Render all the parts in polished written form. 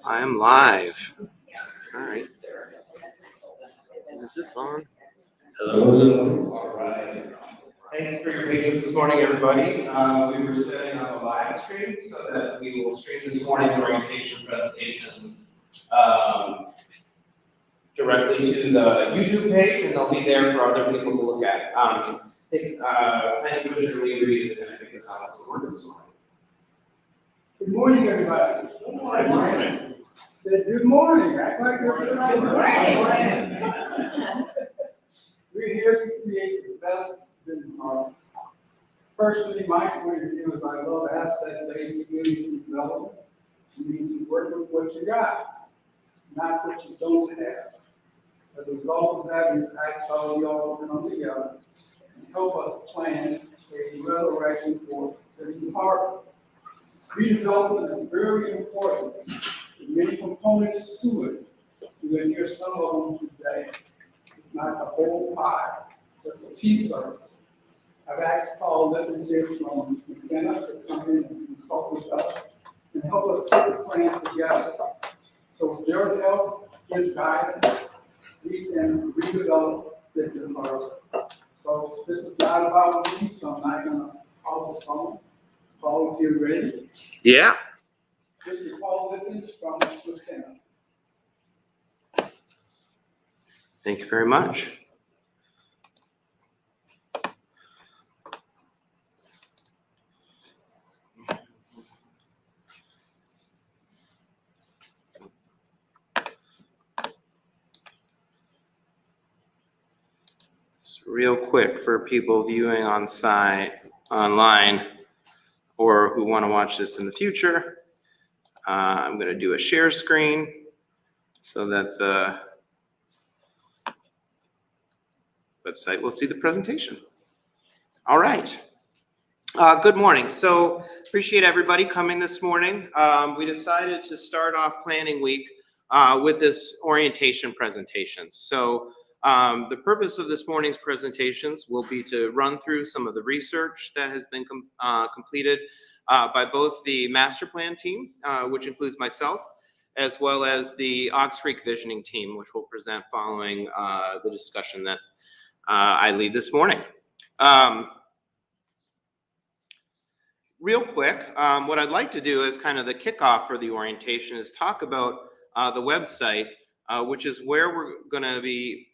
I am live. All right. Is this on? Hello. All right. Thanks for your patience this morning, everybody. We were setting up a live stream so that we will stream this morning's orientation presentations directly to the YouTube page, and they'll be there for other people to look at. I think Planning Commissioner Lee Reed is going to pick us up some words this morning. Good morning, everybody. Good morning. Said good morning. Act like you're Good morning. We're here to create the best Benton Harbor. Personally, my point of view is I love asset-based community development. You need to work with what you got, not what you don't have. As a result of that, we've asked all y'all to come together and help us plan a resurrection for Benton Harbor. Redevelopment is very important. There are many components to it. You're going to hear some of them today. It's not the whole pie, it's just a piece of it. I've asked Paul Lippins here from Benton to come in and consult with us and help us put the plan together. So with their help, his guidance, we can redevelop Benton Harbor. So this is not about me, so I'm not going to call the phone. Paul, if you're ready. Yeah. This is Paul Lippins from Lieutenant. Thank you very much. Just real quick for people viewing on site, online, or who want to watch this in the future, I'm going to do a share screen so that the website will see the presentation. All right. Good morning. So appreciate everybody coming this morning. We decided to start off planning week with this orientation presentation. So the purpose of this morning's presentations will be to run through some of the research that has been completed by both the master plan team, which includes myself, as well as the Ox Creek Visioning team, which will present following the discussion that I lead this morning. Real quick, what I'd like to do as kind of the kickoff for the orientation is talk about the website, which is where we're going to be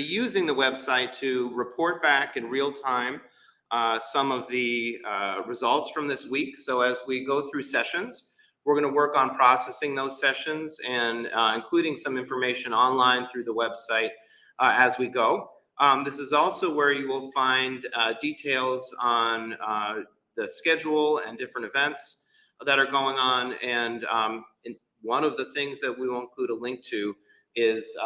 using the website to report back in real time some of the results from this week. So as we go through sessions, we're going to work on processing those sessions and including some information online through the website as we go. This is also where you will find details on the schedule and different events that are going on. And one of the things that we will include a link to is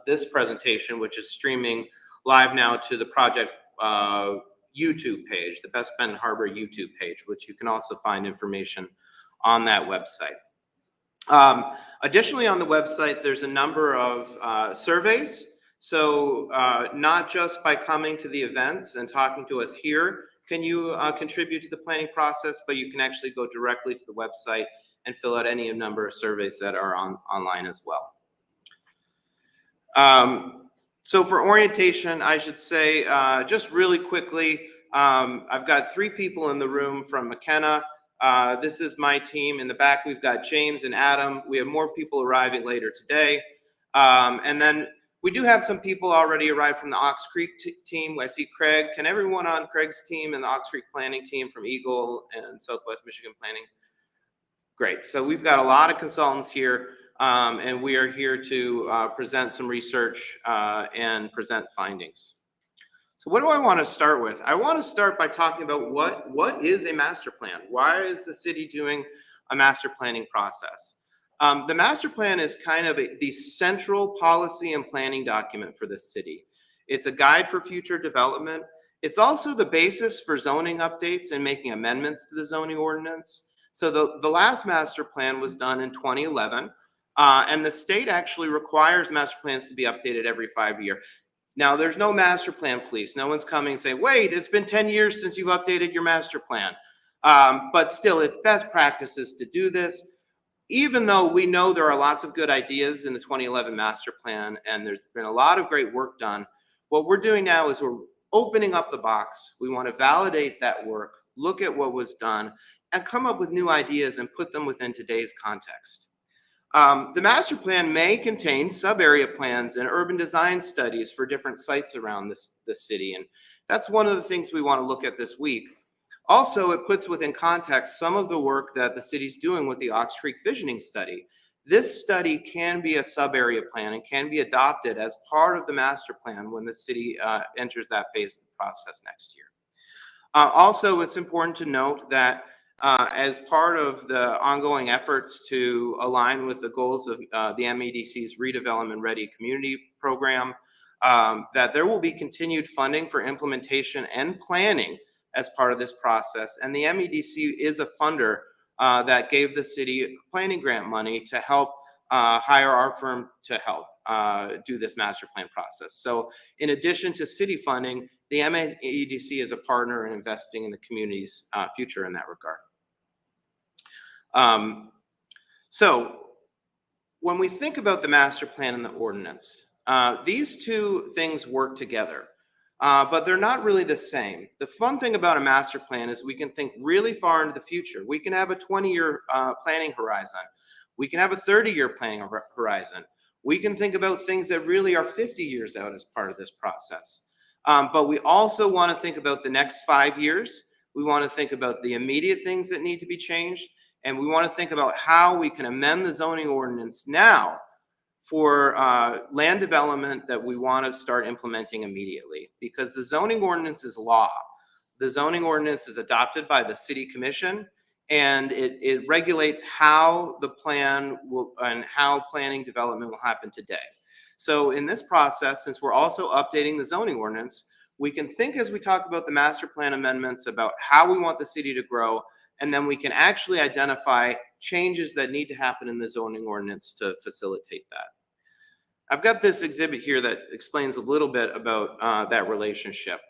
this presentation, which is streaming live now to the project YouTube page, the Best Benton Harbor YouTube page, which you can also find information on that website. Additionally, on the website, there's a number of surveys. So not just by coming to the events and talking to us here can you contribute to the planning process, but you can actually go directly to the website and fill out any number of surveys that are online as well. So for orientation, I should say, just really quickly, I've got 3 people in the room from McKenna. This is my team. In the back, we've got James and Adam. We have more people arriving later today. And then we do have some people already arrived from the Ox Creek team. I see Craig. Can everyone on Craig's team and the Ox Creek planning team from Eagle and Southwest Michigan Planning? Great. So we've got a lot of consultants here, and we are here to present some research and present findings. So what do I want to start with? I want to start by talking about what is a master plan? Why is the city doing a master planning process? The master plan is kind of the central policy and planning document for this city. It's a guide for future development. It's also the basis for zoning updates and making amendments to the zoning ordinance. So the last master plan was done in 2011, and the state actually requires master plans to be updated every 5 years. Now, there's no master plan police. No one's coming and saying, wait, it's been 10 years since you've updated your master plan. But still, it's best practices to do this. even though we know there are lots of good ideas in the 2011 master plan and there's been a lot of great work done, what we're doing now is we're opening up the box. We want to validate that work, look at what was done, and come up with new ideas and put them within today's context. The master plan may contain sub-area plans and urban design studies for different sites around the city, and that's one of the things we want to look at this week. Also, it puts within context some of the work that the city's doing with the Ox Creek Visioning Study. This study can be a sub-area plan and can be adopted as part of the master plan when the city enters that phase of the process next year. Also, it's important to note that as part of the ongoing efforts to align with the goals of the MEDC's Redevelopment Ready Community Program, that there will be continued funding for implementation and planning as part of this process. And the MEDC is a funder that gave the city planning grant money to help hire our firm to help do this master plan process. So in addition to city funding, the MEDC is a partner in investing in the community's future in that regard. So when we think about the master plan and the ordinance, these two things work together, but they're not really the same. The fun thing about a master plan is we can think really far into the future. We can have a 20-year planning horizon. We can have a 30-year planning horizon. We can think about things that really are 50 years out as part of this process. But we also want to think about the next 5 years. We want to think about the immediate things that need to be changed. And we want to think about how we can amend the zoning ordinance now for land development that we want to start implementing immediately. Because the zoning ordinance is law. The zoning ordinance is adopted by the city commission, and it regulates how the plan will and how planning development will happen today. So in this process, since we're also updating the zoning ordinance, we can think as we talk about the master plan amendments about how we want the city to grow, and then we can actually identify changes that need to happen in the zoning ordinance to facilitate that. I've got this exhibit here that explains a little bit about that relationship.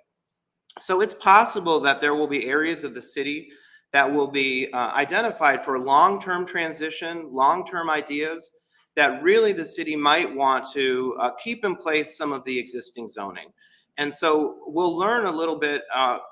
So it's possible that there will be areas of the city that will be identified for long-term transition, long-term ideas that really the city might want to keep in place some of the existing zoning. And so we'll learn a little bit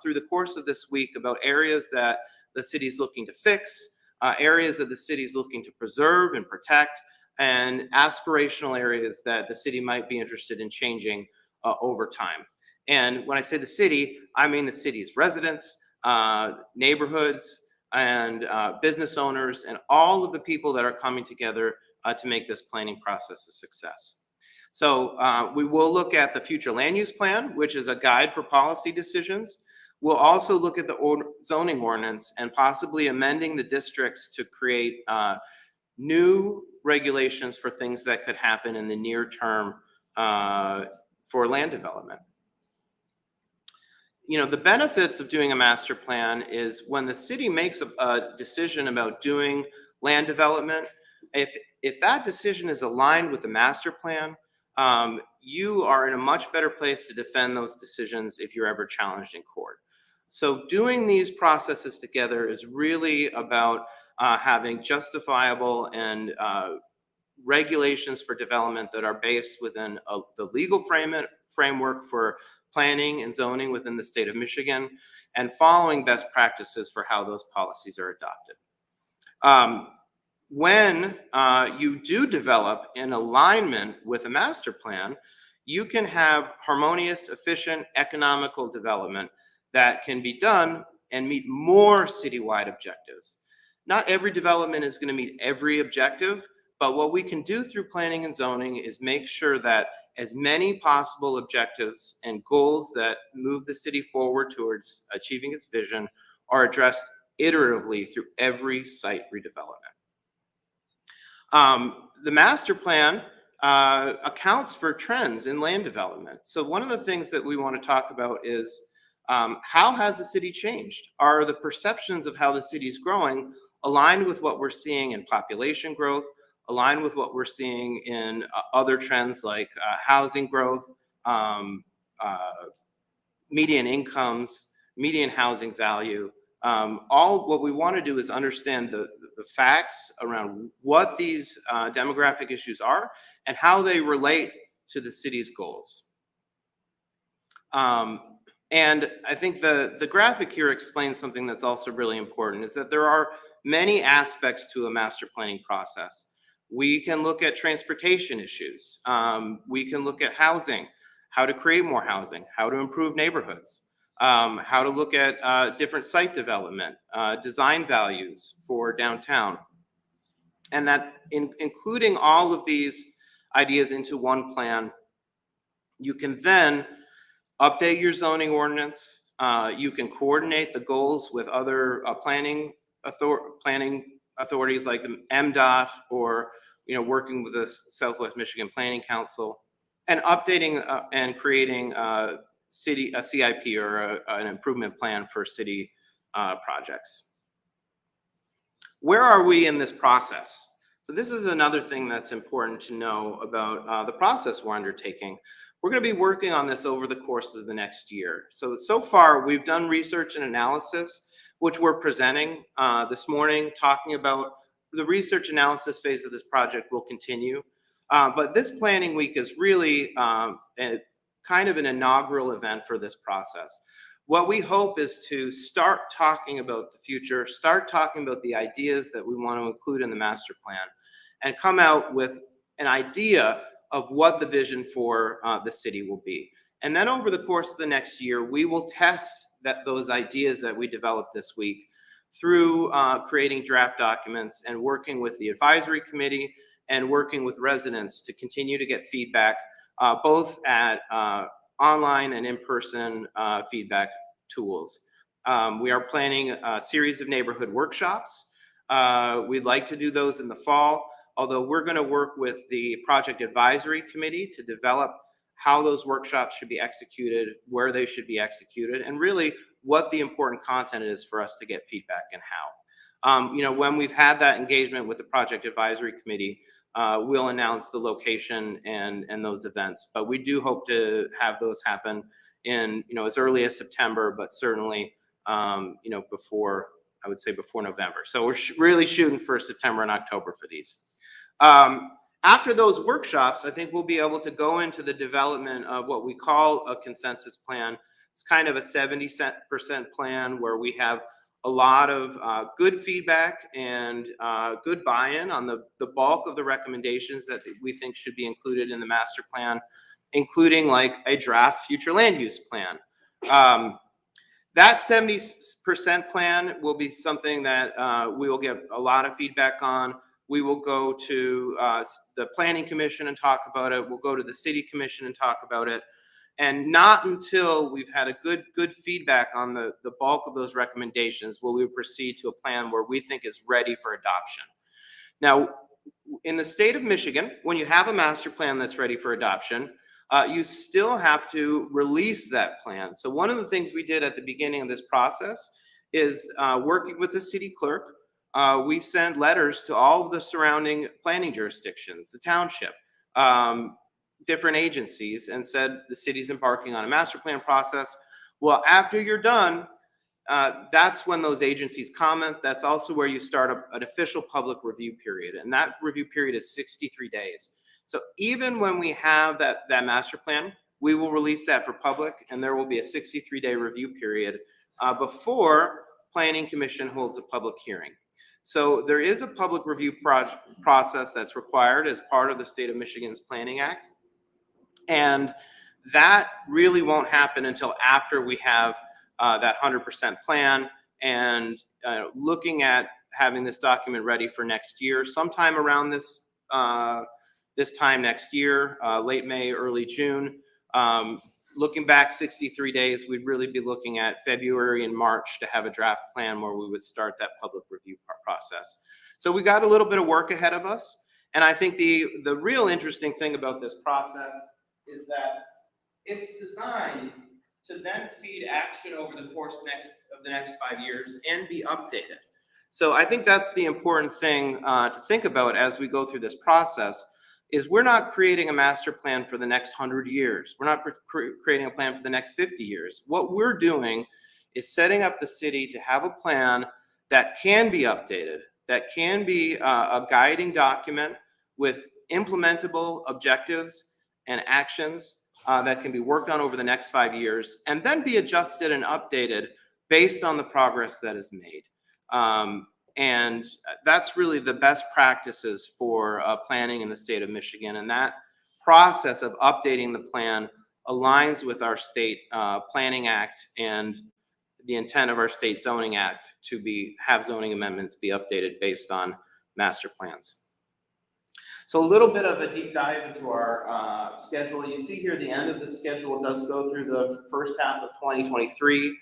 through the course of this week about areas that the city's looking to fix, areas that the city's looking to preserve and protect, and aspirational areas that the city might be interested in changing over time. And when I say the city, I mean the city's residents, neighborhoods, and business owners, and all of the people that are coming together to make this planning process a success. So we will look at the future land use plan, which is a guide for policy decisions. We'll also look at the zoning ordinance and possibly amending the districts to create new regulations for things that could happen in the near term for land development. You know, the benefits of doing a master plan is when the city makes a decision about doing land development, if that decision is aligned with the master plan, you are in a much better place to defend those decisions if you're ever challenged in court. So doing these processes together is really about having justifiable and regulations for development that are based within the legal framework for planning and zoning within the state of Michigan, and following best practices for how those policies are adopted. When you do develop in alignment with a master plan, you can have harmonious, efficient, economical development that can be done and meet more citywide objectives. Not every development is going to meet every objective, but what we can do through planning and zoning is make sure that as many possible objectives and goals that move the city forward towards achieving its vision are addressed iteratively through every site redevelopment. The master plan accounts for trends in land development. So one of the things that we want to talk about is how has the city changed? Are the perceptions of how the city is growing aligned with what we're seeing in population growth, aligned with what we're seeing in other trends like housing growth, median incomes, median housing value? All what we want to do is understand the the facts around what these demographic issues are and how they relate to the city's goals. And I think the graphic here explains something that's also really important, is that there are many aspects to a master planning process. We can look at transportation issues. We can look at housing, how to create more housing, how to improve neighborhoods, how to look at different site development, design values for downtown. And that including all of these ideas into one plan, you can then update your zoning ordinance. You can coordinate the goals with other planning authorities like the MDOT, or working with the Southwest Michigan Planning Council, and updating and creating a CIP, or an improvement plan for city projects. Where are we in this process? So this is another thing that's important to know about the process we're undertaking. We're going to be working on this over the course of the next year. So far, we've done research and analysis, which we're presenting this morning, talking about the research analysis phase of this project will continue. But this planning week is really kind of an inaugural event for this process. What we hope is to start talking about the future, start talking about the ideas that we want to include in the master plan, and come out with an idea of what the vision for the city will be. And then over the course of the next year, we will test those ideas that we developed this week through creating draft documents and working with the advisory committee and working with residents to continue to get feedback, both at online and in-person feedback tools. We are planning a series of neighborhood workshops. We'd like to do those in the fall, although we're going to work with the project advisory committee to develop how those workshops should be executed, where they should be executed, and really what the important content is for us to get feedback and how. When we've had that engagement with the project advisory committee, we'll announce the location and those events. But we do hope to have those happen in as early as September, but certainly before, I would say before November. So we're really shooting for September and October for these. After those workshops, I think we'll be able to go into the development of what we call a consensus plan. It's kind of a 70% plan where we have a lot of good feedback and good buy-in on the bulk of the recommendations that we think should be included in the master plan, including like a draft future land use plan. That 70% plan will be something that we will get a lot of feedback on. We will go to the Planning Commission and talk about it. We'll go to the City Commission and talk about it. And not until we've had a good feedback on the bulk of those recommendations will we proceed to a plan where we think is ready for adoption. Now, in the state of Michigan, when you have a master plan that's ready for adoption, you still have to release that plan. So one of the things we did at the beginning of this process is working with the city clerk. We send letters to all of the surrounding planning jurisdictions, the township, different agencies, and said the city's embarking on a master plan process. Well, after you're done, that's when those agencies comment. That's also where you start an official public review period, and that review period is 63 days. So even when we have that master plan, we will release that for public, and there will be a 63-day review period before Planning Commission holds a public hearing. So there is a public review process that's required as part of the state of Michigan's Planning Act. And that really won't happen until after we have that 100% plan and looking at having this document ready for next year, sometime around this time next year, late May, early June. Looking back 63 days, we'd really be looking at February and March to have a draft plan where we would start that public review process. So we got a little bit of work ahead of us. And I think the real interesting thing about this process is that it's designed to then feed action over the course of the next 5 years and be updated. So I think that's the important thing to think about as we go through this process, is we're not creating a master plan for the next 100 years. We're not creating a plan for the next 50 years. What we're doing is setting up the city to have a plan that can be updated, that can be a guiding document with implementable objectives and actions that can be worked on over the next 5 years, and then be adjusted and updated based on the progress that is made. And that's really the best practices for planning in the state of Michigan. And that process of updating the plan aligns with our state planning act and the intent of our state zoning act to have zoning amendments be updated based on master plans. So a little bit of a deep dive into our schedule. You see here the end of the schedule does go through the first half of 2023.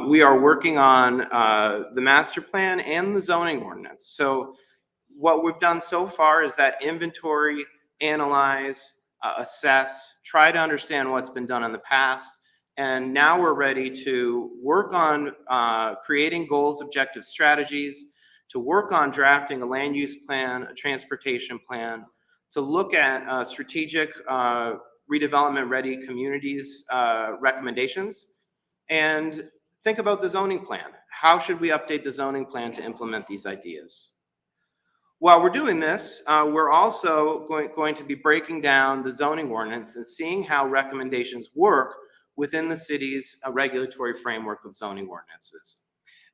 We are working on the master plan and the zoning ordinance. So what we've done so far is that inventory, analyze, assess, try to understand what's been done in the past. And now we're ready to work on creating goals, objectives, strategies, to work on drafting a land use plan, a transportation plan, to look at strategic redevelopment ready communities recommendations, and think about the zoning plan. How should we update the zoning plan to implement these ideas? While we're doing this, we're also going to be breaking down the zoning ordinance and seeing how recommendations work within the city's regulatory framework of zoning ordinances.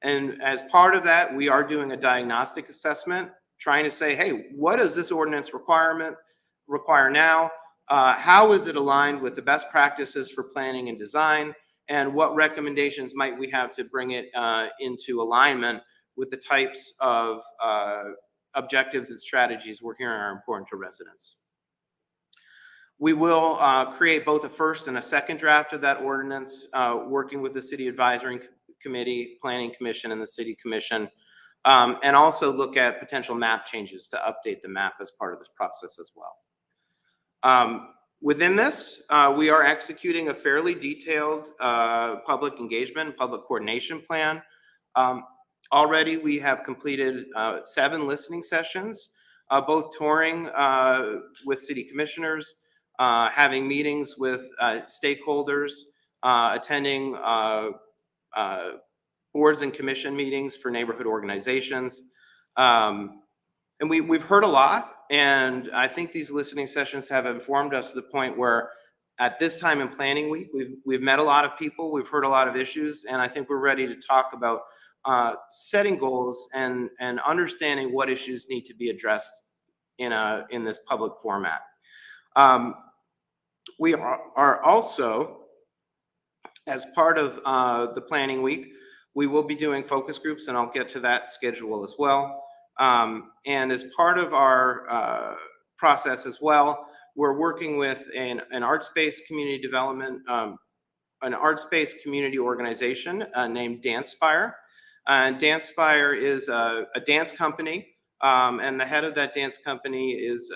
And as part of that, we are doing a diagnostic assessment, trying to say, hey, what does this ordinance require now? How is it aligned with the best practices for planning and design? And what recommendations might we have to bring it into alignment with the types of objectives and strategies we're hearing are important to residents? We will create both a first and a second draft of that ordinance, working with the City Advisory Committee, Planning Commission, and the City Commission, and also look at potential map changes to update the map as part of this process as well. Within this, we are executing a fairly detailed public engagement, public coordination plan. Already we have completed 7 listening sessions, both touring with city commissioners, having meetings with stakeholders, attending boards and commission meetings for neighborhood organizations. And we've heard a lot, and I think these listening sessions have informed us to the point where at this time in planning week, we've met a lot of people, we've heard a lot of issues, and I think we're ready to talk about setting goals and understanding what issues need to be addressed in this public format. We are also, as part of the planning week, we will be doing focus groups, and I'll get to that schedule as well. And as part of our process as well, we're working with an arts-based community development, an arts-based community organization named Dancespire. Dancespire is a dance company, and the head of that dance company is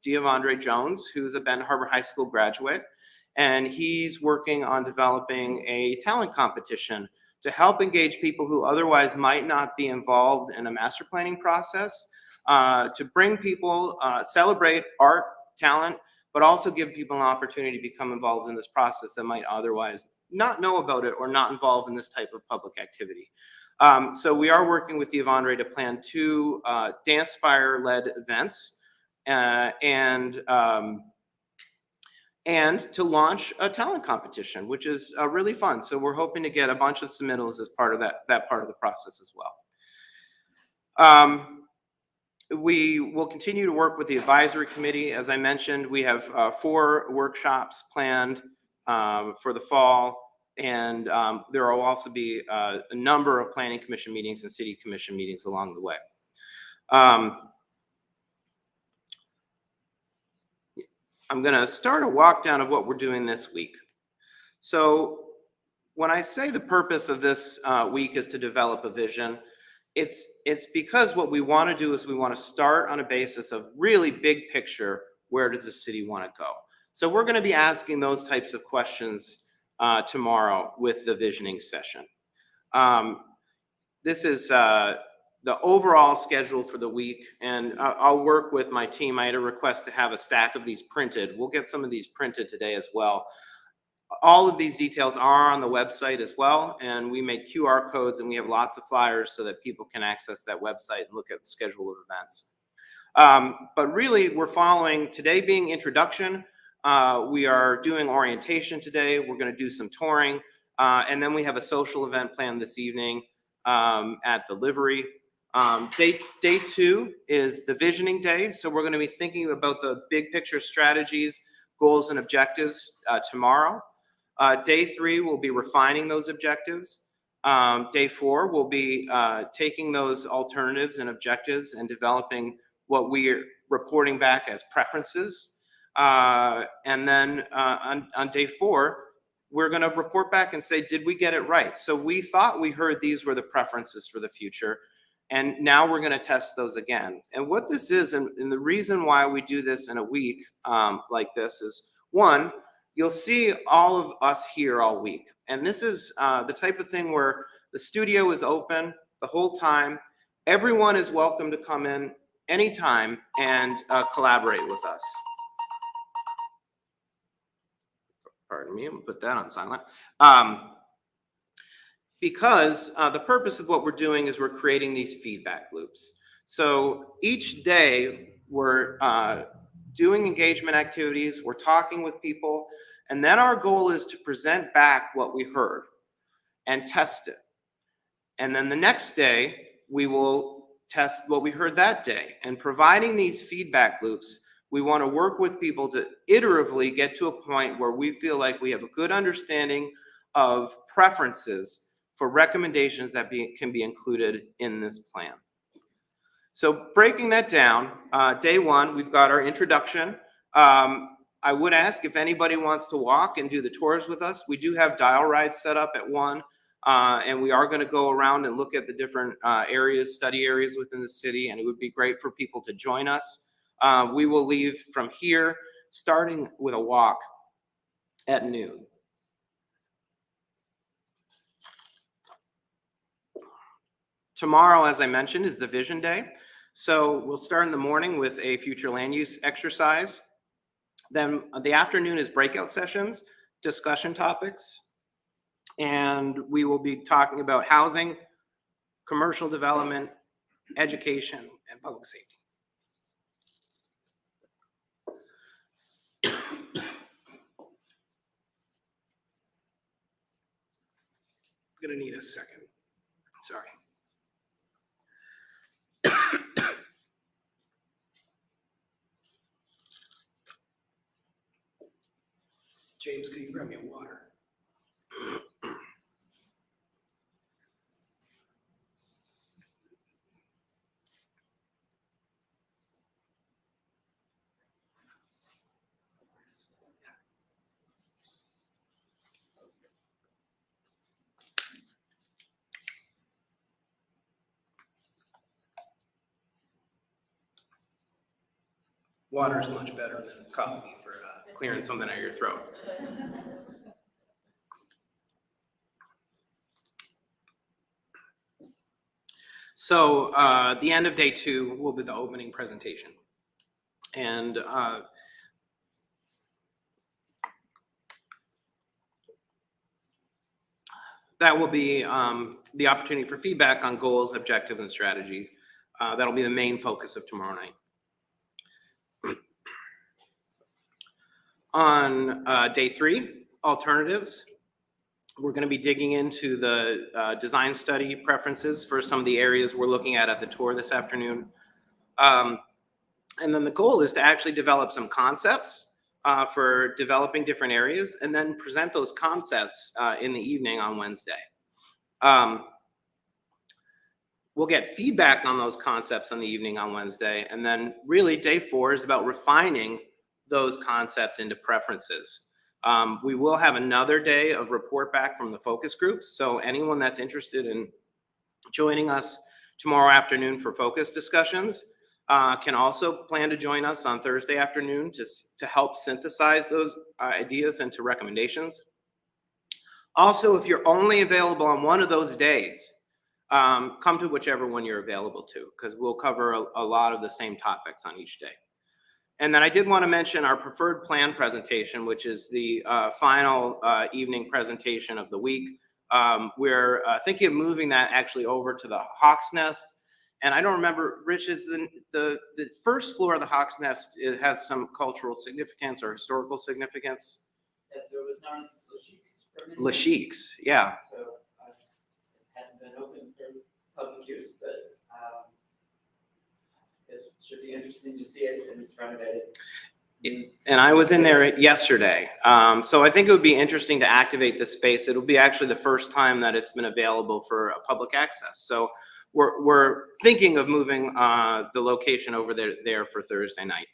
Diavondre Jones, who's a Benton Harbor High School graduate, and he's working on developing a talent competition to help engage people who otherwise might not be involved in a master planning process, to bring people, celebrate art, talent, but also give people an opportunity to become involved in this process that might otherwise not know about it or not involved in this type of public activity. So we are working with Diavondre to plan 2 Dancespire-led events, and to launch a talent competition, which is really fun. So we're hoping to get a bunch of submittals as part of that part of the process as well. We will continue to work with the advisory committee. As I mentioned, we have 4 workshops planned for the fall, and there will also be a number of planning commission meetings and city commission meetings along the way. I'm going to start a walk down of what we're doing this week. So when I say the purpose of this week is to develop a vision, it's because what we want to do is we want to start on a basis of really big picture, where does the city want to go? So we're going to be asking those types of questions tomorrow with the visioning session. This is the overall schedule for the week, and I'll work with my team. I had a request to have a stack of these printed. We'll get some of these printed today as well. All of these details are on the website as well, and we make QR codes and we have lots of flyers so that people can access that website and look at the schedule of events. But really, we're following today being introduction. We are doing orientation today. We're going to do some touring, and then we have a social event planned this evening at the livery. Day 2 is the visioning day, so we're going to be thinking about the big picture strategies, goals, and objectives tomorrow. Day 3 will be refining those objectives. Day 4 will be taking those alternatives and objectives and developing what we are reporting back as preferences. And then on day 4, we're going to report back and say, did we get it right? So we thought we heard these were the preferences for the future. And now we're going to test those again. And what this is, and the reason why we do this in a week like this is, one, you'll see all of us here all week. And this is the type of thing where the studio is open the whole time. Everyone is welcome to come in anytime and collaborate with us. Pardon me, I'm gonna put that on silent. Because the purpose of what we're doing is we're creating these feedback loops. So each day we're doing engagement activities, we're talking with people, and then our goal is to present back what we heard and test it. And then the next day, we will test what we heard that day. And providing these feedback loops, we want to work with people to iteratively get to a point where we feel like we have a good understanding of preferences for recommendations that can be included in this plan. So breaking that down, day 1, we've got our introduction. I would ask if anybody wants to walk and do the tours with us. We do have dial rides set up at 1, and we are going to go around and look at the different areas, study areas within the city, and it would be great for people to join us. We will leave from here, starting with a walk at noon. Tomorrow, as I mentioned, is the Vision Day. So we'll start in the morning with a future land use exercise. Then the afternoon is breakout sessions, discussion topics, and we will be talking about housing, commercial development, education, and public safety. I'm gonna need a second, sorry. James, can you grab me a water? Water is much better than coffee for clearing something out of your throat. So the end of day 2 will be the opening presentation. And that will be the opportunity for feedback on goals, objectives, and strategy. That'll be the main focus of tomorrow night. On day 3, alternatives, we're going to be digging into the design study preferences for some of the areas we're looking at the tour this afternoon. And then the goal is to actually develop some concepts for developing different areas and then present those concepts in the evening on Wednesday. We'll get feedback on those concepts on the evening on Wednesday. And then really day 4 is about refining those concepts into preferences. We will have another day of report back from the focus groups. So anyone that's interested in joining us tomorrow afternoon for focus discussions can also plan to join us on Thursday afternoon just to help synthesize those ideas into recommendations. Also, if you're only available on one of those days, come to whichever one you're available to, because we'll cover a lot of the same topics on each day. And then I did want to mention our preferred plan presentation, which is the final evening presentation of the week. We're thinking of moving that actually over to the Hawk's Nest. And I don't remember, Rich, is the first floor of the Hawk's Nest, it has some cultural significance or historical significance? Yes, it was known as Lashik's. Lashik's, yeah. So it hasn't been open for public use, but it should be interesting to see it and it's renovated. And I was in there yesterday. So I think it would be interesting to activate this space. It'll be actually the first time that it's been available for public access. So we're thinking of moving the location over there for Thursday night.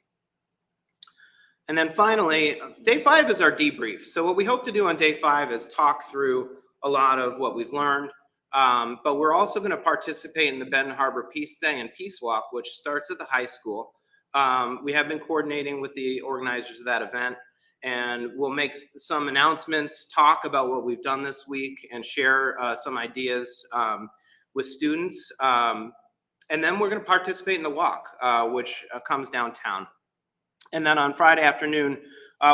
And then finally, day 5 is our debrief. So what we hope to do on day 5 is talk through a lot of what we've learned. But we're also going to participate in the Benton Harbor Peace Day and Peace Walk, which starts at the high school. We have been coordinating with the organizers of that event, and we'll make some announcements, talk about what we've done this week, and share some ideas with students. And then we're going to participate in the walk, which comes downtown. And then on Friday afternoon,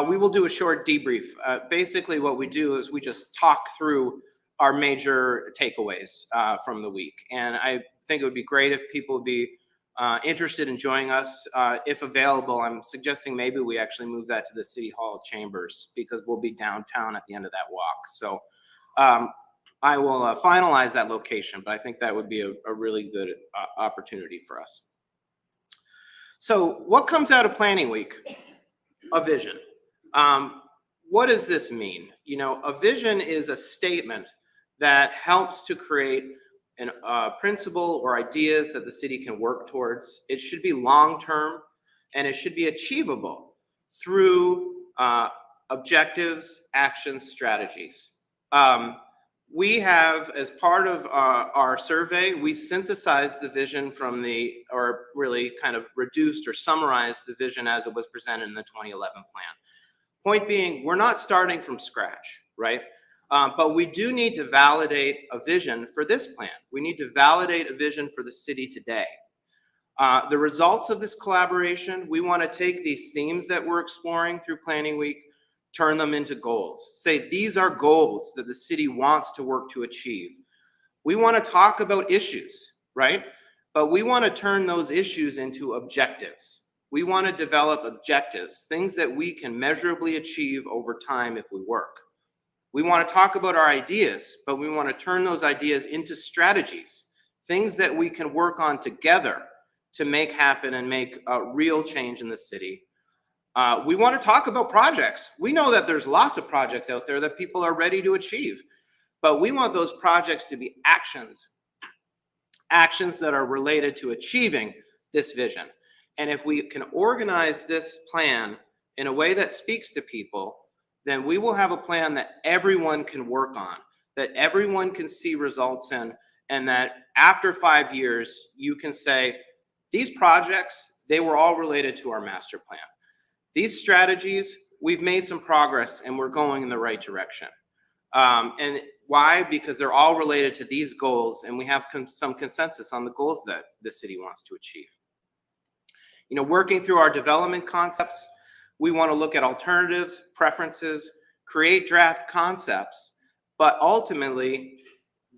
we will do a short debrief. Basically, what we do is we just talk through our major takeaways from the week. And I think it would be great if people would be interested in joining us. If available, I'm suggesting maybe we actually move that to the City Hall chambers because we'll be downtown at the end of that walk. So I will finalize that location, but I think that would be a really good opportunity for us. So what comes out of planning week? A vision. What does this mean? You know, a vision is a statement that helps to create a principle or ideas that the city can work towards. It should be long-term and it should be achievable through objectives, actions, strategies. We have, as part of our survey, we synthesized the vision from or really kind of reduced or summarized the vision as it was presented in the 2011 plan. Point being, we're not starting from scratch, right? But we do need to validate a vision for this plan. We need to validate a vision for the city today. The results of this collaboration, we want to take these themes that we're exploring through Planning Week, turn them into goals. Say, these are goals that the city wants to work to achieve. We want to talk about issues, right? But we want to turn those issues into objectives. We want to develop objectives, things that we can measurably achieve over time if we work. We want to talk about our ideas, but we want to turn those ideas into strategies, things that we can work on together to make happen and make a real change in the city. We want to talk about projects. We know that there's lots of projects out there that people are ready to achieve, but we want those projects to be actions that are related to achieving this vision. And if we can organize this plan in a way that speaks to people, then we will have a plan that everyone can work on, that everyone can see results in, and that after 5 years, you can say, these projects, they were all related to our master plan. These strategies, we've made some progress and we're going in the right direction. And why? Because they're all related to these goals and we have some consensus on the goals that the city wants to achieve. You know, working through our development concepts, we want to look at alternatives, preferences, create draft concepts, but ultimately,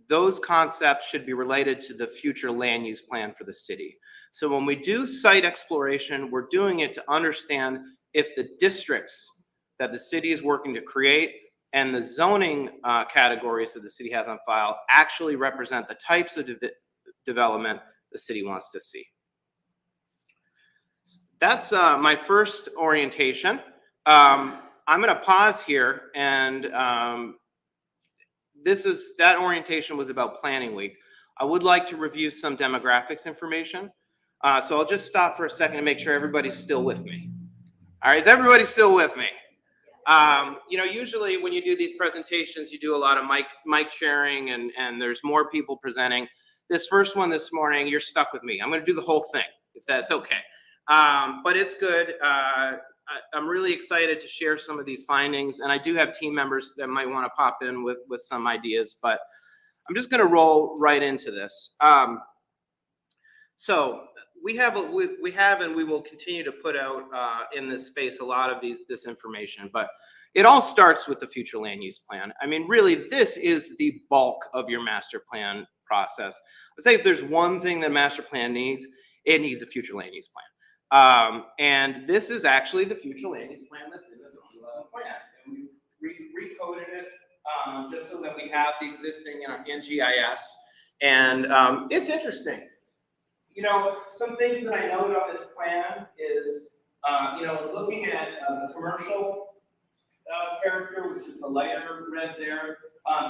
those concepts should be related to the future land use plan for the city. So when we do site exploration, we're doing it to understand if the districts that the city is working to create and the zoning categories that the city has on file actually represent the types of development the city wants to see. That's my first orientation. I'm going to pause here, and that orientation was about Planning Week. I would like to review some demographics information. So I'll just stop for a second to make sure everybody's still with me. All right, is everybody still with me? You know, usually when you do these presentations, you do a lot of mic sharing and there's more people presenting. This first one this morning, you're stuck with me. I'm going to do the whole thing, if that's okay. But it's good. I'm really excited to share some of these findings, and I do have team members that might want to pop in with some ideas, but I'm just going to roll right into this. So we have and we will continue to put out in this space a lot of this information, but it all starts with the future land use plan. I mean, really, this is the bulk of your master plan process. Let's say if there's one thing that master plan needs, it needs a future land use plan. And this is actually the future land use plan that's in the 2011 plan. And we recoded it just so that we have the existing in GIS. And it's interesting. You know, some things that I noted on this plan is, you know, looking at the commercial character, which is the lighter red there.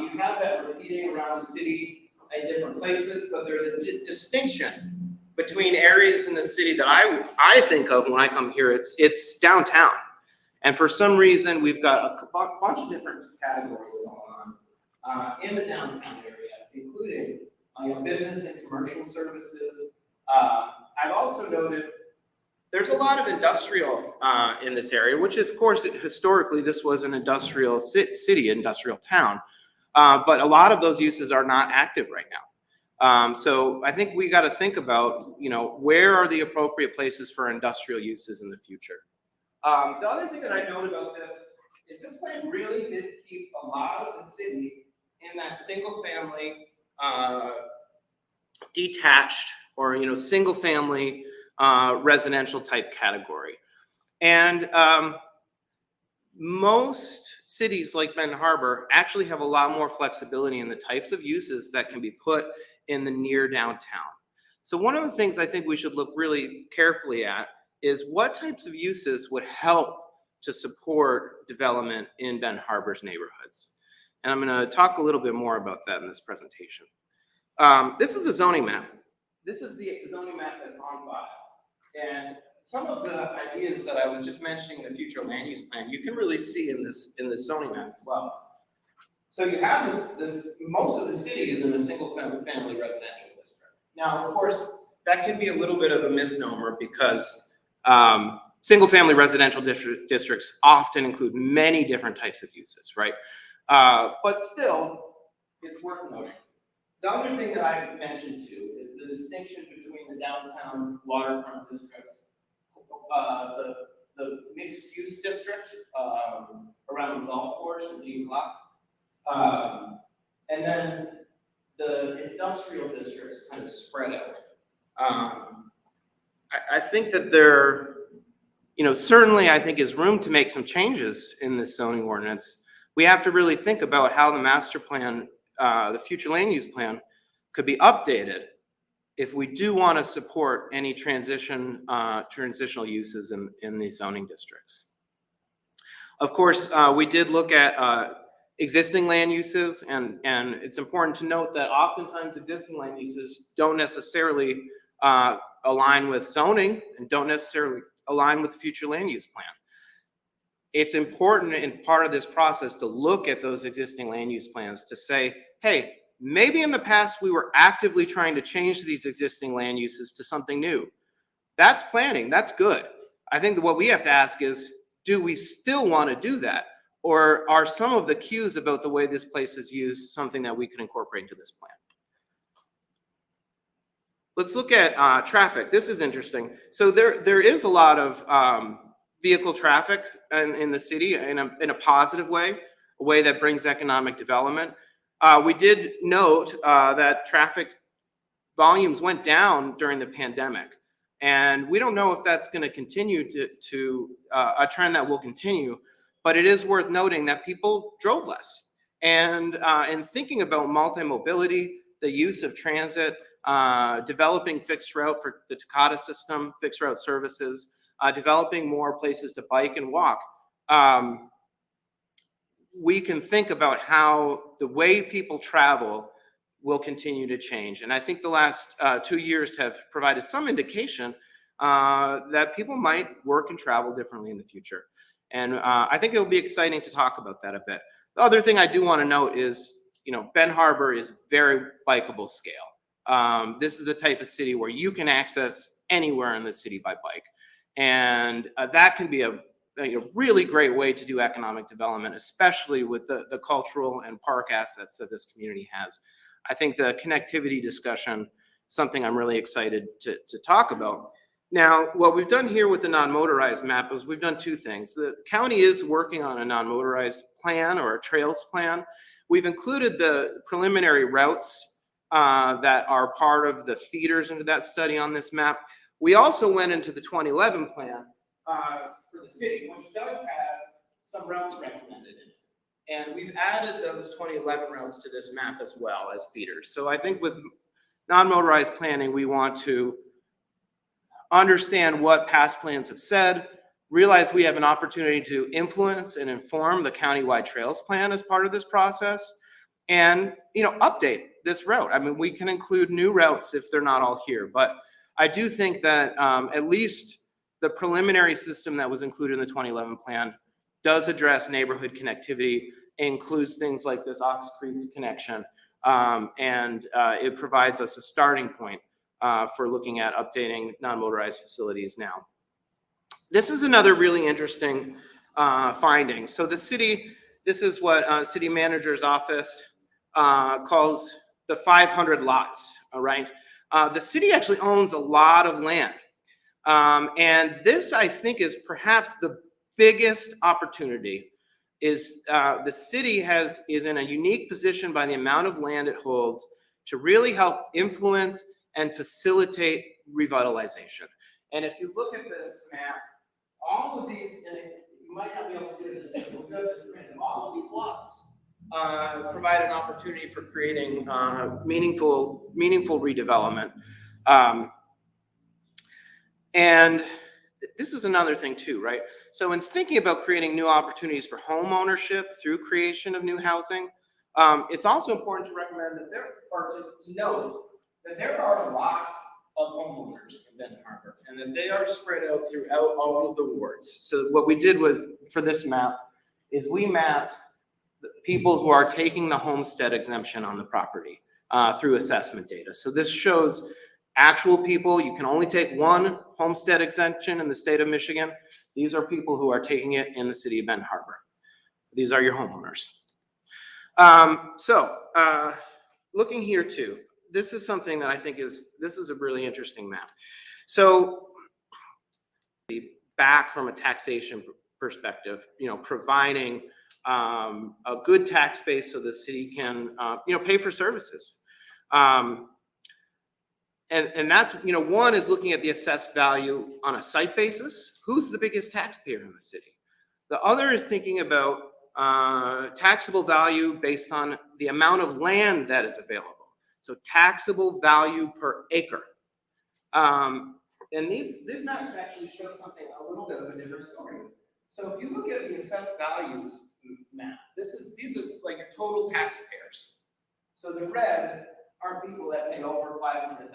You have that repeating around the city in different places, but there's a distinction between areas in the city that I think of when I come here. It's downtown, and for some reason we've got a bunch of different categories going on in the downtown area, including business and commercial services. I've also noted there's a lot of industrial in this area, which of course, historically, this was an industrial city, industrial town. But a lot of those uses are not active right now. So I think we got to think about, you know, where are the appropriate places for industrial uses in the future. The other thing that I noted about this is this plan really did keep a lot of the city in that single family, detached, or, you know, single family residential type category. And most cities like Benton Harbor actually have a lot more flexibility in the types of uses that can be put in the near downtown. So one of the things I think we should look really carefully at is what types of uses would help to support development in Benton Harbor's neighborhoods. And I'm going to talk a little bit more about that in this presentation. This is a zoning map. This is the zoning map that's on file. And some of the ideas that I was just mentioning in the future land use plan, you can really see in this zoning map as well. So you have this most of the city is in a single family residential district. Now, of course, that can be a little bit of a misnomer because single family residential districts often include many different types of uses, right? But still, it's worth noting. The other thing that I mentioned too is the distinction between the downtown waterfront districts, the mixed use district around the golf course and G Block, and then the industrial districts kind of spread out. I think that there, you know, certainly I think is room to make some changes in this zoning ordinance. We have to really think about how the master plan, the future land use plan, could be updated if we do want to support any transitional uses in these zoning districts. Of course, we did look at existing land uses, and it's important to note that oftentimes existing land uses don't necessarily align with zoning and don't necessarily align with the future land use plan. It's important in part of this process to look at those existing land use plans to say, hey, maybe in the past we were actively trying to change these existing land uses to something new. That's planning, that's good. I think that what we have to ask is, do we still want to do that? Or are some of the cues about the way this place is used something that we can incorporate into this plan? Let's look at traffic. This is interesting. So there is a lot of vehicle traffic in the city in a positive way, a way that brings economic development. We did note that traffic volumes went down during the pandemic, and we don't know if that's going to continue to a trend that will continue, but it is worth noting that people drove less. And in thinking about multi-mobility, the use of transit, developing fixed route for the Takata system, fixed route services, developing more places to bike and walk, we can think about how the way people travel will continue to change. And I think the last 2 years have provided some indication that people might work and travel differently in the future. And I think it'll be exciting to talk about that a bit. The other thing I do want to note is, you know, Benton Harbor is very bikeable scale. This is the type of city where you can access anywhere in the city by bike. And that can be a really great way to do economic development, especially with the cultural and park assets that this community has. I think the connectivity discussion something I'm really excited to talk about. Now, what we've done here with the non-motorized map is we've done two things. The county is working on a non-motorized plan or a trails plan. We've included the preliminary routes that are part of the feeders into that study on this map. We also went into the 2011 plan for the city, which does have some routes recommended in it. And we've added those 2011 routes to this map as well as feeders. So I think with non-motorized planning, we want to understand what past plans have said, realize we have an opportunity to influence and inform the countywide trails plan as part of this process, and update this route. I mean, we can include new routes if they're not all here, but I do think that at least the preliminary system that was included in the 2011 plan does address neighborhood connectivity, includes things like this Ox Creek connection, and it provides us a starting point for looking at updating non-motorized facilities now. This is another really interesting finding. So the city, this is what city manager's office calls the 500 lots, all right? The city actually owns a lot of land. And this, I think, is perhaps the biggest opportunity is the city is in a unique position by the amount of land it holds to really help influence and facilitate revitalization. And if you look at this map, all of these, and you might not be able to see this, but we've got this printed, all of these lots provide an opportunity for creating meaningful redevelopment. And this is another thing too, right? So in thinking about creating new opportunities for home ownership through creation of new housing, it's also important to recommend that to note that there are a lot of homeowners in Benton Harbor, and that they are spread out throughout all of the wards. So what we did was, for this map, is we mapped the people who are taking the homestead exemption on the property through assessment data. So this shows actual people. You can only take one homestead exemption in the state of Michigan. These are people who are taking it in the city of Benton Harbor. These are your homeowners. Looking here too, this is something that I think this is a really interesting map. So back from a taxation perspective, providing a good tax base so the city can, pay for services. And that's, one is looking at the assessed value on a site basis. Who's the biggest taxpayer in the city? The other is thinking about taxable value based on the amount of land that is available. So taxable value per acre. And these maps actually show something a little bit of a different story. So if you look at the assessed values map, these are like total taxpayers. So the red are people that pay over $500,000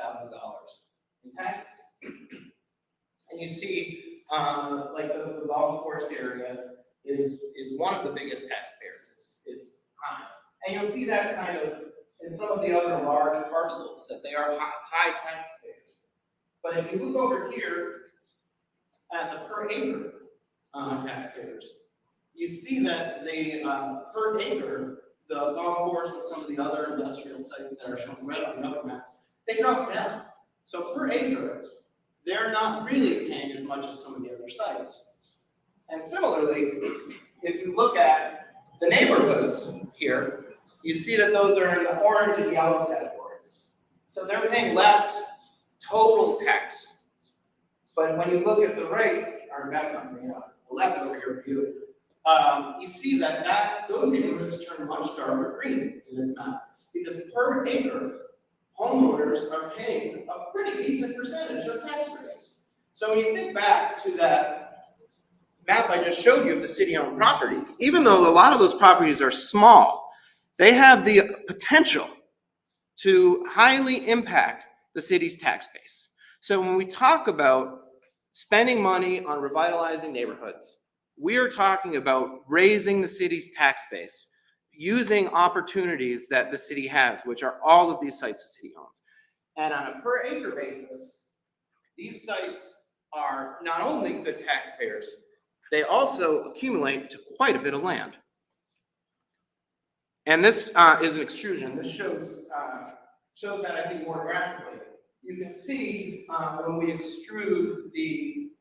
in taxes. And you see, like the golf course area is one of the biggest taxpayers. It's high. And you'll see that kind of in some of the other large parcels, that they are high taxpayers. But if you look over here at the per acre taxpayers, you see that the per acre, the golf course and some of the other industrial sites that are shown red on the other map, they drop down. So per acre, they're not really paying as much as some of the other sites. And similarly, if you look at the neighborhoods here, you see that those are in the orange and yellow categories. So they're paying less total tax. But when you look at the right, or back on the left over here view, you see that those neighborhoods turn much darker green in this map, because per acre, homeowners are paying a pretty decent percentage of tax rates. So when you think back to that map I just showed you of the city-owned properties, even though a lot of those properties are small, they have the potential to highly impact the city's tax base. So when we talk about spending money on revitalizing neighborhoods, we are talking about raising the city's tax base, using opportunities that the city has, which are all of these sites the city owns. And on a per acre basis, these sites are not only good taxpayers, they also accumulate to quite a bit of land. And this is an extrusion. This shows that, I think, more graphically. you can see when we extrude the,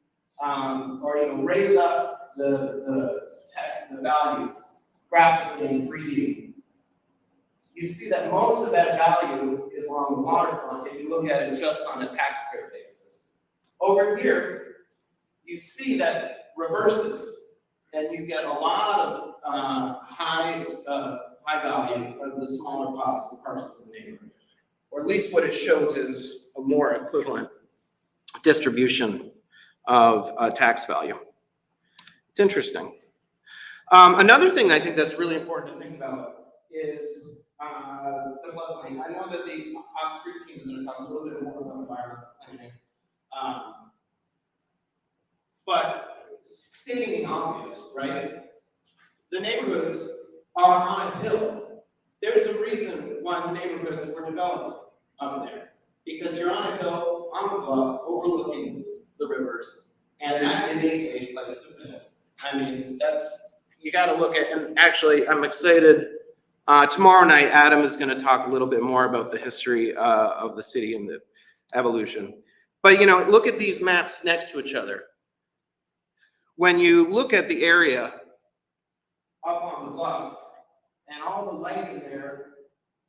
raise up the values graphically in 3D, you see that most of that value is along the waterfront if you look at it just on a taxpayer basis. Over here, you see that reverses, and you get a lot of high value of the smaller possible parcels of the neighborhood. Or at least what it shows is a more equivalent distribution of tax value. It's interesting. Another thing I think that's really important to think about is the floodplain. I know that the off-street team is going to talk a little bit more about environmental planning. But stating the obvious, right? The neighborhoods are on a hill. There's a reason why the neighborhoods were developed up there. Because you're on a hill, on a bluff, overlooking the rivers. And that is a safe place to live. I mean, you got to look at, and actually, I'm excited. Tomorrow night, Adam is going to talk a little bit more about the history of the city and the evolution. But, look at these maps next to each other. When you look at the area up on the bluff, and all the light in there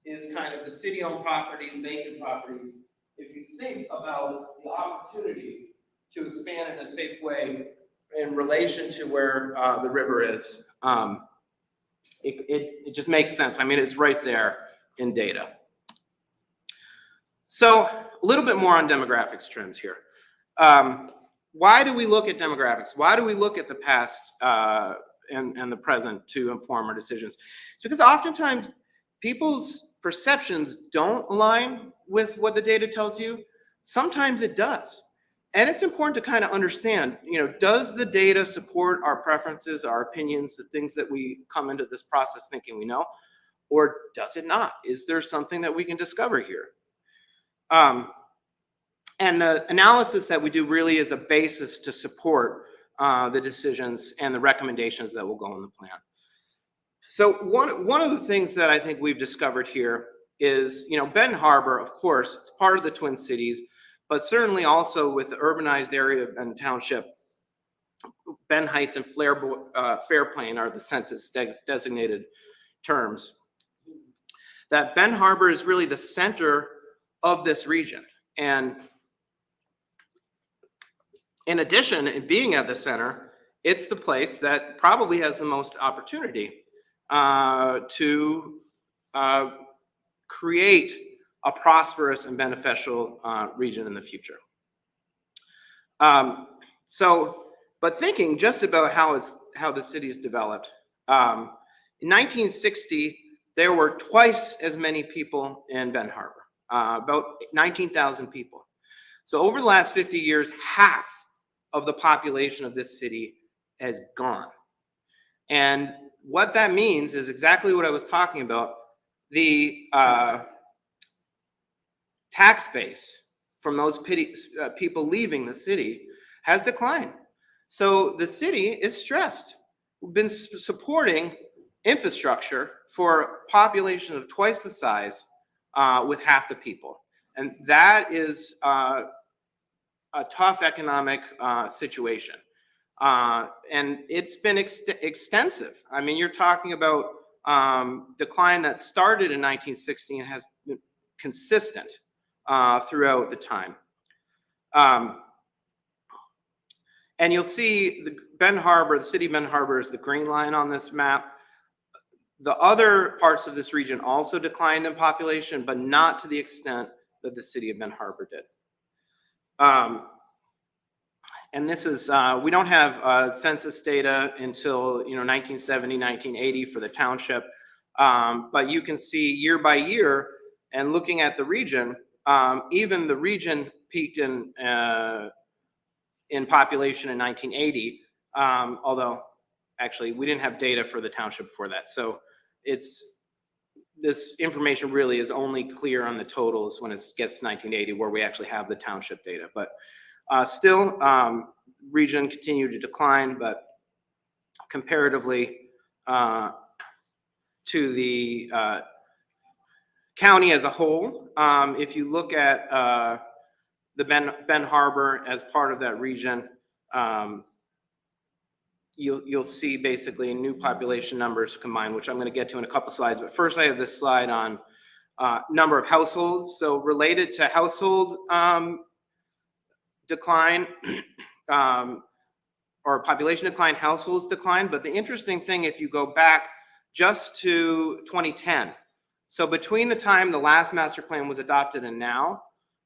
is kind of the city-owned properties, vacant properties. If you think about the opportunity to expand in a safe way in relation to where the river is, it just makes sense. I mean, it's right there in data. So a little bit more on demographics trends here. Why do we look at demographics? Why do we look at the past and the present to inform our decisions? It's because oftentimes people's perceptions don't align with what the data tells you. Sometimes it does. And it's important to kind of understand, does the data support our preferences, our opinions, the things that we come into this process thinking we know, or does it not? Is there something that we can discover here? And the analysis that we do really is a basis to support the decisions and the recommendations that will go in the plan. So one of the things that I think we've discovered here is, Benton Harbor, of course, it's part of the Twin Cities, but certainly also with the urbanized area of Benton Township, Benton Heights and Fairplain are the census designated terms. That Benton Harbor is really the center of this region. And in addition, in being at the center, it's the place that probably has the most opportunity to create a prosperous and beneficial region in the future. But thinking just about how the city's developed, in 1960, there were twice as many people in Benton Harbor, about 19,000 people. So over the last 50 years, half of the population of this city has gone. And what that means is exactly what I was talking about. The tax base from those people leaving the city has declined. So the city is stressed. We've been supporting infrastructure for a population of twice the size with half the people. And that is a tough economic situation. And it's been extensive. I mean, you're talking about decline that started in 1960 and has been consistent throughout the time. And you'll see the Benton Harbor, the city of Benton Harbor is the green line on this map. The other parts of this region also declined in population, but not to the extent that the city of Benton Harbor did. And this is, we don't have census data until 1970, 1980 for the township. But you can see year by year, and looking at the region, even the region peaked in population in 1980, although actually we didn't have data for the township before that. So this information really is only clear on the totals when it gets to 1980, where we actually have the township data. But still, region continued to decline, but comparatively to the county as a whole, if you look at the Ben Harbor as part of that region, you'll see basically new population numbers combined, which I'm going to get to in a couple slides. But first, I have this slide on number of households. So related to household decline or population decline, households decline. But the interesting thing, if you go back just to 2010, so between the time the last master plan was adopted and now,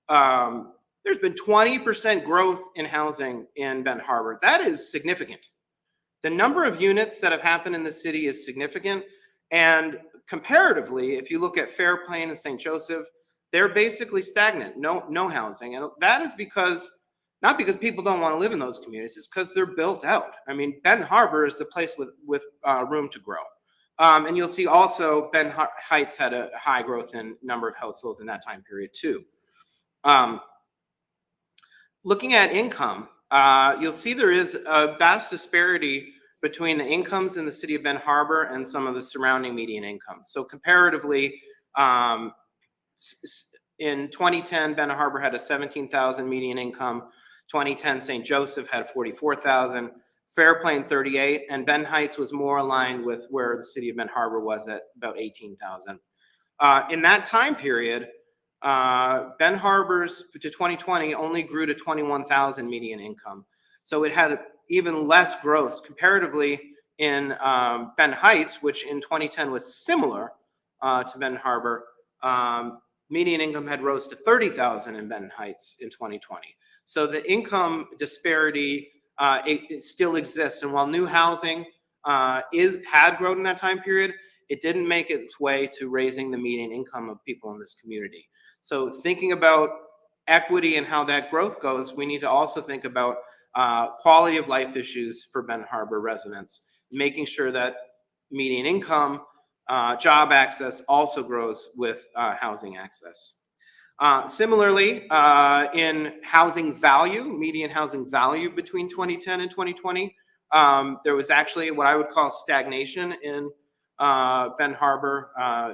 there's been 20% growth in housing in Benton Harbor. That is significant. The number of units that have happened in the city is significant. And comparatively, if you look at Fairplain and St. Joseph, they're basically stagnant, no housing. And that is because, not because people don't want to live in those communities, it's because they're built out. I mean, Benton Harbor is the place with room to grow. And you'll see also Benton Heights had a high growth in number of households in that time period too. Looking at income, you'll see there is a vast disparity between the incomes in the city of Benton Harbor and some of the surrounding median incomes. So comparatively, in 2010, Benton Harbor had a 17,000 median income. 2010, St. Joseph had 44,000, Fairplain 38, and Benton Heights was more aligned with where the city of Benton Harbor was at about 18,000. In that time period, Benton Harbor's to 2020 only grew to 21,000 median income. So it had even less growth comparatively in Benton Heights, which in 2010 was similar to Benton Harbor. Median income had rose to 30,000 in Benton Heights in 2020. So the income disparity it still exists. And while new housing had grown in that time period, it didn't make its way to raising the median income of people in this community. So thinking about equity and how that growth goes, we need to also think about quality of life issues for Benton Harbor residents, making sure that median income, job access also grows with housing access. Similarly, in housing value, median housing value between 2010 and 2020, there was actually what I would call stagnation in Benton Harbor.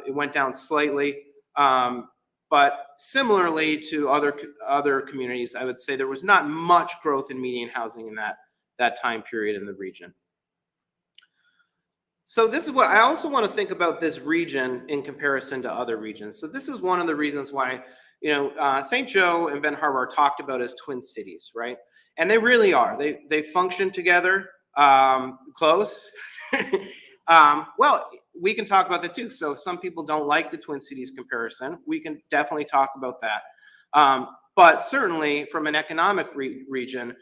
It went down slightly. But similarly to other communities, I would say there was not much growth in median housing in that time period in the region. So this is what I also want to think about this region in comparison to other regions. So this is one of the reasons why, St. Joe and Benton Harbor are talked about as twin cities, right? And they really are. They function together, close. Well, we can talk about that too. So some people don't like the Twin Cities comparison. We can definitely talk about that. But certainly from an economic region,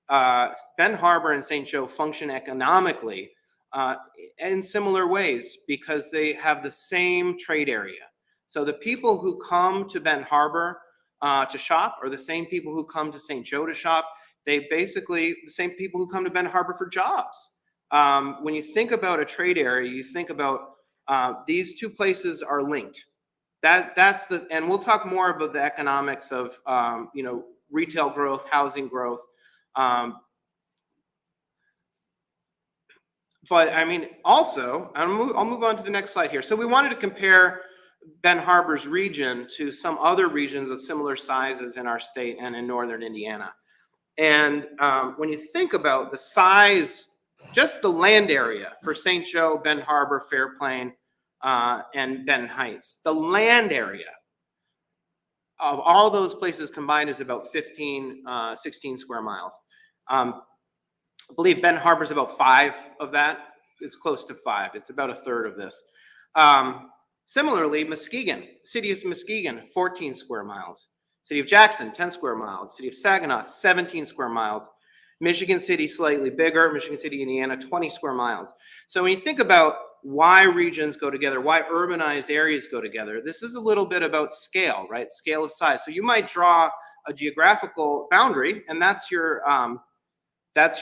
Benton Harbor and St. Joe function economically in similar ways because they have the same trade area. So the people who come to Benton Harbor to shop are the same people who come to St. Joe to shop. They basically the same people who come to Benton Harbor for jobs. When you think about a trade area, you think about these two places are linked. And we'll talk more about the economics of retail growth, housing growth. But I mean, also, I'll move on to the next slide here. So we wanted to compare Benton Harbor's region to some other regions of similar sizes in our state and in northern Indiana. And when you think about the size, just the land area for St. Joe, Benton Harbor, Fairplain, and Benton Heights, the land area of all those places combined is about 16 square miles. I believe Benton Harbor is about 5 of that. It's close to 5. It's about a third of this. Similarly, Muskegon, city of Muskegon, 14 square miles. City of Jackson, 10 square miles. City of Saginaw, 17 square miles. Michigan City, slightly bigger. Michigan City, Indiana, 20 square miles. So when you think about why regions go together, why urbanized areas go together, this is a little bit about scale, right? Scale of size. So you might draw a geographical boundary, and that's your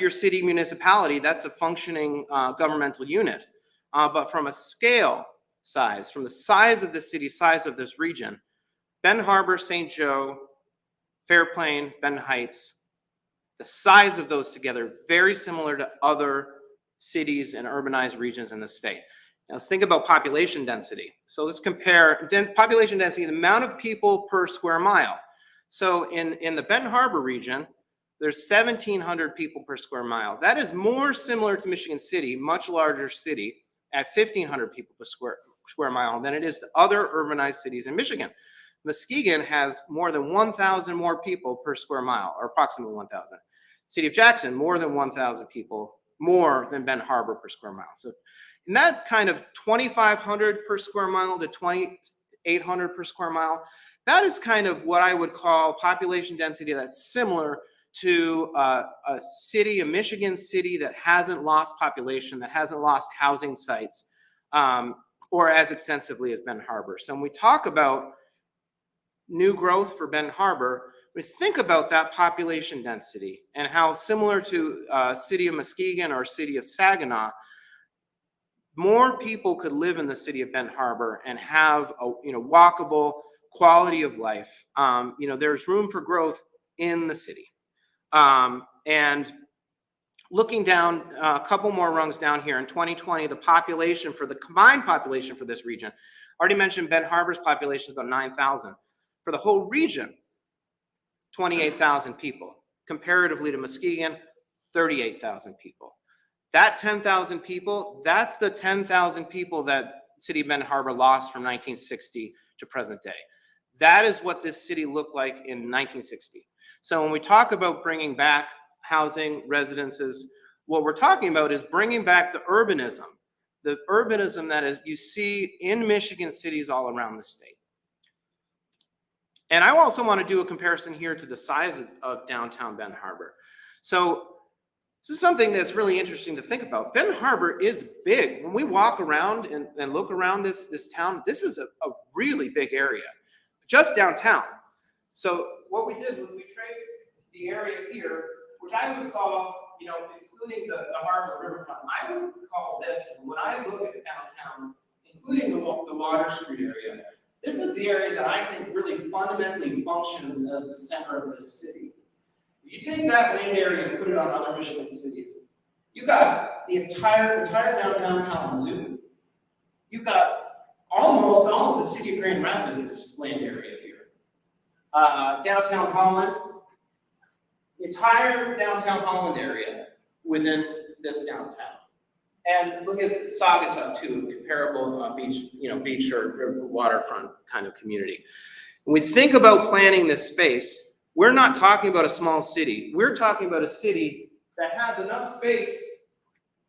city municipality. That's a functioning governmental unit. But from a scale size, from the size of the city, size of this region, Benton Harbor, St. Joe, Fairplain, Benton Heights, the size of those together, very similar to other cities and urbanized regions in the state. Now let's think about population density. So let's compare population density, the amount of people per square mile. So in the Benton Harbor region, there's 1,700 people per square mile. That is more similar to Michigan City, much larger city, at 1,500 people per square mile than it is to other urbanized cities in Michigan. Muskegon has more than 1,000 more people per square mile, or approximately 1,000. City of Jackson, more than 1,000 people, more than Benton Harbor per square mile. So in that kind of 2,500 per square mile to 2,800 per square mile, that is kind of what I would call population density that's similar to a city, a Michigan city that hasn't lost population, that hasn't lost housing sites, or as extensively as Benton Harbor. So when we talk about new growth for Benton Harbor, we think about that population density and how similar to city of Muskegon or city of Saginaw, more people could live in the city of Benton Harbor and have a walkable quality of life. There's room for growth in the city. And looking down a couple more rungs down here, in 2020, the population for the combined population for this region, I already mentioned Benton Harbor's population is about 9,000. For the whole region, 28,000 people. Comparatively to Muskegon, 38,000 people. That 10,000 people, that's the 10,000 people that City of Benton Harbor lost from 1960 to present day. That is what this city looked like in 1960. So when we talk about bringing back housing, residences, what we're talking about is bringing back the urbanism that is you see in Michigan cities all around the state. And I also want to do a comparison here to the size of downtown Benton Harbor. So this is something that's really interesting to think about. Benton Harbor is big. When we walk around and look around this town, this is a really big area, just downtown. So what we did was we traced the area here, which I would call, excluding the harbor riverfront, I would call this, when I look at downtown, including the Water Street area, this is the area that I think really fundamentally functions as the center of this city. You take that land area and put it on other Michigan cities, you've got the entire downtown Kalamazoo. You've got almost all of the city of Grand Rapids' land area here. Downtown Holland, the entire downtown Holland area within this downtown. And look at Saugatuck too, comparable beach or waterfront kind of community. When we think about planning this space, we're not talking about a small city. We're talking about a city that has enough space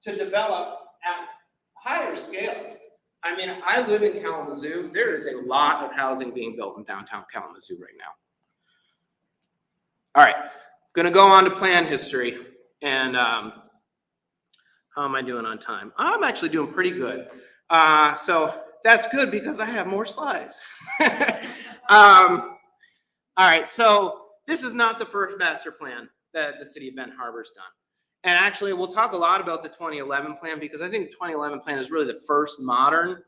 to develop at higher scales. I mean, I live in Kalamazoo. There is a lot of housing being built in downtown Kalamazoo right now. All right, going to go on to plan history. And how am I doing on time? I'm actually doing pretty good. So that's good because I have more slides. All right, so this is not the first master plan that the city of Benton Harbor's done. And actually, we'll talk a lot about the 2011 plan because I think the 2011 plan is really the first modern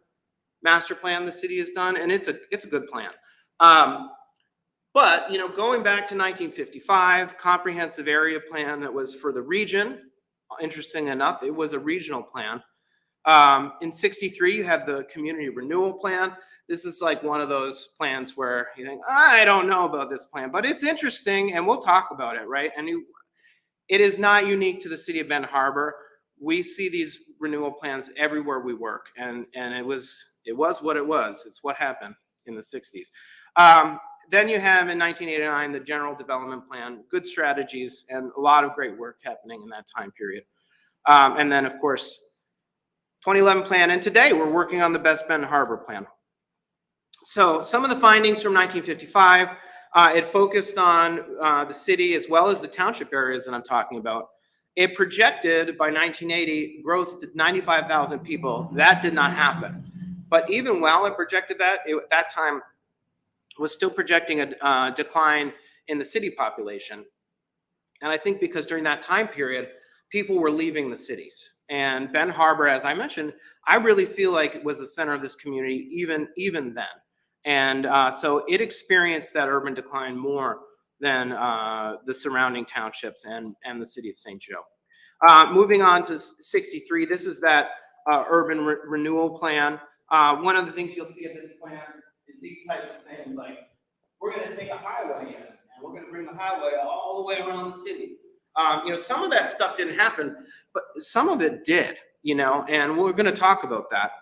master plan the city has done, and it's a good plan. But going back to 1955, comprehensive area plan that was for the region. Interesting enough, it was a regional plan. In 63, you have the community renewal plan. This is like one of those plans where you think, I don't know about this plan, but it's interesting, and we'll talk about it, right? And it is not unique to the city of Benton Harbor. We see these renewal plans everywhere we work, and it was what it was. It's what happened in the 60s. Then you have in 1989 the general development plan, good strategies, and a lot of great work happening in that time period. And then, of course, 2011 plan, and today we're working on the best Benton Harbor plan. So some of the findings from 1955, it focused on the city as well as the township areas that I'm talking about. It projected by 1980 growth to 95,000 people. That did not happen. But even while it projected that, at that time, was still projecting a decline in the city population. And I think because during that time period, people were leaving the cities. And Benton Harbor, as I mentioned, I really feel like it was the center of this community even then. And so it experienced that urban decline more than the surrounding townships and the city of St. Joe. Moving on to 63, this is that urban renewal plan. One of the things you'll see in this plan is these types of things, like we're going to take a highway in and we're gonna bring the highway all the way around the city. Some of that stuff didn't happen, but some of it did, and we're gonna talk about that.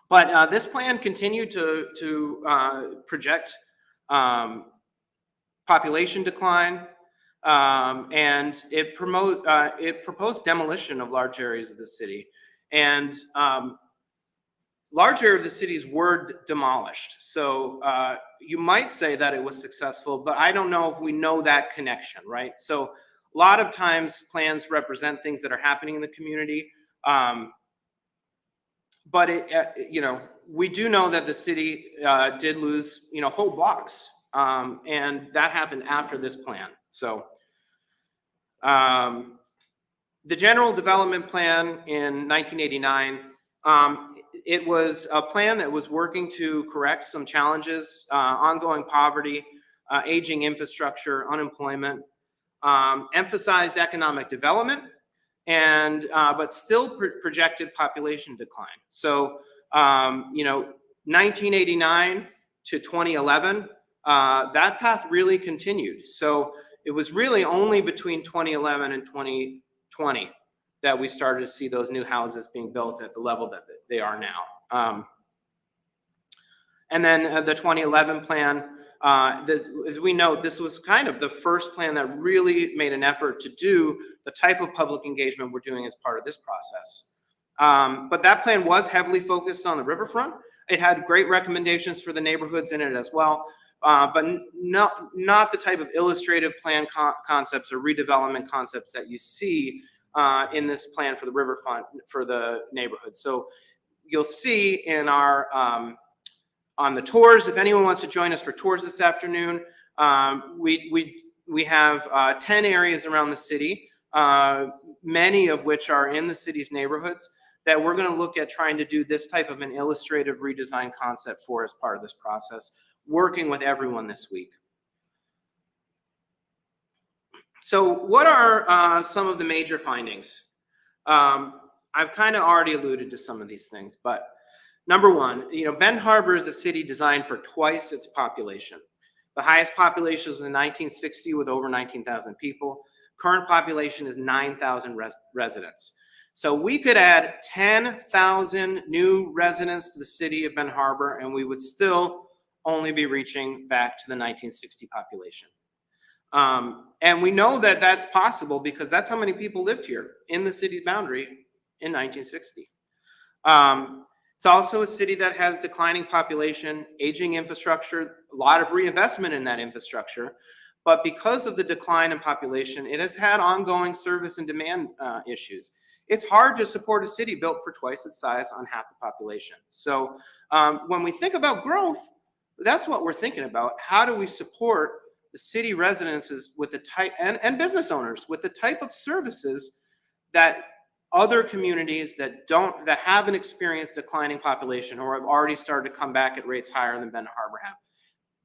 But this plan continued to project population decline, and it proposed demolition of large areas of the city, and large areas of the cities were demolished. So you might say that it was successful, but I don't know if we know that connection, right? So a lot of times plans represent things that are happening in the community. But we do know that the city did lose, whole blocks, and that happened after this plan. So the general development plan in 1989, it was a plan that was working to correct some challenges, ongoing poverty, aging infrastructure, unemployment, emphasized economic development, and but still projected population decline. So 1989 to 2011, that path really continued. So it was really only between 2011 and 2020 that we started to see those new houses being built at the level that they are now. And then the 2011 plan, as we know, this was kind of the first plan that really made an effort to do the type of public engagement we're doing as part of this process. But that plan was heavily focused on the riverfront. It had great recommendations for the neighborhoods in it as well, but not the type of illustrative plan concepts or redevelopment concepts that you see in this plan for the riverfront for the neighborhood. So you'll see in our on the tours, if anyone wants to join us for tours this afternoon, we have 10 areas around the city, many of which are in the city's neighborhoods, that we're going to look at trying to do this type of an illustrative redesign concept for as part of this process, working with everyone this week. So what are some of the major findings? I've kind of already alluded to some of these things, but number one, Benton Harbor is a city designed for twice its population. The highest population was in 1960 with over 19,000 people. Current population is 9,000 residents. So we could add 10,000 new residents to the city of Benton Harbor, and we would still only be reaching back to the 1960 population. And we know that that's possible because that's how many people lived here in the city's boundary in 1960. It's also a city that has declining population, aging infrastructure, a lot of reinvestment in that infrastructure. But because of the decline in population, it has had ongoing service and demand issues. It's hard to support a city built for twice its size on half the population. So when we think about growth, that's what we're thinking about. How do we support the city residences with the type and business owners with the type of services that other communities that haven't experienced declining population or have already started to come back at rates higher than Benton Harbor have?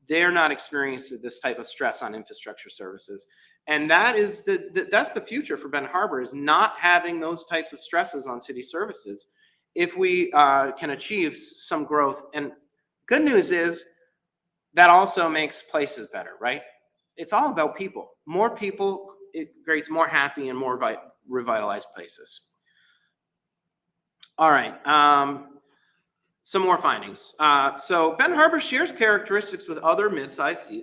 They're not experiencing this type of stress on infrastructure services. And that is that's the future for Benton Harbor, is not having those types of stresses on city services if we can achieve some growth. And good news is that also makes places better, right? It's all about people. More people, it creates more happy and more revitalized places. All right. Some more findings. So Benton Harbor shares characteristics with other mid-sized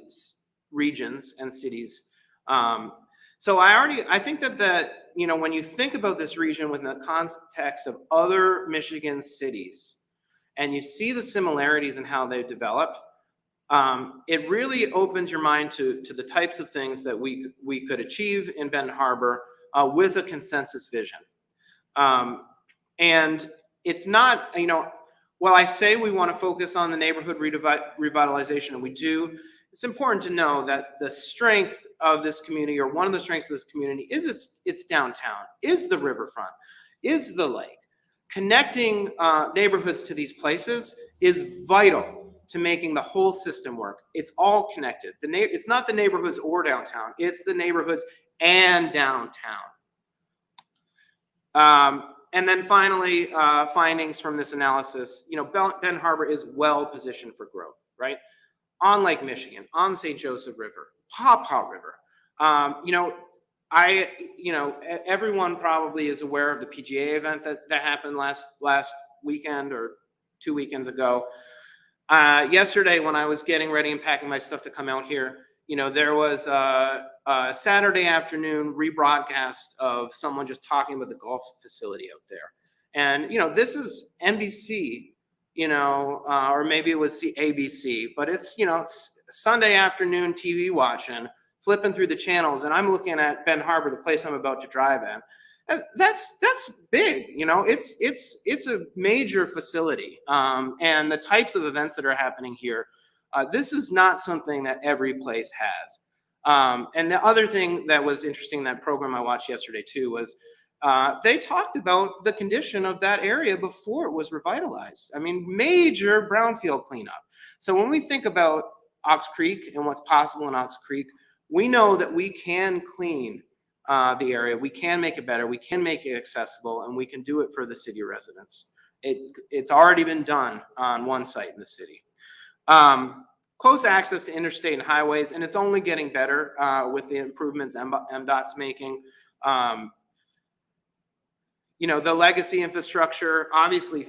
regions and cities. So I think that when you think about this region within the context of other Michigan cities, and you see the similarities in how they've developed, it really opens your mind to the types of things that we could achieve in Benton Harbor with a consensus vision. And it's not, while I say we want to focus on the neighborhood revitalization, and we do, it's important to know that the strength of this community, or one of the strengths of this community, is its downtown, is the riverfront, is the lake. Connecting neighborhoods to these places is vital to making the whole system work. It's all connected. It's not the neighborhoods or downtown, it's the neighborhoods and downtown. And then finally, findings from this analysis, Benton Harbor is well positioned for growth, right? on Lake Michigan, on the St. Joseph River, Paw Paw River. Everyone probably is aware of the PGA event that happened last weekend or 2 weekends ago. Yesterday, when I was getting ready and packing my stuff to come out here, there was a Saturday afternoon rebroadcast of someone just talking about the golf facility out there. And, this is NBC, or maybe it was ABC, but it's, Sunday afternoon TV watching, flipping through the channels, and I'm looking at Ben Harbor, the place I'm about to drive in. And that's big, it's a major facility. And the types of events that are happening here, this is not something that every place has. And the other thing that was interesting in that program I watched yesterday too was they talked about the condition of that area before it was revitalized. I mean, major brownfield cleanup. So when we think about Ox Creek and what's possible in Ox Creek, we know that we can clean the area, we can make it better, we can make it accessible, and we can do it for the city residents. It's already been done on one site in the city. Close access to interstate and highways, and it's only getting better with the improvements MDOT's making. The legacy infrastructure, obviously,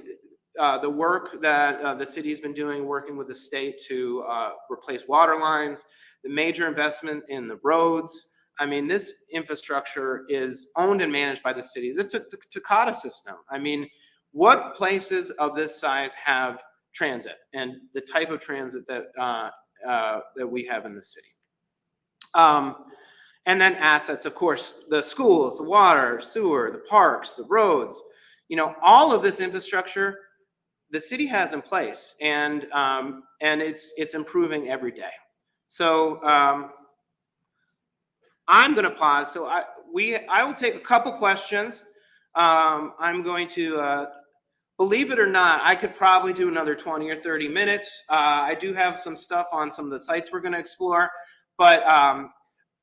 the work that the city's been doing, working with the state to replace water lines, the major investment in the roads. I mean, this infrastructure is owned and managed by the city. The Takata system. I mean, what places of this size have transit and the type of transit that we have in the city? And then assets, of course, the schools, the water, sewer, the parks, the roads, all of this infrastructure the city has in place, and it's improving every day. So I'm going to pause. So I will take a couple questions. I'm going to, believe it or not, I could probably do another 20 or 30 minutes. I do have some stuff on some of the sites we're going to explore, but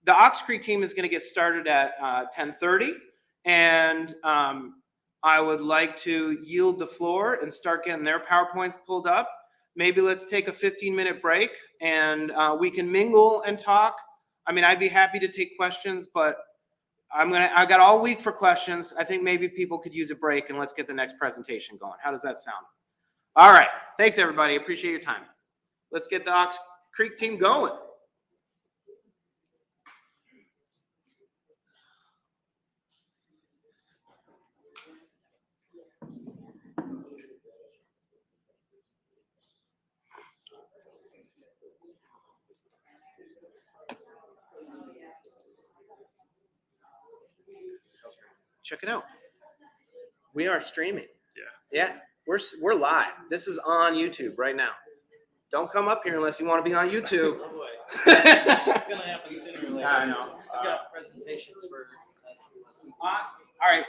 the Ox Creek team is going to get started at 10:30, and I would like to yield the floor and start getting their PowerPoints pulled up. Maybe let's take a 15-minute break, and we can mingle and talk. I mean, I'd be happy to take questions, but I got all week for questions. I think maybe people could use a break, and let's get the next presentation going. How does that sound? All right. Thanks, everybody. Appreciate your time. Let's get the Ox Creek team going. Check it out. We are streaming. Yeah. We're live. This is on YouTube right now. Don't come up here unless you want to be on YouTube. Oh boy. It's gonna happen sooner or later. I know. I've got presentations for us. Awesome. All right.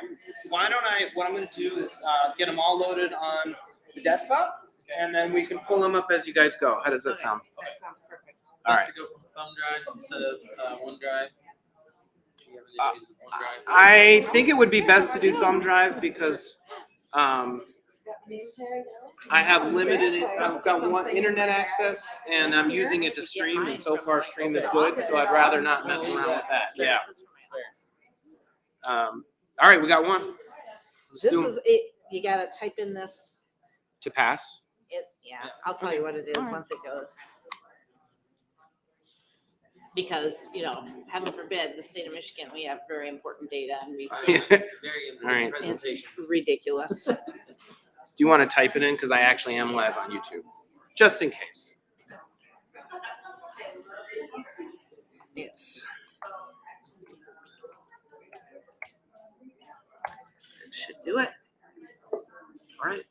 What I'm going to do is get them all loaded on the desktop, and then we can pull them up as you guys go. How does that sound? Okay. That sounds perfect. All Best right. to go from thumb drives instead of OneDrive. Do you have any issues with OneDrive? I think it would be best to do thumb drive because I have limited. I've got one internet access, and I'm using it to stream, and so far stream is good. So I'd rather not mess around with that. Yeah. It's fair. All right, we got one. Let's This do 'em. is it. You gotta type in this. To pass. Yeah, I'll tell you what it is once it goes. Because, heaven forbid, the state of Michigan, we have very important data and we, Very All right. important presentation. it's ridiculous. Do you want to type it in? Because I actually am live on YouTube, just in case. It's. It should do it. All right.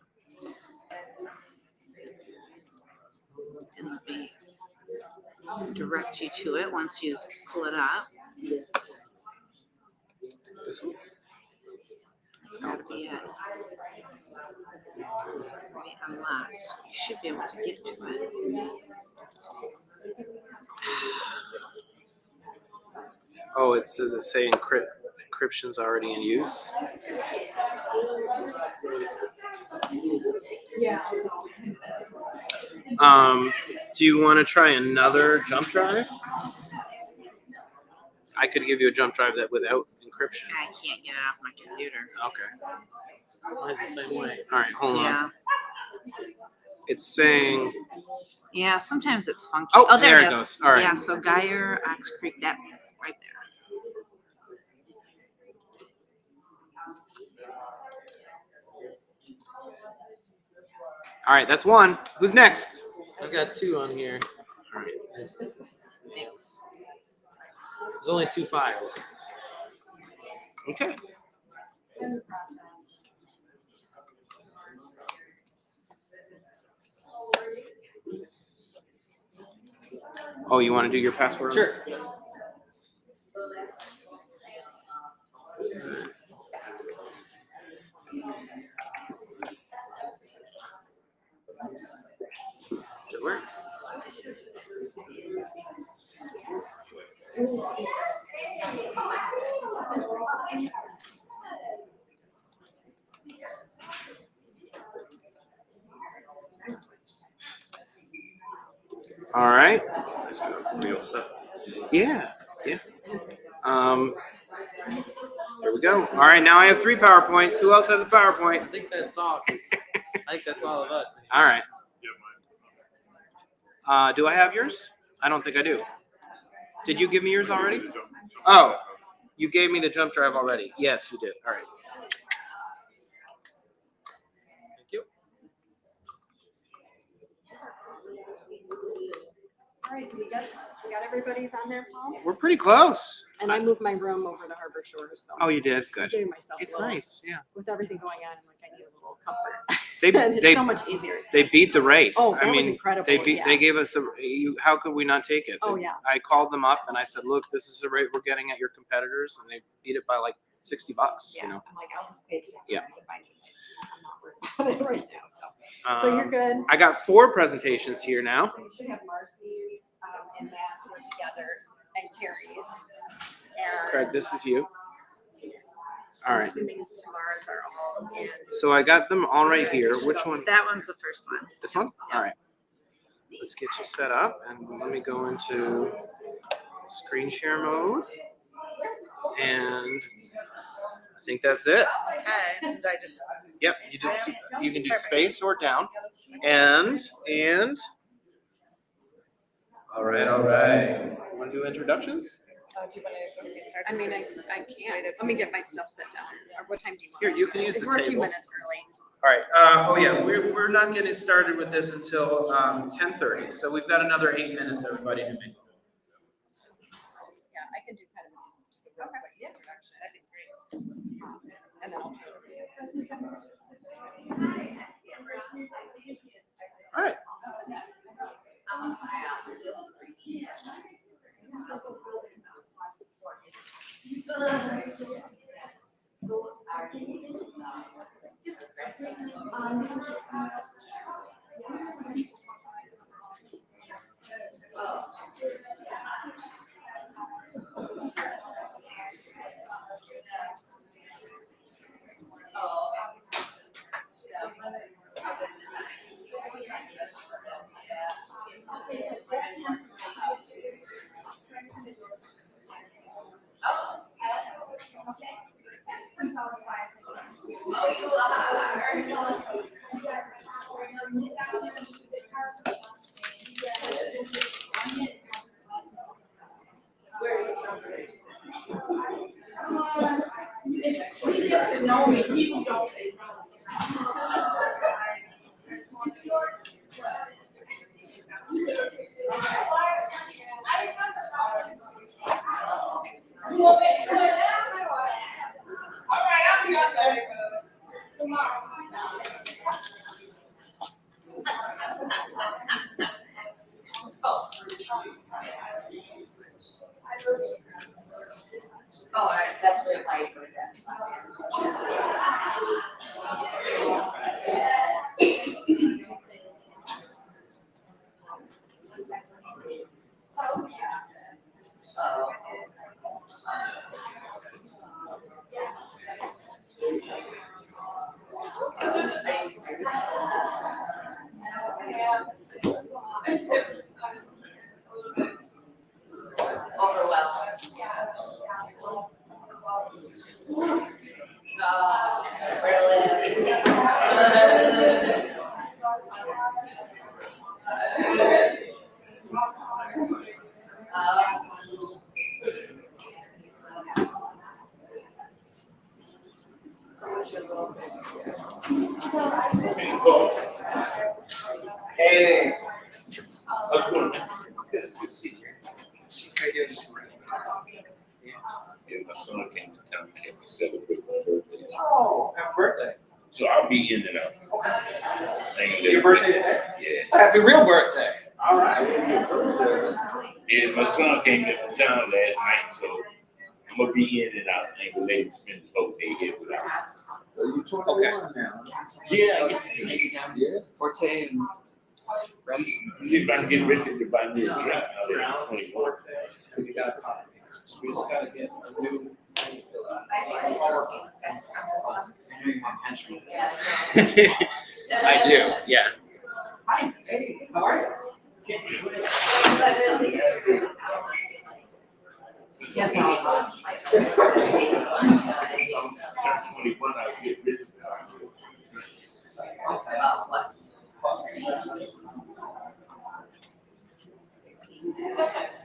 And let me direct you to it once you pull it up. This one. It's gotta be it. Already unlocked. You should be able to get to it. Oh, it says it say encryption's already in use. Do you want to try another jump drive? I could give you a jump drive that without encryption. I can't get it off my computer. Okay. Mine's the same way. All right, hold on. Yeah. It's saying. Yeah, sometimes it's funky. Oh, there there it is. goes. All right. Yeah, so Geyer, Ox Creek, that right there. All right, that's one. Who's next? I've got 2 on here. All right. Thanks. There's only 2 files. Okay. Oh, you want to do your password? Sure. Did it work? All right. Let's go. Real stuff. Yeah. Yeah. There we go. All right. Now I have 3 PowerPoints. Who else has a PowerPoint? I think that's all. 'Cause I think that's all of us. All right. Do I have yours? I don't think I do. Did you give me yours already? Oh, you gave me the jump drive already. Yes, you did. All right. Thank you. All right, we got everybody's on there, Paul? We're pretty close. And I moved my room over to Harbor Shores, so. Oh, you did? I'm Good. giving myself It's a little, nice. Yeah. with everything going on, I'm like, I need a little comfort. They And it's they so much easier. they beat the rate. Oh, I that was mean, incredible, they beat. yeah. They gave us a. How could we not take it? Oh, yeah. I called them up and I said, "Look, this is the rate we're getting at your competitors," and they beat it by like $60. Yeah, You know. I'm like, I'll just pay the Yeah. difference if I need it. I'm not worried about it right now, so. So you're good. I got 4 presentations here now. So you should have Marcy's, and Matt's were together, and Carrie's. And Craig, this is you. All right. assuming tomorrow's are all in. So I got them all right here. Which one? That one's the first one. This one? All right. Let's get you set up and let me go into screen share mode. And I think that's it. Okay, I just. Yep, you can do space or down. And all right. Want to do introductions? Do you want to get started? I mean, I can. Let me get my stuff set down. Or what time do you want? Here, us you to can do use this? the We're a few table. minutes early. All right. Oh yeah, we're not getting started with this until 10:30. So we've got another 8 minutes, everybody, to make. Yeah, I can do kind of just a real quick introduction. That'd be great. And then I'll. All right. He gets to know me, people don't say Oh, that's really why you put that. Hey. How's it going, man? Good to see you. How you doing this morning? Yeah, my son came to town, came to celebrate my birthday. Oh, happy birthday. So I'll be in and out. Thank you. Your birthday today? Yeah. Happy real birthday. All right. Yeah, my son came to town last night, so I'm gonna be in and out. I ain't gonna let him spend the whole day here without. So you're 21 now. Yeah, I get to make it down Yeah. Forte and friends. See if I can get Richard to buy me a drink now that I'm 21. We got a copy. We just gotta get a new. I do, yeah. Hi, hey, how are you? Turn 21, I'll get Richard to buy me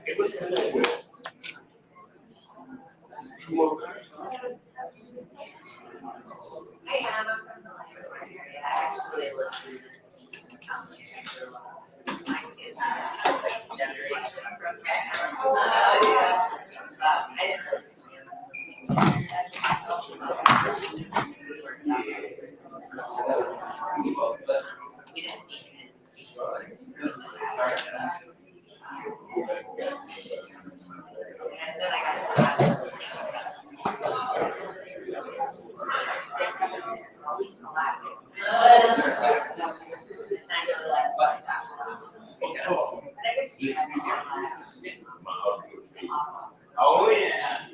Hey, what's the next one? Two more guys? Hey, I'm from the library. I actually live through this. My kids are like generation from yeah. I didn't really. We didn't meet and then I got at least a lot. Oh, yeah.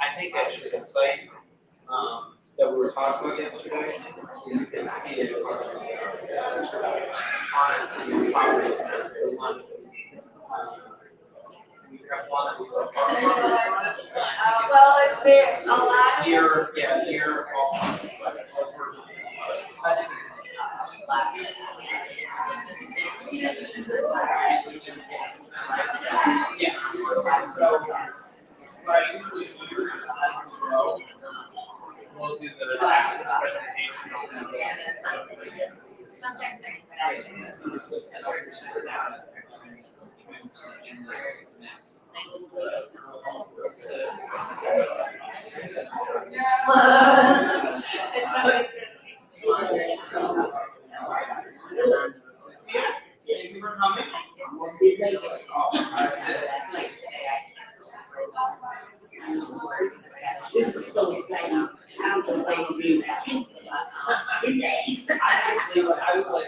I think actually the site, that we were talking about yesterday, you can see it. Honestly, properties, the one. We have one. Well, it's there, a lot of. Here, yeah, here. Yes. So, but I usually do, we'll do the presentation. Sometimes things. It's always just. Thank you for coming. This is so exciting. How the place is. Honestly, I was like,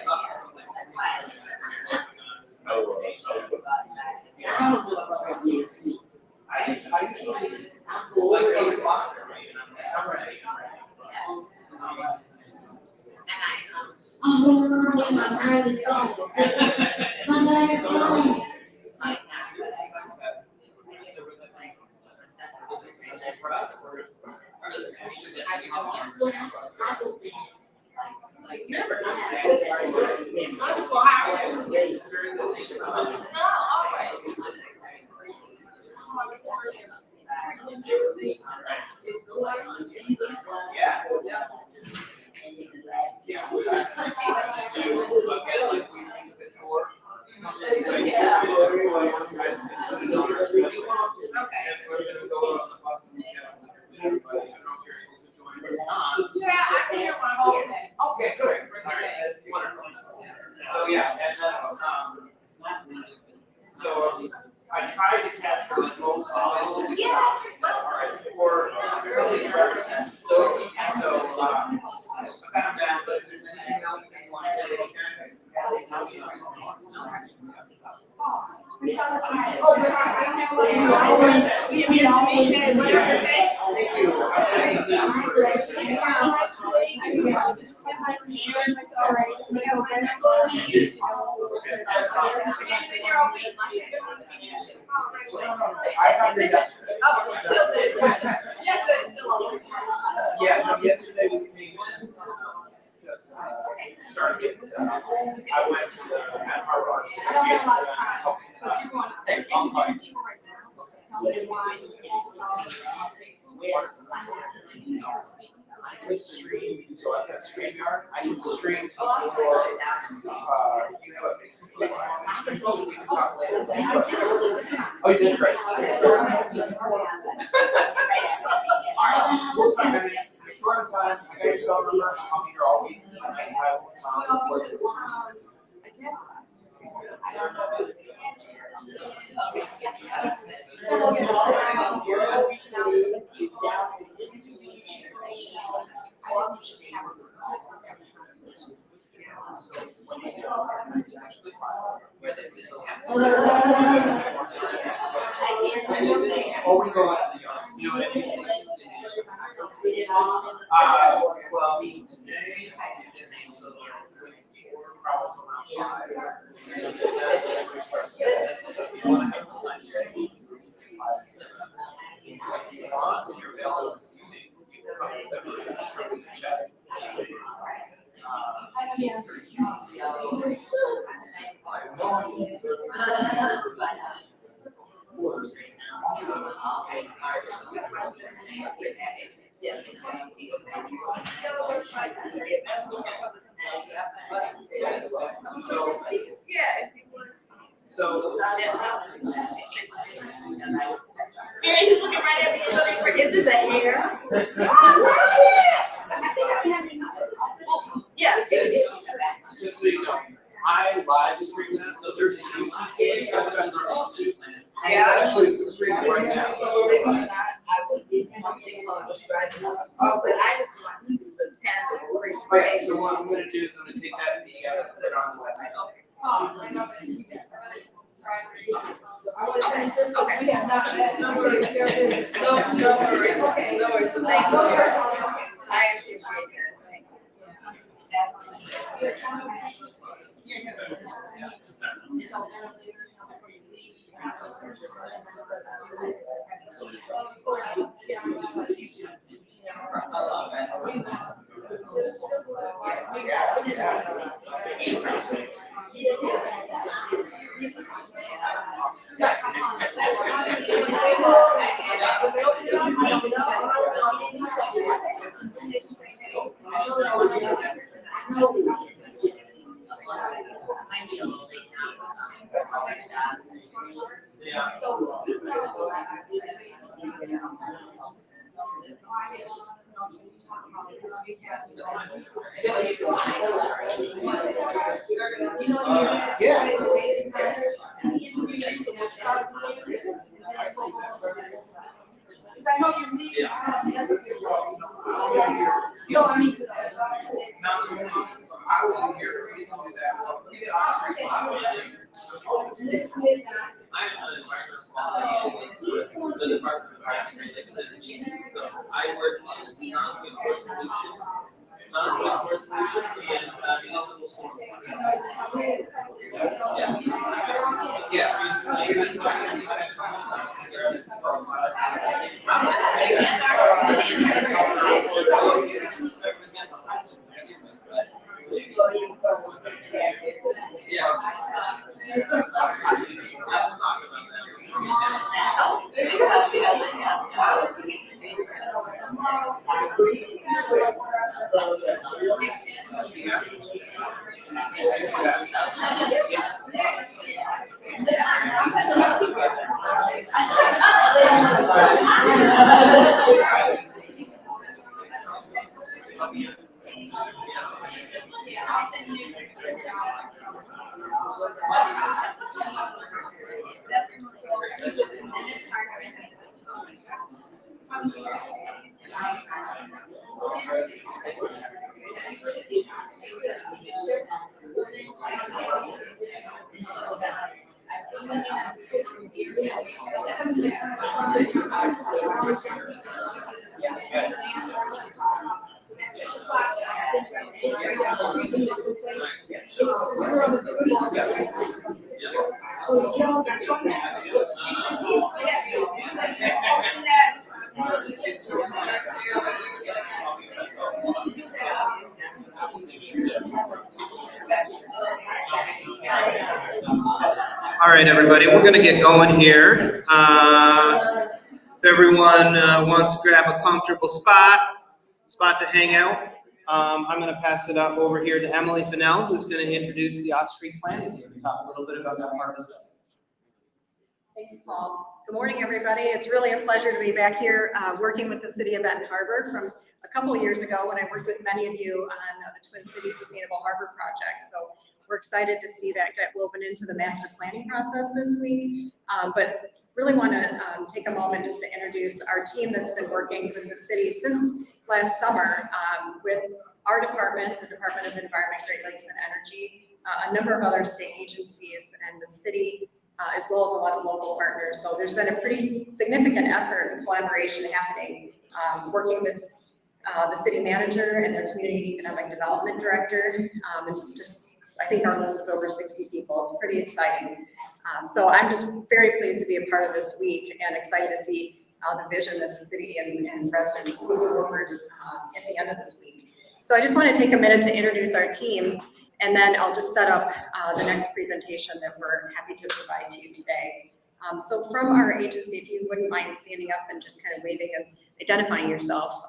I don't know if I'm ready to sleep. I usually, I'm it's like bored. 8 o'clock for me, and I'm ready. Oh, my mind is gone. My mind is gone. Yeah, I can hear one whole day. Okay, good. All right, wonderful. So, yeah, and then, so I tried to capture as most of it. Or some of these references. So, kind of bad, but if there's anything else that you want to say, Thank Yeah, no, yesterday we came in, just started getting set up. I went to the Harvard. I don't have a lot of time, because you're going to, Hey, you're I'm fine. interviewing people right now. Tell me why you saw Facebook. I could stream, so I've got StreamYard, I can stream to your, you have a Facebook page, stream, we can talk later. Oh, you did great. You're short on time, I got your cell number, I'll be here all week. Or we go out to the yard, you know what I mean? Well, today, probably around 5. So. Spirit, he's looking right at me. He's looking for, is it the hair? Yeah. Just so you know, I live stream that, so there's a YouTube page, I've got their own YouTube. And it's actually streaming right now. Believe it or not, I was watching on the driving up, but I just want the tangible free. Okay, so what I'm gonna do is I'm gonna take that video and put it on the website. Okay. We have not, no worries, there it is. No worries. Okay. No worries. Thank you. I appreciate I know you're leaving. No, I mean. This midnight. So I work in non-food source pollution, and municipal storm. All right, everybody, we're gonna get going here. If everyone wants to grab a comfortable spot, spot to hang out. I'm going to pass it up over here to Emily Fennell, who's going to introduce the Ox Creek Planning Team and talk a little bit about that part of the stuff. Thanks, Paul. Good morning, everybody. It's really a pleasure to be back here working with the city of Benton Harbor from a couple of years ago when I worked with many of you on the Twin Cities Sustainable Harbor Project. So we're excited to see that get woven into the master planning process this week. But really want to take a moment just to introduce our team that's been working with the city since last summer with our department, the Department of Environment, Great Lakes and Energy, a number of other state agencies and the city, as well as a lot of local partners. So there's been a pretty significant effort and collaboration happening, working with the city manager and their community economic development director. And just, I think our list is over 60 people. It's pretty exciting. So I'm just very pleased to be a part of this week and excited to see the vision that the city and residents move forward at the end of this week. So I just want to take a minute to introduce our team, and then I'll just set up the next presentation that we're happy to provide to you today. So from our agency, if you wouldn't mind standing up and just kind of waving and identifying yourself.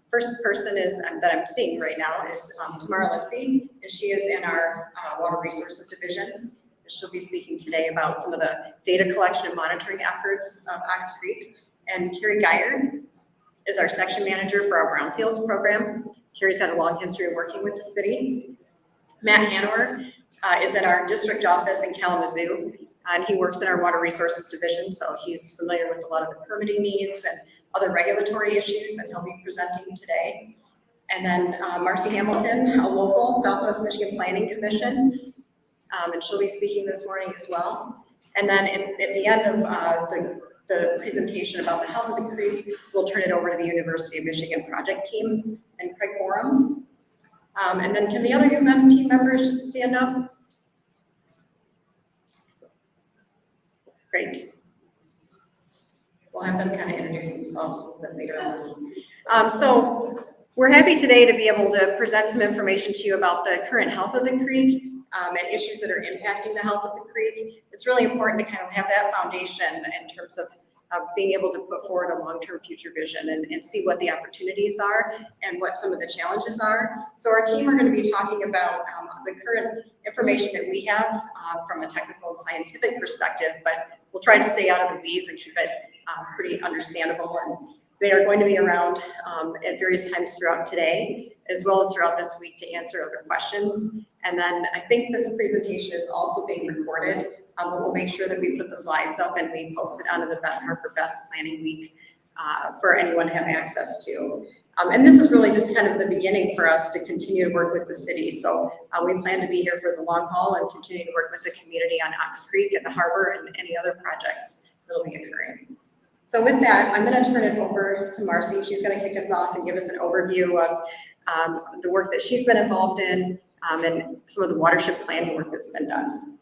First person is that I'm seeing right now is Tamara Lipsey. She is in our Water Resources Division. She'll be speaking today about some of the data collection and monitoring efforts of Ox Creek. And Carrie Geyer is our section manager for our Brownfields program. Carrie's had a long history of working with the city. Matt Hanover is at our district office in Kalamazoo, and he works in our Water Resources Division, so he's familiar with a lot of the permitting needs and other regulatory issues, and he'll be presenting today. And then Marcy Hamilton, a local Southwest Michigan Planning Commission, and she'll be speaking this morning as well. And then at the end of the presentation about the health of the creek, we'll turn it over to the University of Michigan project team and Craig Borum. And then can the other UM team members just stand up? Great. We'll have them kind of introduce themselves a little bit later on. So we're happy today to be able to present some information to you about the current health of the creek and issues that are impacting the health of the creek. It's really important to kind of have that foundation in terms of being able to put forward a long-term future vision and see what the opportunities are and what some of the challenges are. So our team are going to be talking about the current information that we have from a technical and scientific perspective, but we'll try to stay out of the weeds and keep it pretty understandable. And they are going to be around at various times throughout today, as well as throughout this week to answer other questions. And then I think this presentation is also being recorded. But we'll make sure that we put the slides up and we post it onto the Benton Harbor Best Planning Week for anyone to have access to. And this is really just kind of the beginning for us to continue to work with the city. So we plan to be here for the long haul and continue to work with the community on Ox Creek and the harbor and any other projects that will be occurring. So with that, I'm going to turn it over to Marcy. She's going to kick us off and give us an overview of the work that she's been involved in and some of the watershed planning work that's been done.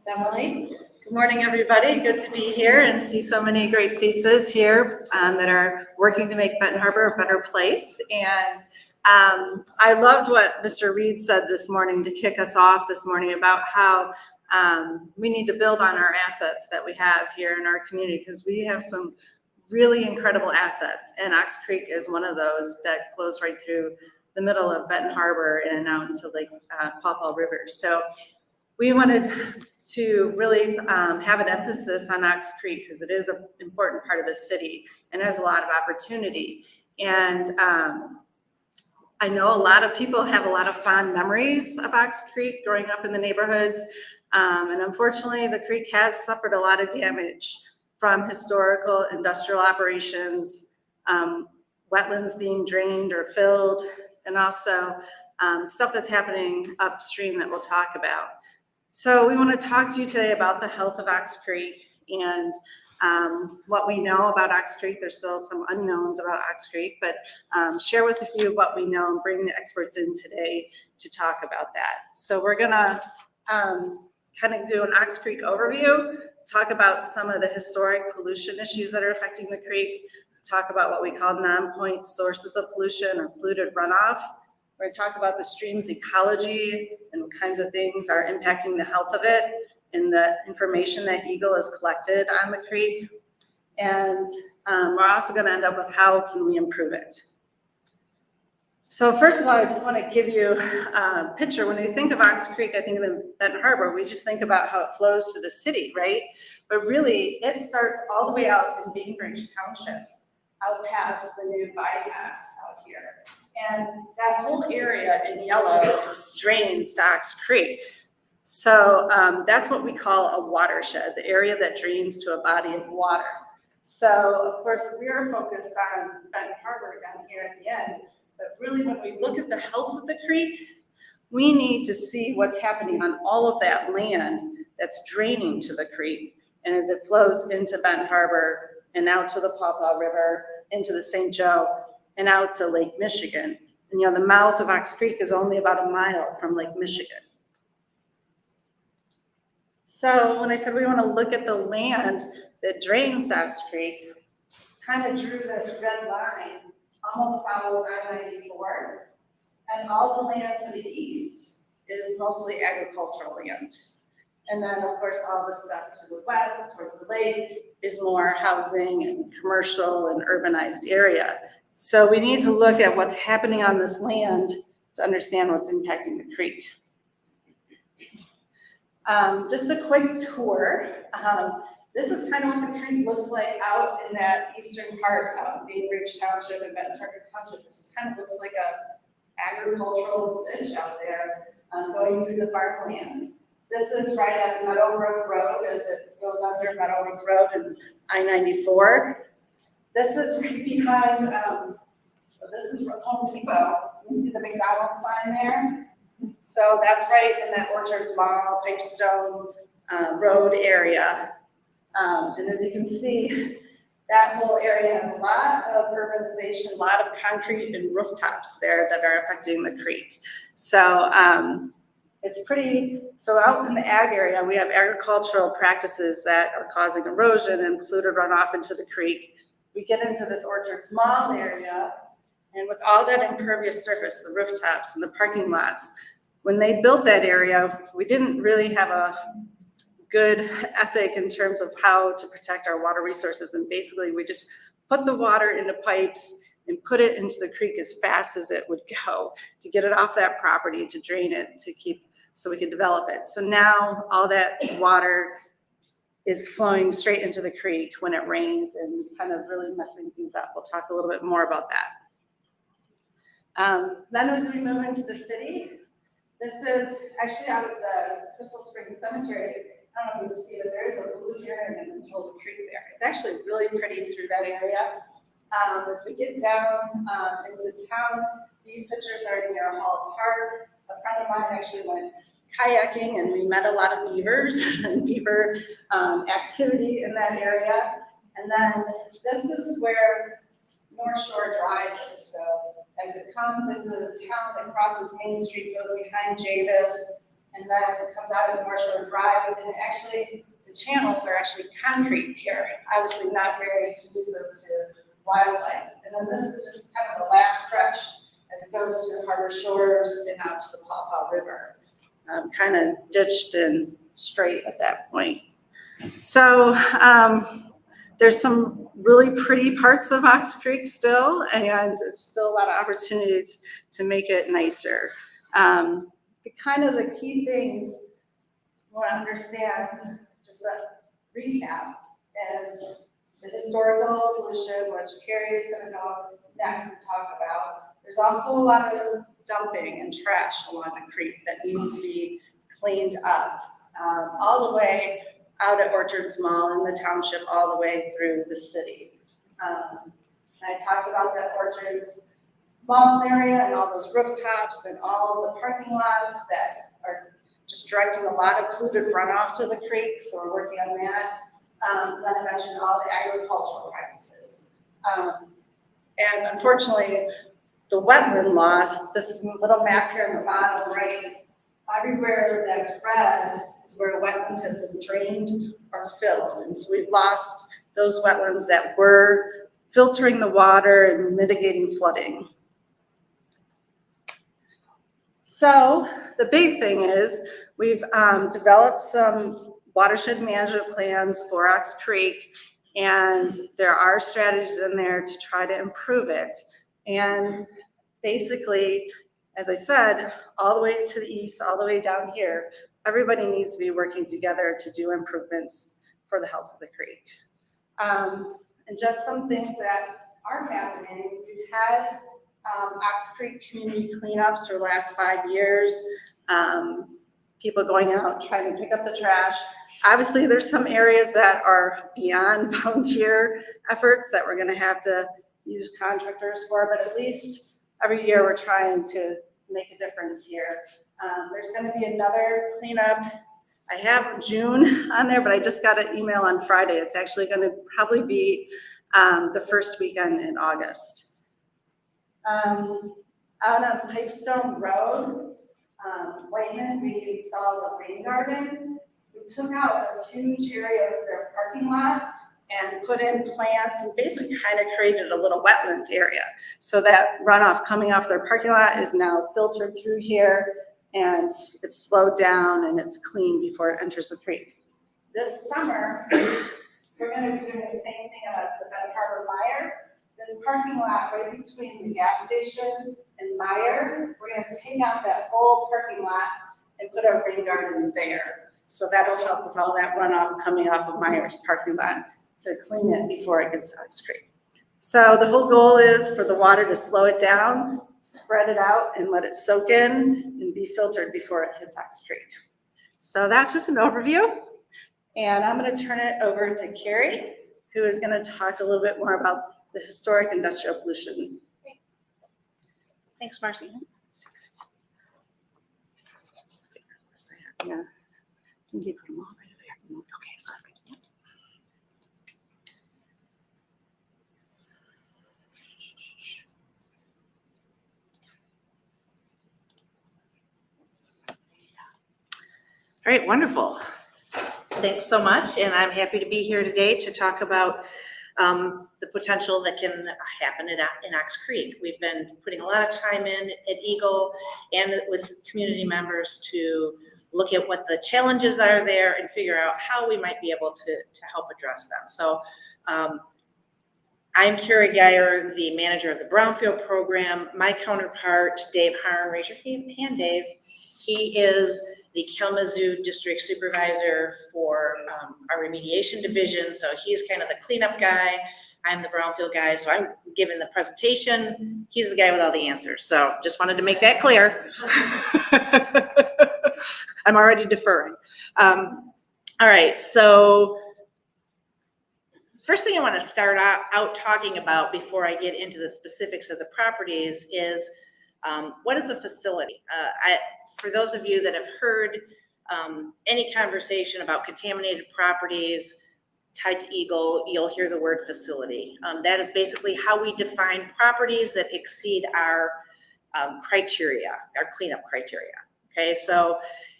Thanks, Emily. Good morning, everybody. Good to be here and see so many great faces here that are working to make Benton Harbor a better place. And I loved what Mr. Reed said this morning to kick us off this morning about how we need to build on our assets that we have here in our community, because we have some really incredible assets, and Ox Creek is one of those that flows right through the middle of Benton Harbor and out into Lake Paw Paw River. So we wanted to really have an emphasis on Ox Creek because it is an important part of the city and has a lot of opportunity. And I know a lot of people have a lot of fond memories of Ox Creek growing up in the neighborhoods. And unfortunately, the creek has suffered a lot of damage from historical industrial operations, wetlands being drained or filled, and also stuff that's happening upstream that we'll talk about. So we want to talk to you today about the health of Ox Creek and what we know about Ox Creek. There's still some unknowns about Ox Creek, but share with you what we know and bring the experts in today to talk about that. So we're gonna kind of do an Ox Creek overview, talk about some of the historic pollution issues that are affecting the creek, talk about what we call non-point sources of pollution or polluted runoff. We're going to talk about the stream's ecology and what kinds of things are impacting the health of it and the information that Eagle has collected on the creek. And we're also gonna end up with how can we improve it. So first of all, I just want to give you a picture. When we think of Ox Creek, I think of the Benton Harbor, we just think about how it flows to the city, right? But really, it starts all the way out in Bainbridge Township, out past the new bypass out here. And that whole area in yellow drains to Ox Creek. So that's what we call a watershed, the area that drains to a body of water. So of course, we are focused on Benton Harbor down here at the end. But really, when we look at the health of the creek, we need to see what's happening on all of that land that's draining to the creek. And as it flows into Benton Harbor and out to the Pawpaw River, into the St. Joe, and out to Lake Michigan. And the mouth of Ox Creek is only about a mile from Lake Michigan. So when I said we want to look at the land that drains to Ox Creek, kind of drew this red line, almost follows I-94, and all the land to the east is mostly agricultural land. And then, of course, all the stuff to the west, towards the lake, is more housing and commercial and urbanized area. So we need to look at what's happening on this land to understand what's impacting the creek. Just a quick tour. This is kind of what the creek looks like out in that eastern part of Bainbridge Township and Benton Harbor Township. This kind of looks like a agricultural ditch out there going through the farmlands. This is right at Meadowbrook Road as it goes under Meadowbrook Road and I-94. This is right behind, this is Home Depot. You can see the McDonald's sign there. So that's right in that Orchards Mall, Pipestone Road area. And as you can see, that whole area has a lot of urbanization, a lot of concrete and rooftops there that are affecting the creek. So it's pretty, so out in the ag area, we have agricultural practices that are causing erosion and polluted runoff into the creek. We get into this Orchards Mall area, and with all that impervious surface, the rooftops and the parking lots, when they built that area, we didn't really have a good ethic in terms of how to protect our water resources. And basically we just put the water into pipes and put it into the creek as fast as it would go to get it off that property, to drain it, to keep, so we can develop it. So now all that water is flowing straight into the creek when it rains and kind of really messing things up. We'll talk a little bit more about that. Then as we move into the city, this is actually out of the Crystal Springs Cemetery. I don't know if you can see, but there is a blue heron in the middle of the creek there. It's actually really pretty through that area. As we get down into town, these pictures are near Hall Park. A friend of mine actually went kayaking and we met a lot of beavers and beaver activity in that area. And then this is where North Shore Drive is. So as it comes into the town, it crosses Main Street, goes behind Javis, and then it comes out of North Shore Drive, and actually, the channels are actually concrete here, obviously not very conducive to wildlife. And then this is just kind of the last stretch as it goes to Harbor Shores and out to the Pawpaw River, kind of ditched and straight at that point. So there's some really pretty parts of Ox Creek still, and there's still a lot of opportunities to make it nicer. The key things you want to understand, just a recap, is the historical pollution, which Carrie is going to go next and talk about. There's also a lot of dumping and trash along the creek that needs to be cleaned up, all the way out at Orchards Mall in the township, all the way through the city. I talked about that Orchards Mall area and all those rooftops and all the parking lots that are just directing a lot of polluted runoff to the creek, so we're working on that. Then I mentioned all the agricultural practices. And unfortunately, the wetland loss, this little map here in the bottom right, everywhere that's red is where a wetland has been drained or filled. And so we've lost those wetlands that were filtering the water and mitigating flooding. So the big thing is we've developed some watershed management plans for Ox Creek, And there are strategies in there to try to improve it. And basically, as I said, all the way to the east, all the way down here, everybody needs to be working together to do improvements for the health of the creek. And just some things that are happening, we've had Ox Creek community cleanups for the last 5 years. People going out trying to pick up the trash. Obviously, there's some areas that are beyond volunteer efforts that we're gonna have to use contractors for, but at least every year we're trying to make a difference here. There's gonna be another cleanup. I have June on there, but I just got an email on Friday. It's actually gonna probably be the first weekend in August. Out on Pipestone Road, Wayman, we installed a rain garden. We took out this huge area of their parking lot and put in plants and basically kind of created a little wetland area. So that runoff coming off their parking lot is now filtered through here, and it's slowed down and it's clean before it enters the creek. This summer, we're gonna be doing the same thing at the Benton Harbor Mire. This parking lot right between the gas station and Mire, we're gonna take out that whole parking lot and put a rain garden there. So that'll help with all that runoff coming off of Mire's parking lot to clean it before it gets to Ox Creek. So the whole goal is for the water to slow it down, spread it out, and let it soak in and be filtered before it hits Ox Creek. So that's just an overview. And I'm gonna turn it over to Carrie, who is gonna talk a little bit more about the historic industrial pollution. Thanks, Marcy. Yeah. You put them all right there. Okay, sorry. All right, wonderful. Thanks so much, and I'm happy to be here today to talk about the potential that can happen in Ox Creek. We've been putting a lot of time in at Eagle and with community members to look at what the challenges are there and figure out how we might be able to help address them. So I'm Carrie Geyer, the manager of the Brownfield program. My counterpart, Dave Harn, raise your hand, Dave. He is the Kalamazoo District Supervisor for our remediation division. So he's kind of the cleanup guy. I'm the Brownfield guy. So I'm giving the presentation. He's the guy with all the answers. So just wanted to make that clear. I'm already deferring. All right, so first thing I want to start out talking about before I get into the specifics of the properties is what is a facility? For those of you that have heard any conversation about contaminated properties tied to Eagle, you'll hear the word facility. That is basically how we define properties that exceed our criteria, our cleanup criteria. Okay, so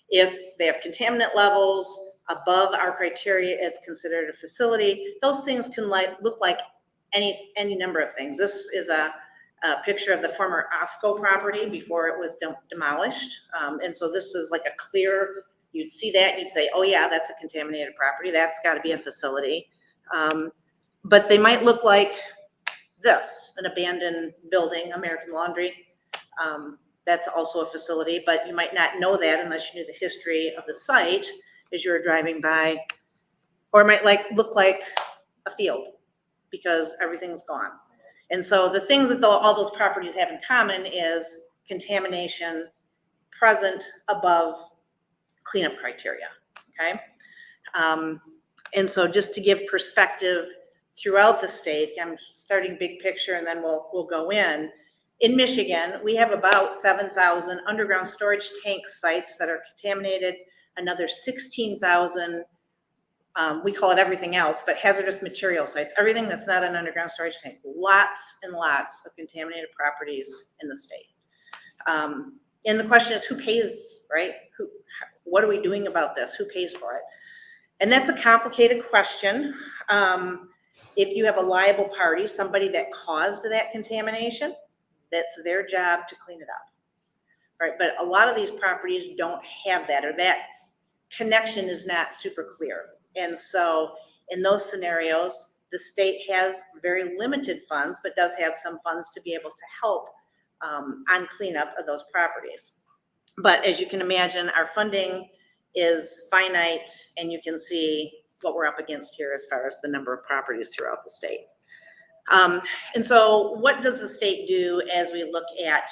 if they have contaminant levels above our criteria as considered a facility, those things can look like any number of things. This is a picture of the former Osco property before it was demolished. And so this is like a clear, you'd see that, you'd say, oh yeah, that's a contaminated property. That's gotta be a facility. But they might look like this, an abandoned building, American Laundry. That's also a facility, but you might not know that unless you knew the history of the site as you were driving by. Or it might look like a field because everything's gone. And so the things that all those properties have in common is contamination present above cleanup criteria, okay? And so just to give perspective throughout the state, I'm starting big picture and then we'll go in. In Michigan, we have about 7,000 underground storage tank sites that are contaminated, another 16,000 we call it everything else, but hazardous material sites, everything that's not an underground storage tank, lots and lots of contaminated properties in the state. And the question is, who pays, right? What are we doing about this? Who pays for it? And that's a complicated question. If you have a liable party, somebody that caused that contamination, that's their job to clean it up, right? But a lot of these properties don't have that, or that connection is not super clear. And so in those scenarios, the state has very limited funds, but does have some funds to be able to help on cleanup of those properties. But as you can imagine, our funding is finite, and you can see what we're up against here as far as the number of properties throughout the state. And so what does the state do as we look at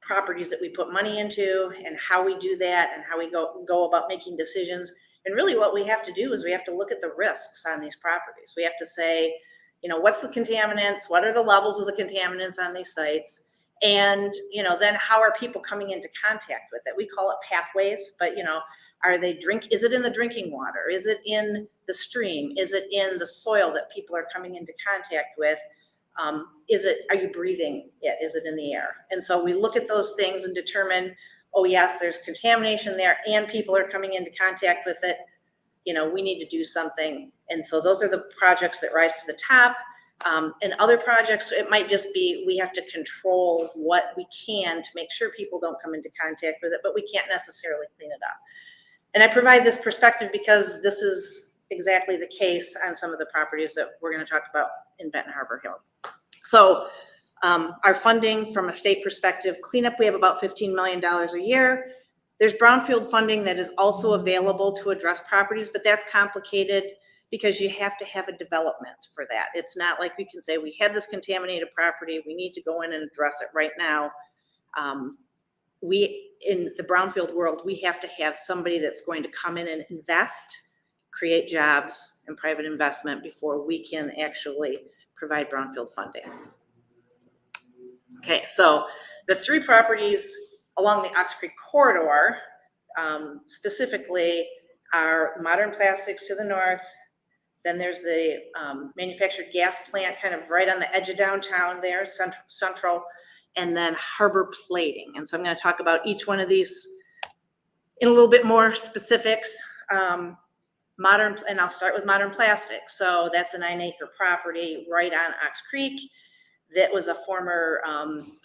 properties that we put money into and how we do that and how we go about making decisions? And really what we have to do is we have to look at the risks on these properties. We have to say, you know, what's the contaminants? What are the levels of the contaminants on these sites? And, you know, then how are people coming into contact with it? We call it pathways, but, you know, is it in the drinking water? Is it in the stream? Is it in the soil that people are coming into contact with? Are you breathing it? Is it in the air? And so we look at those things and determine, oh yes, there's contamination there and people are coming into contact with it. You know, we need to do something. And so those are the projects that rise to the top. And other projects, it might just be, we have to control what we can to make sure people don't come into contact with it, but we can't necessarily clean it up. And I provide this perspective because this is exactly the case on some of the properties that we're going to talk about in Benton Harbor Hill. So our funding from a state perspective, cleanup, we have about $15 million a year. There's brownfield funding that is also available to address properties, but that's complicated because you have to have a development for that. It's not like we can say we have this contaminated property, we need to go in and address it right now. In the brownfield world, we have to have somebody that's going to come in and invest, create jobs and private investment before we can actually provide brownfield funding. Okay, so the three properties along the Ox Creek corridor specifically are Modern Plastics to the north. Then there's the manufactured gas plant kind of right on the edge of downtown there, central, and then Harbor Plating. And so I'm going to talk about each one of these in a little bit more specifics. And I'll start with Modern Plastics. So that's a 9-acre property right on Ox Creek. That was a former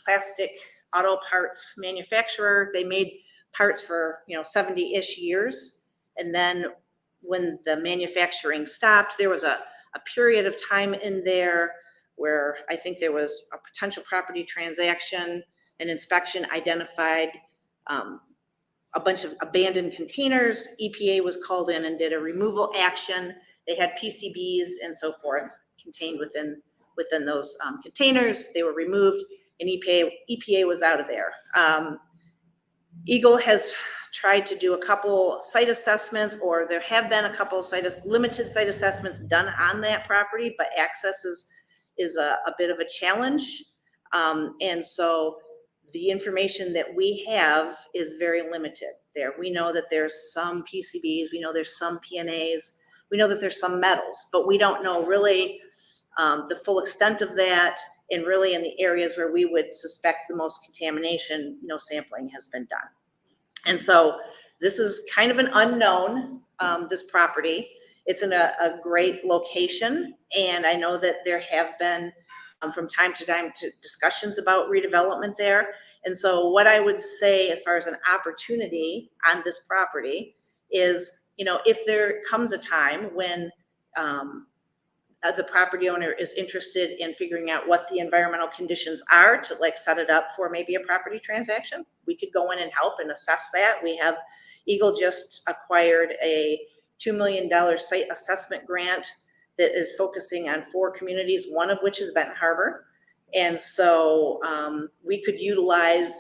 plastic auto parts manufacturer. They made parts for 70-ish years. And then when the manufacturing stopped, there was a period of time in there where I think there was a potential property transaction. An inspection identified a bunch of abandoned containers. EPA was called in and did a removal action. They had PCBs and so forth contained within those containers. They were removed, and EPA was out of there. Eagle has tried to do a couple site assessments, or there have been a couple limited site assessments done on that property, but access is a bit of a challenge. And so the information that we have is very limited there. We know that there's some PCBs, we know there's some PNAs, we know that there's some metals, but we don't know really the full extent of that, and really in the areas where we would suspect the most contamination, no sampling has been done. And so this is kind of an unknown, this property. It's in a great location, and I know that there have been from time to time discussions about redevelopment there. And so what I would say as far as an opportunity on this property is, if there comes a time when the property owner is interested in figuring out what the environmental conditions are to set it up for maybe a property transaction, we could go in and help and assess that. Eagle just acquired a $2 million site assessment grant that is focusing on 4 communities, one of which is Benton Harbor. And so we could utilize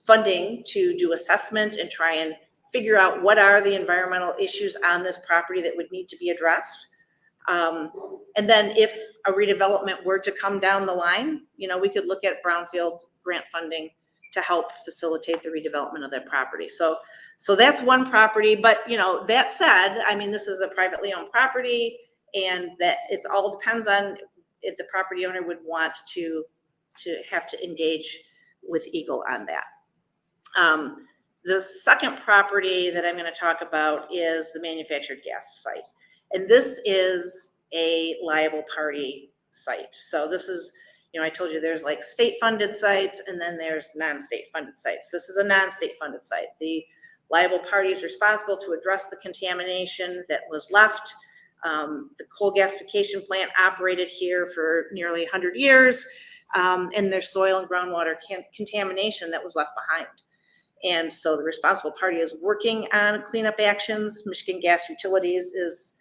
funding to do assessment and try and figure out what are the environmental issues on this property that would need to be addressed. And then if a redevelopment were to come down the line, we could look at brownfield grant funding to help facilitate the redevelopment of that property. So that's one property, but that said, this is a privately owned property, and that it's all depends on if the property owner would want to have to engage with Eagle on that. The second property that I'm going to talk about is the manufactured gas site. And this is a liable party site. So this is, I told you there's state funded sites and then there's non-state funded sites. This is a non-state funded site. The liable party is responsible to address the contamination that was left. The coal gasification plant operated here for nearly 100 years, and there's soil and groundwater contamination that was left behind. And so the responsible party is working on cleanup actions. Michigan Gas Utilities is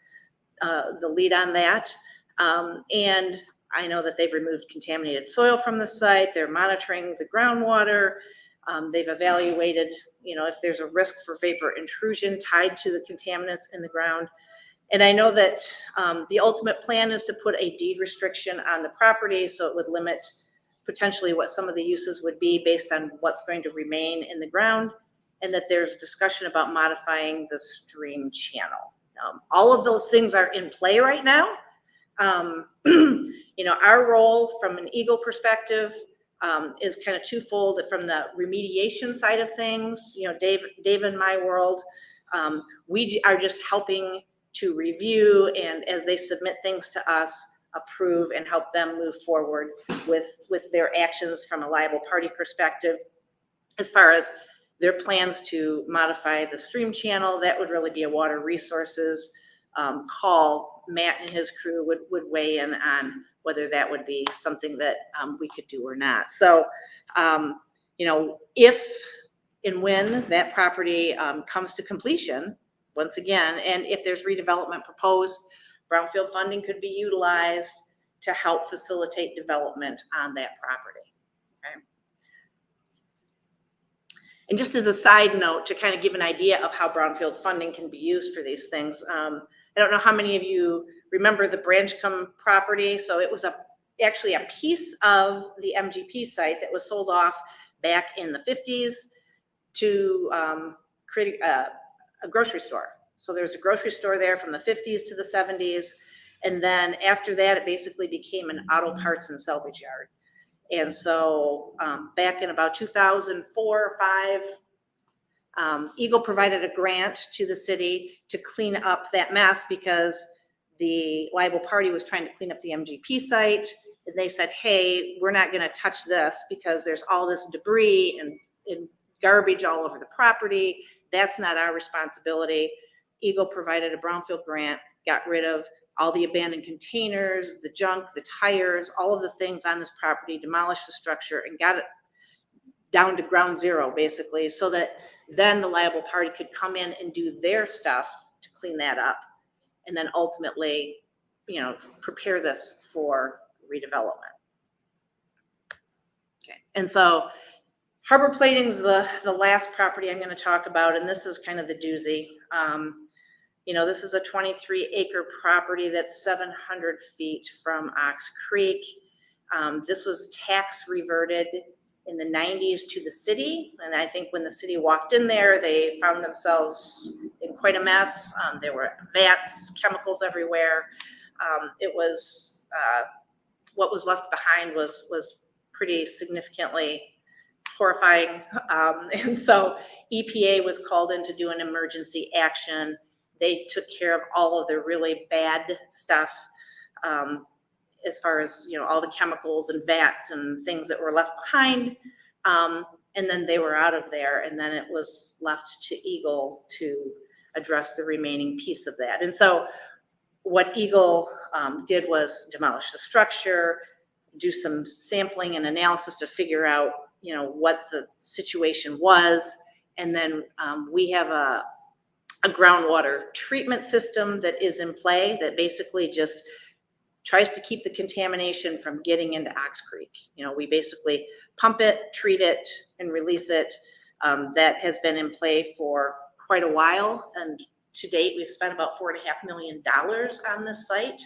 the lead on that. And I know that they've removed contaminated soil from the site. They're monitoring the groundwater. They've evaluated, if there's a risk for vapor intrusion tied to the contaminants in the ground. And I know that the ultimate plan is to put a deed restriction on the property, so it would limit potentially what some of the uses would be based on what's going to remain in the ground, and that there's discussion about modifying the stream channel. All of those things are in play right now. Our role from an Eagle perspective is kind of twofold. From the remediation side of things, Dave in my world, we are just helping to review, and as they submit things to us, approve and help them move forward with their actions from a liable party perspective. As far as their plans to modify the stream channel, that would really be a water resources call. Matt and his crew would weigh in on whether that would be something that we could do or not. So, if and when that property comes to completion, once again, and if there's redevelopment proposed, brownfield funding could be utilized to help facilitate development on that property. Okay. And just as a side note, to kind of give an idea of how brownfield funding can be used for these things, I don't know how many of you remember the Branchcombe property. So it was actually a piece of the MGP site that was sold off back in the 50s to create a grocery store. So there was a grocery store there from the 50s to the 70s. And then after that, it basically became an auto parts and salvage yard. And so back in about 2004 or 5, Eagle provided a grant to the city to clean up that mess because the liable party was trying to clean up the MGP site. And they said, hey, we're not going to touch this because there's all this debris and garbage all over the property. That's not our responsibility. Eagle provided a brownfield grant, got rid of all the abandoned containers, the junk, the tires, all of the things on this property, demolished the structure and got it down to ground zero, basically, so that then the liable party could come in and do their stuff to clean that up. And then ultimately, prepare this for redevelopment. Okay, and so Harbor Plating's the last property I'm going to talk about, and this is kind of the doozy. This is a 23-acre property that's 700 feet from Ox Creek. This was tax reverted in the 90s to the city, and I think when the city walked in there, they found themselves in quite a mess. There were vats, chemicals everywhere. It was what was left behind was pretty significantly horrifying, and so EPA was called in to do an emergency action. They took care of all of the really bad stuff, as far as all the chemicals and vats and things that were left behind, and then they were out of there, and then it was left to Eagle to address the remaining piece of that. And so what Eagle did was demolish the structure, do some sampling and analysis to figure out what the situation was, and then we have a groundwater treatment system that is in play that basically just tries to keep the contamination from getting into Ox Creek. We basically pump it, treat it, and release it. That has been in play for quite a while, and to date, we've spent about $4.5 million on this site,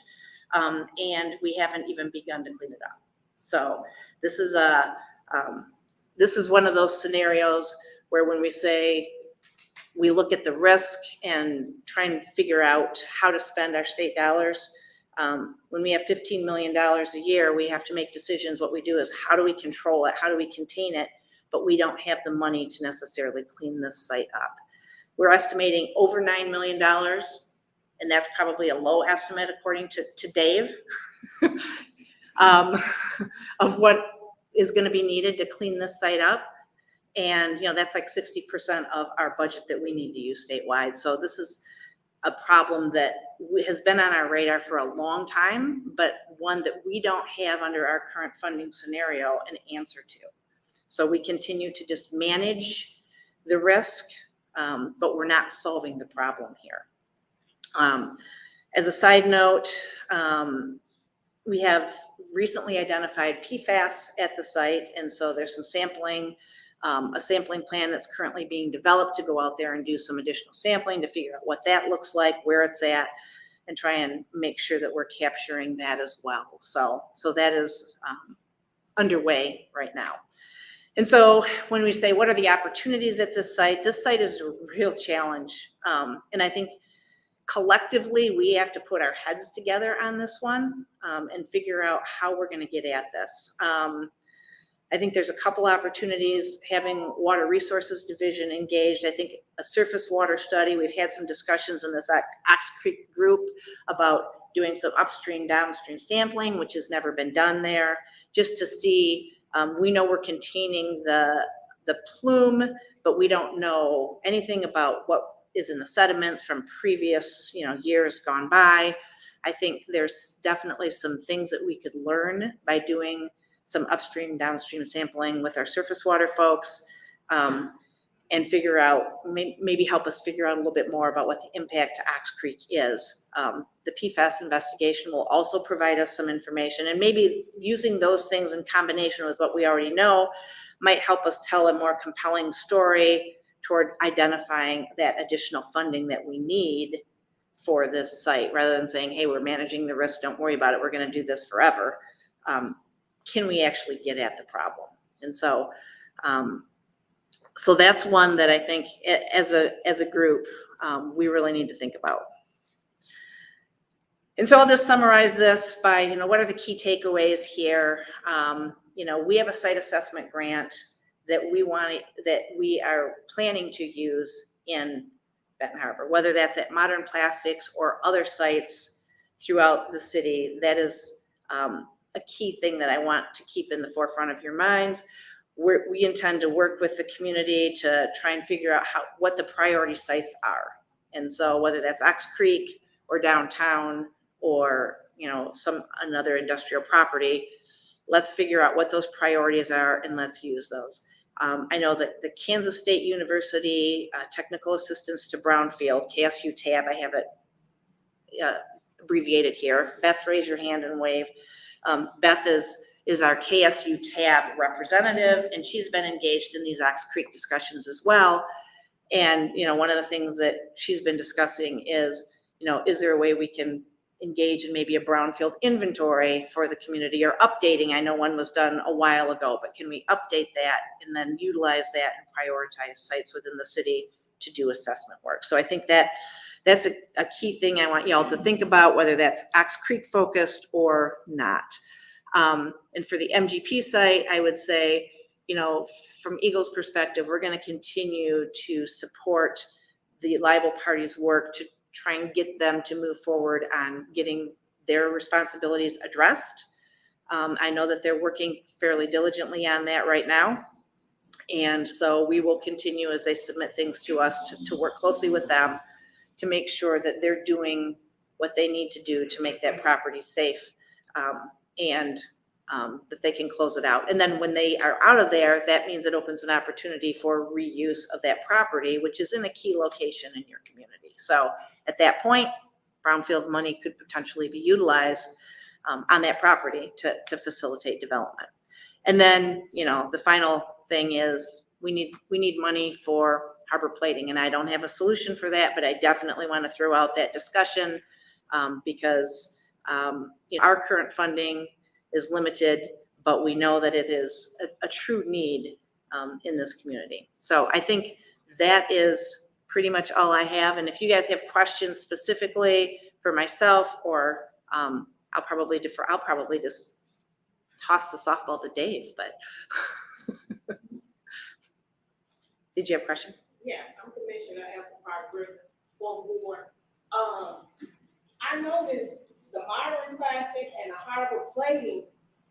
and we haven't even begun to clean it up. So this is one of those scenarios where when we say we look at the risk and try and figure out how to spend our state dollars, when we have $15 million a year, we have to make decisions. What we do is how do we control it? How do we contain it? But we don't have the money to necessarily clean this site up. We're estimating over $9 million, and that's probably a low estimate according to Dave, of what is going to be needed to clean this site up. And that's like 60% of our budget that we need to use statewide. So this is a problem that has been on our radar for a long time, but one that we don't have under our current funding scenario an answer to. So we continue to just manage the risk, but we're not solving the problem here. As a side note, we have recently identified PFAS at the site, and so there's some sampling, a sampling plan that's currently being developed to go out there and do some additional sampling to figure out what that looks like, where it's at, and try and make sure that we're capturing that as well. So that is underway right now. And so when we say, what are the opportunities at this site is a real challenge. And I think collectively, we have to put our heads together on this one and figure out how we're going to get at this. I think there's a couple opportunities, having Water Resources Division engaged. I think a surface water study, we've had some discussions in this Ox Creek group about doing some upstream, downstream sampling, which has never been done there, just to see. We know we're containing the plume, but we don't know anything about what is in the sediments from previous, years gone by. I think there's definitely some things that we could learn by doing some upstream, downstream sampling with our surface water folks, and figure out, maybe help us figure out a little bit more about what the impact to Ox Creek is. The PFAS investigation will also provide us some information, and maybe using those things in combination with what we already know might help us tell a more compelling story toward identifying that additional funding that we need for this site, rather than saying, hey, we're managing the risk, don't worry about it, we're going to do this forever. Can we actually get at the problem? And so, so that's one that I think as a group, we really need to think about. And so I'll just summarize this by, what are the key takeaways here? We have a site assessment grant that we are planning to use in Benton Harbor, whether that's at Modern Plastics or other sites throughout the city. That is a key thing that I want to keep in the forefront of your minds. We intend to work with the community to try and figure out what the priority sites are. And so whether that's Ox Creek or downtown or, another industrial property, let's figure out what those priorities are and let's use those. I know that the Kansas State University Technical Assistance to Brownfield, KSU TAB, I have it abbreviated here. Beth, raise your hand and wave. Beth is our KSU TAB representative, and she's been engaged in these Ox Creek discussions as well. And, one of the things that she's been discussing is, is there a way we can engage in maybe a brownfield inventory for the community, or updating? I know one was done a while ago, but can we update that and then utilize that and prioritize sites within the city to do assessment work? So I think that's a key thing I want y'all to think about, whether that's Ox Creek focused or not. And for the MGP site, I would say, from Eagle's perspective, we're going to continue to support the liable parties' work to try and get them to move forward on getting their responsibilities addressed. I know that they're working fairly diligently on that right now. And so we will continue, as they submit things to us, to work closely with them to make sure that they're doing what they need to do to make that property safe, and that they can close it out. And then when they are out of there, that means it opens an opportunity for reuse of that property, which is in a key location in your community. So at that point, brownfield money could potentially be utilized on that property to facilitate development. And then, the final thing is we need money for harbor plating, and I don't have a solution for that, but I definitely want to throw out that discussion because our current funding is limited, but we know that it is a true need in this community. So I think that is pretty much all I have. And if you guys have questions specifically for myself, or I'll probably defer. I'll probably just toss the softball to Dave, but did you have a question? Yes, I'm Commissioner Amplified Brooks, one board. I noticed the Modern Plastic and the harbor plating,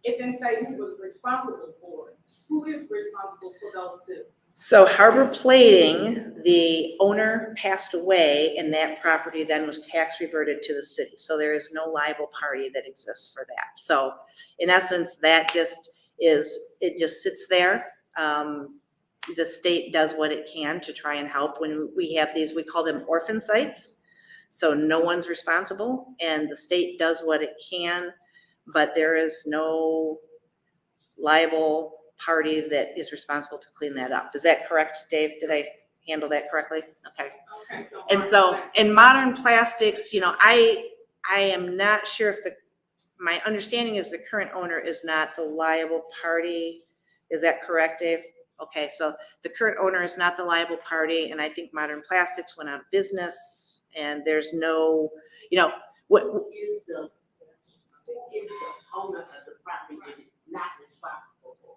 it didn't say who was responsible for it. Who is responsible for those two? So Harbor Plating, the owner passed away and that property then was tax reverted to the city. So there is no liable party that exists for that. So in essence, that just is, it just sits there. The state does what it can to try and help. When we have these, we call them orphan sites. So no one's responsible and the state does what it can, but there is no liable party that is responsible to clean that up. Is that correct, Dave? Did I handle that correctly? Okay. Okay, so. And so in modern plastics, you know, I am not sure if my understanding is the current owner is not the liable party. Is that correct, Dave? Okay, so the current owner is not the liable party, and I think Modern Plastics went out of business, and there's no, you know, what, Who is the owner of the property that is not responsible for?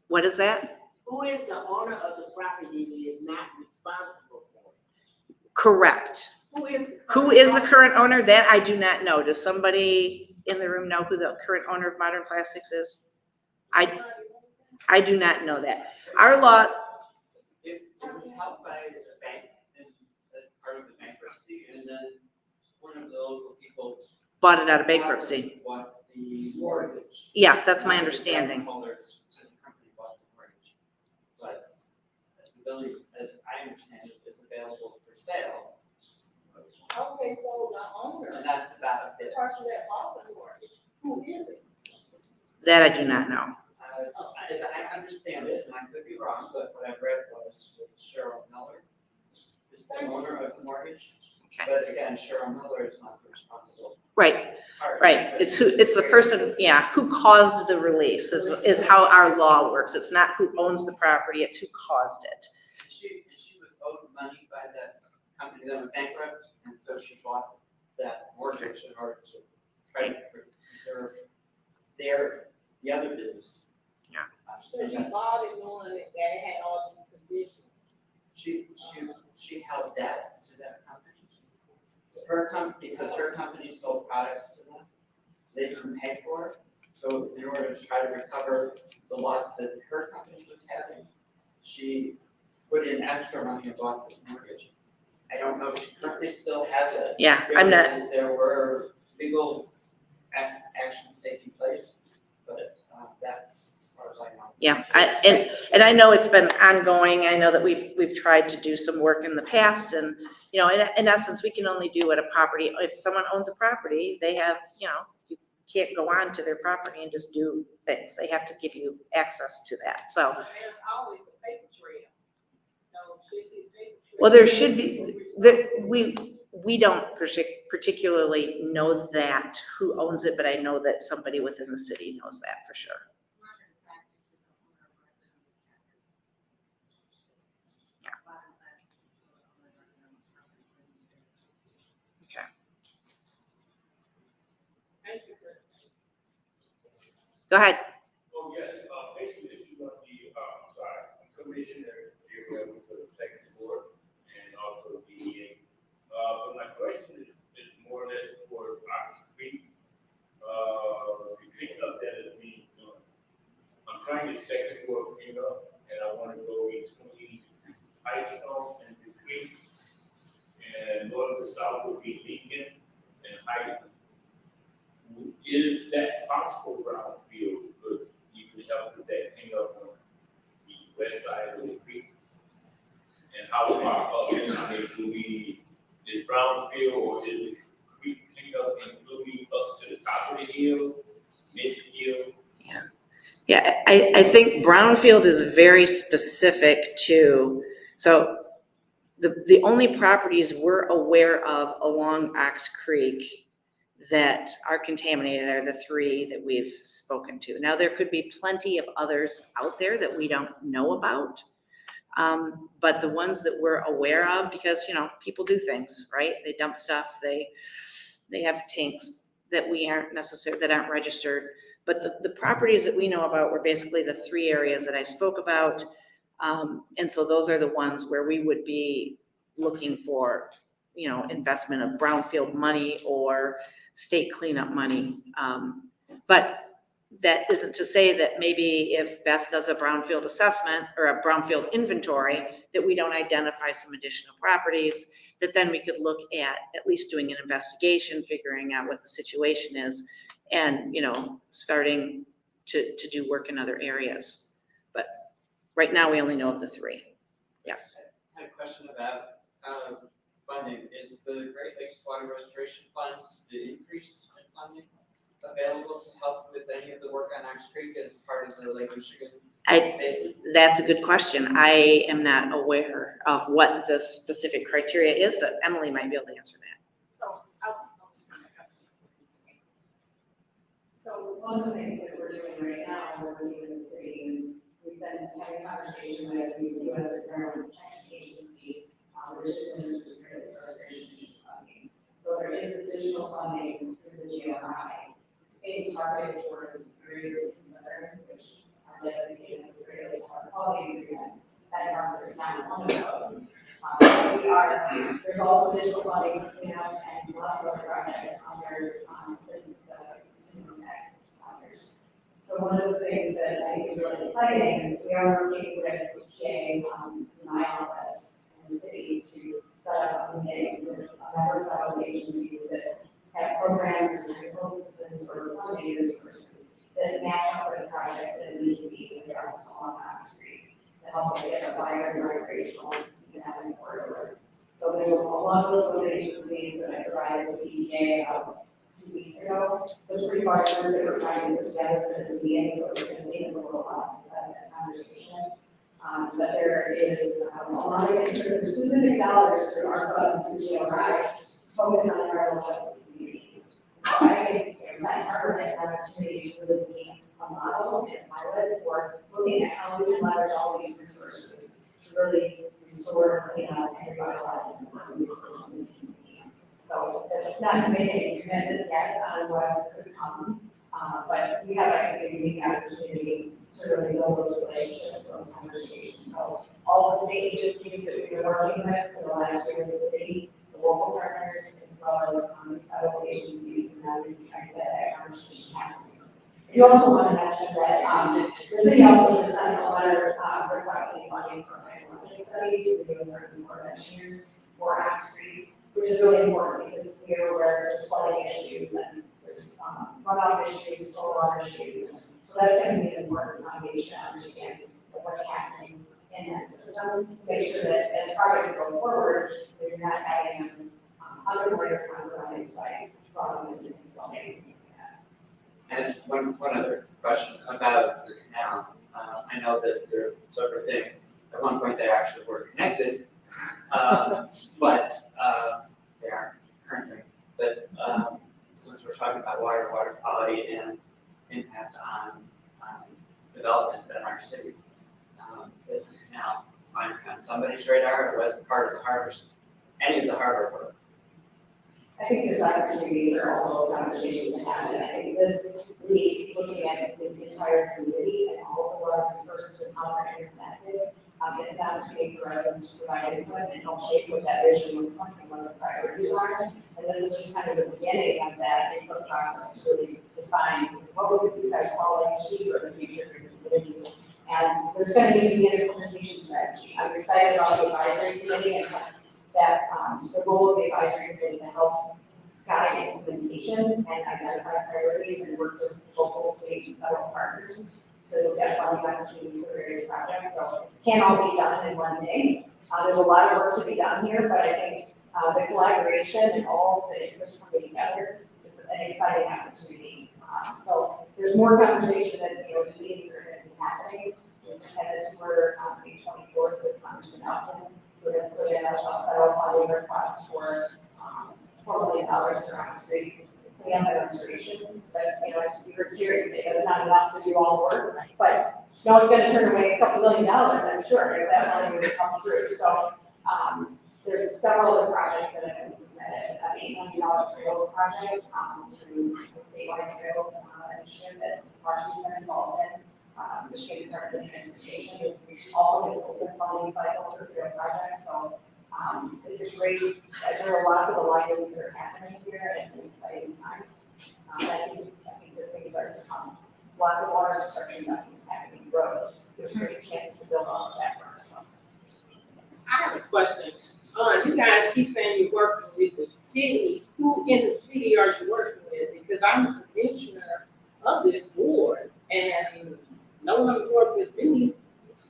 what is that? Who is the owner of the property that is not responsible for? Correct. Who is the current owner? That I do not know. Does somebody in the room know who the current owner of Modern Plastics is? I do not know that. Our law, It was held by the bank and as part of the bankruptcy, and then one of the local people bought it out of bankruptcy. bought the mortgage. Yes, that's my understanding. Holders to the company bought the mortgage. But the building, as I understand it, is available for sale. Okay, so the owner, And that's about the it. person that bought the mortgage, who is it? That I do not know. As I understand it, and I could be wrong, but what I've read was Cheryl Miller is the owner of the mortgage. Okay. But again, Cheryl Miller is not the responsible Right, party. right. It's the person, yeah, who caused the release is how our law works. It's not who owns the property, it's who caused it. She was owed money by the company that went bankrupt, and so she bought that mortgage in order to try to preserve the other business. Yeah. So she bought it knowing that it had all these conditions. She held debt to that company. Her company, because her company sold products to them, they couldn't pay for it. So in order to try to recover the loss that her company was having, she put in extra money and bought this mortgage. I don't know if she currently still has it. Yeah, I'm not, There were legal actions taking place, but that's as far as I know. yeah, and I know it's been ongoing. I know that we've tried to do some work in the past and, you know, in essence, we can only do what a property, if someone owns a property, they have, you know, you can't go on to their property and just do things. They have to give you access to that, so. There's always a paper trail. So should be paper trail. Well, there should be, we don't particularly know that who owns it, but I know that somebody within the city knows that for sure. Okay. Thank you, Kristen. Go ahead. Oh, yes, basically, this is what Commissioner, here with the second board and also the, but my question is more or less for Ox Creek. The cleanup that is being done. I'm trying to second floor cleanup, and I want to go between Hightstone and the creek. And north to south would be Lincoln and Highland. Is that possible brownfield could even help with that cleanup on the west side of the creek? And how far up, I mean, do we, is brownfield or is the creek cleanup including up to the top of the hill, mid-hill? Yeah, I think brownfield is very specific to, so the only properties we're aware of along Ox Creek that are contaminated are the three that we've spoken to. Now, there could be plenty of others out there that we don't know about. But the ones that we're aware of, because, you know, people do things, right? They dump stuff, they have tanks that we aren't necessarily, that aren't registered. But the properties that we know about were basically the three areas that I spoke about. And so those are the ones where we would be looking for, you know, investment of brownfield money or state cleanup money. But that isn't to say that maybe if Beth does a brownfield assessment or a brownfield inventory, that we don't identify some additional properties, that then we could look at least doing an investigation, figuring out what the situation is, and, you know, starting to do work in other areas. But right now, we only know of the 3. Yes. I had a question about funding. Is the Great Lakes Water Restoration Funds, the increase in funding available to help with any of the work on Ox Creek as part of the Lake Michigan basin? That's a good question. I am not aware of what the specific criteria is, but Emily might be able to answer that. So one of the things that we're doing right now, working with the city, is we've been having a conversation with the U.S. Environmental Protection Agency, which administers the Great Lakes Restoration funding. So there is additional funding through the GRI. It's being targeted towards areas of concern, which are designated with the Great Lakes Water Quality Agreement. That Harbor is not one of those. There's also additional funding between us and lots of other projects under the stimulus act others. So one of the things that I think is really exciting is we are working with PA, my office in the city to set up a meeting with a number of federal agencies that have programs and technical assistance or funding resources that match up with the projects that need to be addressed along that street to help identify a recreational economic corridor. So there's a lot of those agencies that I provided to EPA about 2 weeks ago. So it's pretty large group that we're trying to put together for this meeting, so it's going to take us a little while to set up that conversation. But there is a lot of interest, specific dollars through our fund, through GRI, focus on environmental justice communities. So I think Benton Harbor has an opportunity to really be a model and a pilot for looking at how we can leverage all these resources to really restore, clean up, and revitalize the resources in the community. So it's not to make any commitments yet on what could come, but we have, I think, a unique opportunity to really build those relationships, those conversations. So all the state agencies that we've been working with for the last year in the city, the local partners, as well as the federal agencies, and now we're trying to get that conversation happening. You also want to mention that the city also just sent a letter requesting funding for hydrologic studies to the U.S. Army Corps of Engineers for Ox Creek, which is really important because we are aware there's flooding issues and there's runoff issues, stormwater issues. So that's going to be an important foundation to understand what's happening in that system. Make sure that as projects go forward, that you're not having them undermined or compromised by flooding and flooding. And one other question about the canal. I know that there are several things. At one point, they actually were connected, but they aren't currently. But since we're talking about water quality, and impact on development in our city, is the canal finally on somebody's radar, or was it part of the harbors, any of the harbor work? I think there's opportunity for all those conversations to happen. I think this week, looking at the entire community and all of our resources and how they're interconnected, it's an opportunity for residents to provide input and help shape what that vision looks like and what the priorities are. And this is just kind of the beginning of that input process to really define what would you guys all like to see for the future of the community. And there's going to need to be an implementation strategy. I'm excited about the advisory committee and that the role of the advisory committee to help guide implementation and identify priorities and work with local, state, and federal partners to look at funding opportunities for various projects. So it can't all be done in one day. There's a lot of work to be done here, but I think the collaboration and all the interests coming together is an exciting opportunity. So there's more conversation that the meetings are going to be happening. We just had this tour on May 24th with Congressman Elton, who has put in a federal funding request for $4 million for Ox Creek cleanup and restoration. That's, we were curious, that's not enough to do all the work, but no one's going to turn away a couple $1 million, I'm sure, if that money would come through. So there's several other projects that have been submitted. An $800 trails project through the statewide trails initiative that Marcy's been involved in. Michigan Department of Transportation. It's also an open funding cycle for trail projects. So it's a great, there are lots of alignments that are happening here. It's an exciting time. I think good things are to come. lots of water infrastructure investments happening, road, there's great chances to build on that front, so. I have a question. You guys keep saying you're working with the city. Who in the city are you working with? Because I'm the commissioner of this board and no one worked with me.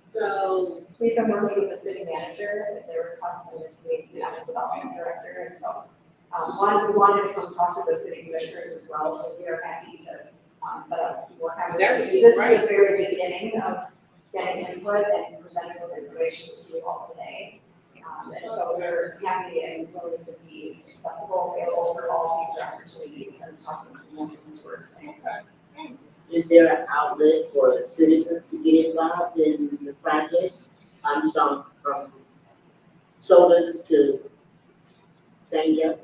So, We've been working with the city manager, their requesting the economic development director, and so, we wanted to come talk to the city commissioners as well, so we are happy to, set up more conversations. This is the very beginning of getting input and presenting this information to you all today. And so we're happy and willing to be accessible, available for all future opportunities and talking to more towards. Is there an outlet for citizens to get involved in the project? Some from sodas to Sanga?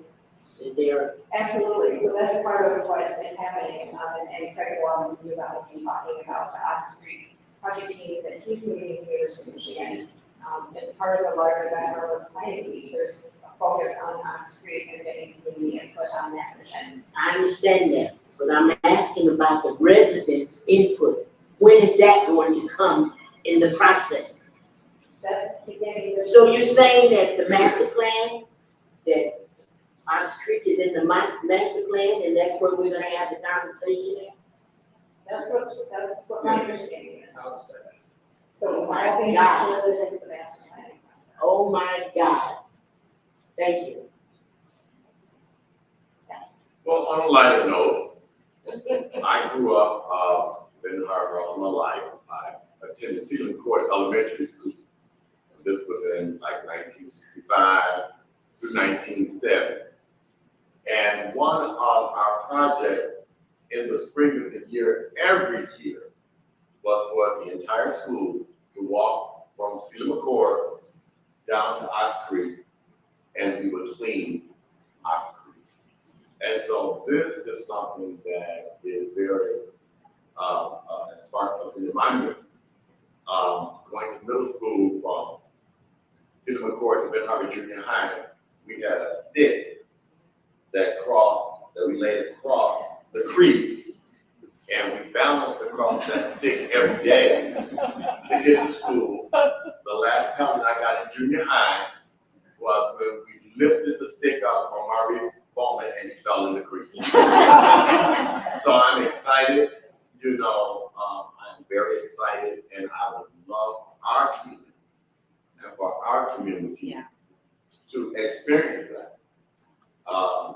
Is there? Absolutely, so that's part of what is happening, and Craig Warren, who will be talking about the Ox Creek project team that he's leading in the University of Michigan. As part of the larger Benton planning week, there's a focus on Ox Creek and getting community input on that vision. I understand that, but I'm asking about the residents' input. When is that going to come in the process? That's beginning this. So you're saying that the master plan, that Ox Creek is in the master plan, and that's where we're gonna have the conversation at? That's what my understanding is. So Oh it's my all being God. included into the master planning process. Oh my God. Thank you. Yes. Well, on a lighter note, I grew up in Harbor all my life. I attended Sealand Court Elementary School. This was in like 1965 to 1970. And one of our projects in the spring of the year, every year, was for the entire school to walk from Sealand Court down to Ox Creek, and we would clean Ox Creek. And so this is something that is very, sparked something in my memory. Going to middle school from Sealand Court to Benton Harbor Junior High, we had a stick that we laid across the creek, and we balanced across that stick every day to get to school. The last time I got in junior high was when we lifted the stick up from our Bowman and he fell in the creek. So I'm excited, I'm very excited, and I would love our kids and for our community to experience that.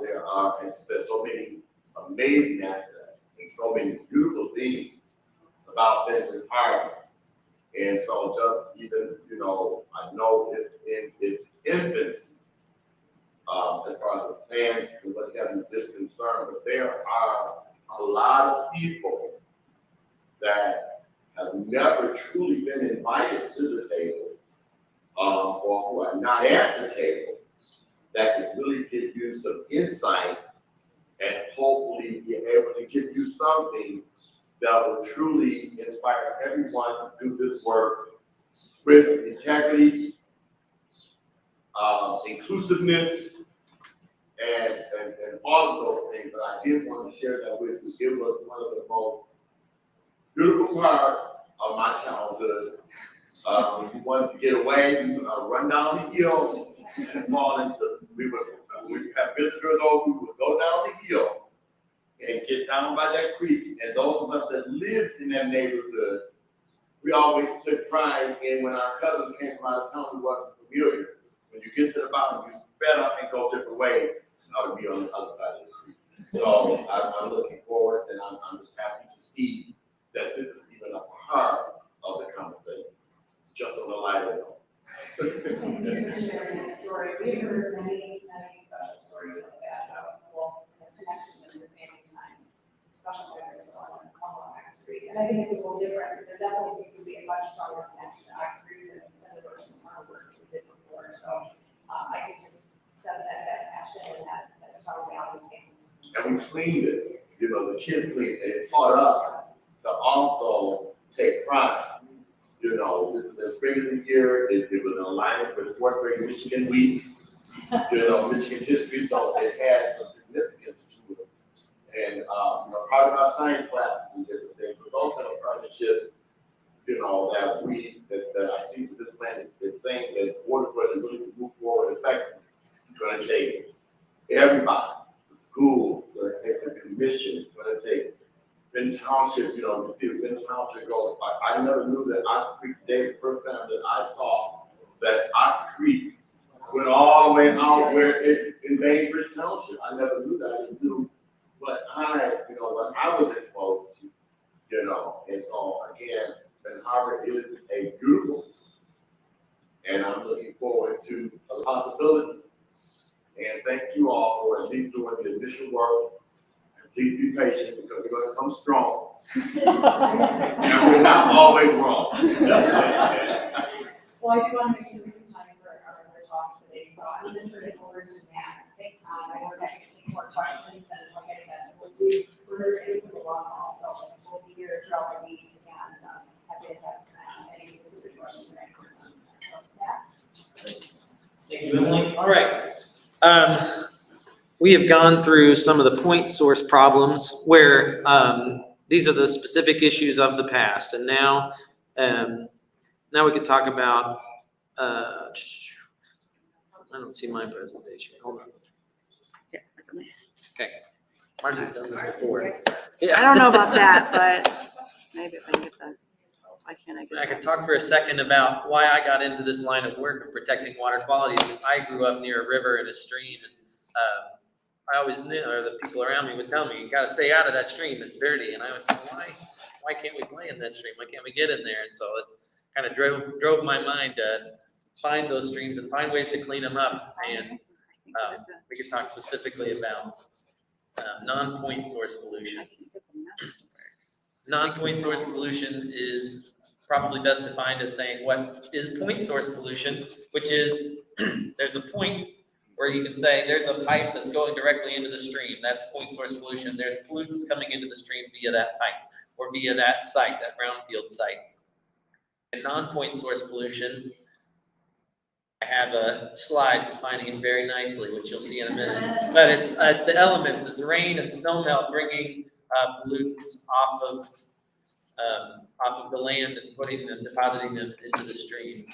There are, as you said, so many amazing assets and so many beautiful things about Benton Harbor. And so just even, I know it in its infancy, as far as the plan and what have you is concerned, but there are a lot of people that have never truly been invited to the table, or who are not at the table, that could really give you some insight and hopefully be able to give you something that will truly inspire everyone to do this work with integrity, inclusiveness, and all of those things. But I did want to share that with you. It was one of the most beautiful parts of my childhood. When you wanted to get away, we would run down the hill and fall into, when we have visitors over, we would go down the hill and get down by that creek. And those of us that lived in that neighborhood, we always took pride in when our cousins came from out of town who wasn't familiar. When you get to the bottom, you sped up and go a different way in order to be on the other side of the creek. So I'm looking forward, and I'm just happy to see that this is even a part of the conversation, just on the lighter note. Thank you for sharing that story. We've heard many special stories like that, how people have connection with their family times, special memories on Ox Creek. And I think it's a little different. There definitely seems to be a much stronger connection to Ox Creek than there was in our work we did before. So I can just sense that passion and that strong value. And we cleaned it, the kids cleaned it, taught us to also take pride. This is the spring of the year, it was in alignment with 4th grade Michigan week, Michigan history, so it had some significance to it. And, part of our science class and different things, was also a partnership, that I see with this plan is saying that in order for it to really move forward effectively, it's gonna take everybody, the school, it's gonna take the commission, it's gonna take Benton Township, you see the Benton Township goes, I never knew that Ox Creek Day, the first time that I saw that Ox Creek went all the way out where it in Bainbridge Township. I never knew that. I didn't do what what I was exposed to, and so again, Ben Harbor is a beautiful, and I'm looking forward to a possibility. And thank you all for at least doing the initial work. And please be patient because we're gonna come strong. And we're not always wrong. Well, I do want to make sure we have time for our other talks today, so I'm going to turn it over to Matt. I know that you take more questions, and like I said, we're in for the long haul, so we'll be here throughout the week, and happy to have any specific questions or any concerns. So, yeah. Thank you, Emily. All right. We have gone through some of the point source problems where these are the specific issues of the past, and now we could talk about. I don't see my presentation. Hold on. Okay. Marcy's done this before. I don't know about that, but maybe if I can get that. Why can't I get I that? could talk for a second about why I got into this line of work of protecting water quality. I grew up near a river and a stream, and I always knew, or the people around me would tell me, you gotta stay out of that stream, it's dirty. And I would say, why can't we play in that stream? Why can't we get in there? And so it kind of drove my mind to find those streams and find ways to clean them up. And we could talk specifically about non-point source pollution. Non-point source pollution is probably best defined as saying what is point source pollution, which is there's a point where you can say there's a pipe that's going directly into the stream. That's point source pollution. There's pollutants coming into the stream via that pipe or via that site, that brownfield site. And non-point source pollution, I have a slide defining it very nicely, which you'll see in a minute. But it's the elements, it's rain and snow melt bringing pollutants off of the land and depositing them into the stream.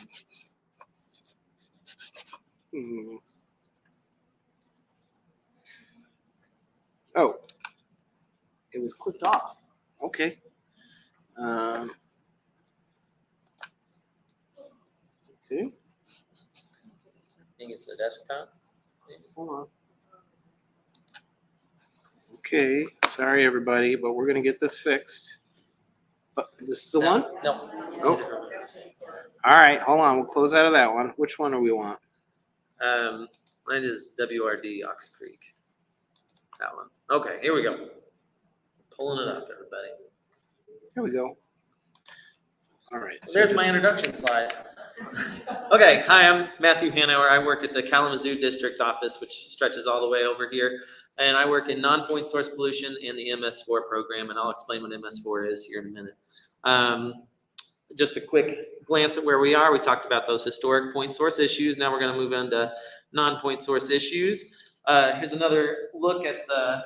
Oh, it was clicked off. Okay. Okay. I think it's the desktop. Hold on. Okay, sorry everybody, but we're gonna get this fixed. But this is the one? No. Oh. All right, hold on. We'll close out of that one. Which one do we want? Mine is WRD Ox Creek. That one. Okay, here we go. Pulling it up, everybody. Here we go. All right. so There's my just- introduction slide. Okay, hi, I'm Matthew Hanauer. I work at the Kalamazoo District Office, which stretches all the way over here. And I work in non-point source pollution and the MS4 program, and I'll explain what MS4 is here in a minute. Just a quick glance at where we are. We talked about those historic point source issues. Now we're going to move into non-point source issues. Here's another look at the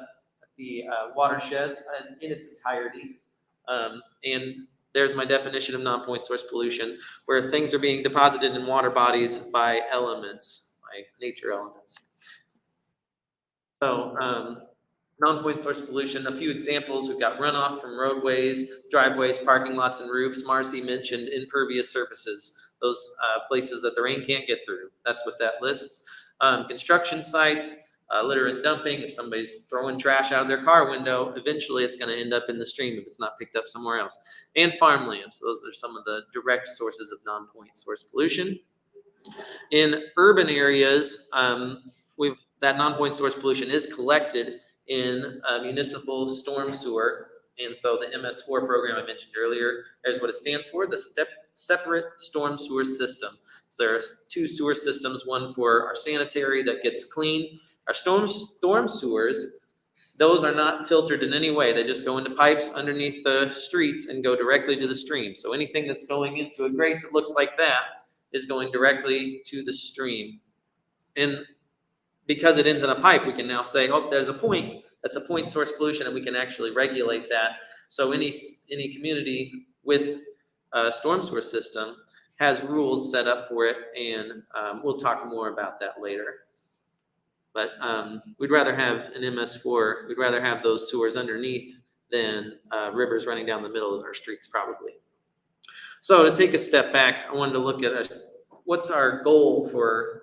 watershed in its entirety. And there's my definition of non-point source pollution, where things are being deposited in water bodies by elements, by nature elements. So non-point source pollution, a few examples. We've got runoff from roadways, driveways, parking lots, and roofs. Marcy mentioned impervious surfaces, those places that the rain can't get through. That's what that lists. Construction sites, litter and dumping. If somebody's throwing trash out of their car window, eventually it's going to end up in the stream if it's not picked up somewhere else. And farmlands. Those are some of the direct sources of non-point source pollution. In urban areas, that non-point source pollution is collected in municipal storm sewer. And so the MS4 program I mentioned earlier, there's what it stands for, the separate storm sewer system. So there's two sewer systems, one for our sanitary that gets clean. Our storm sewers, those are not filtered in any way. They just go into pipes underneath the streets and go directly to the stream. So anything that's going into a grate that looks like that is going directly to the stream. And because it ends in a pipe, we can now say, oh, there's a point That's a point source pollution, and we can actually regulate that. So any community with a storm sewer system has rules set up for it, and we'll talk more about that later. But we'd rather have an MS4, we'd rather have those sewers underneath than rivers running down the middle of our streets, probably. So to take a step back, I wanted to look at what's our goal for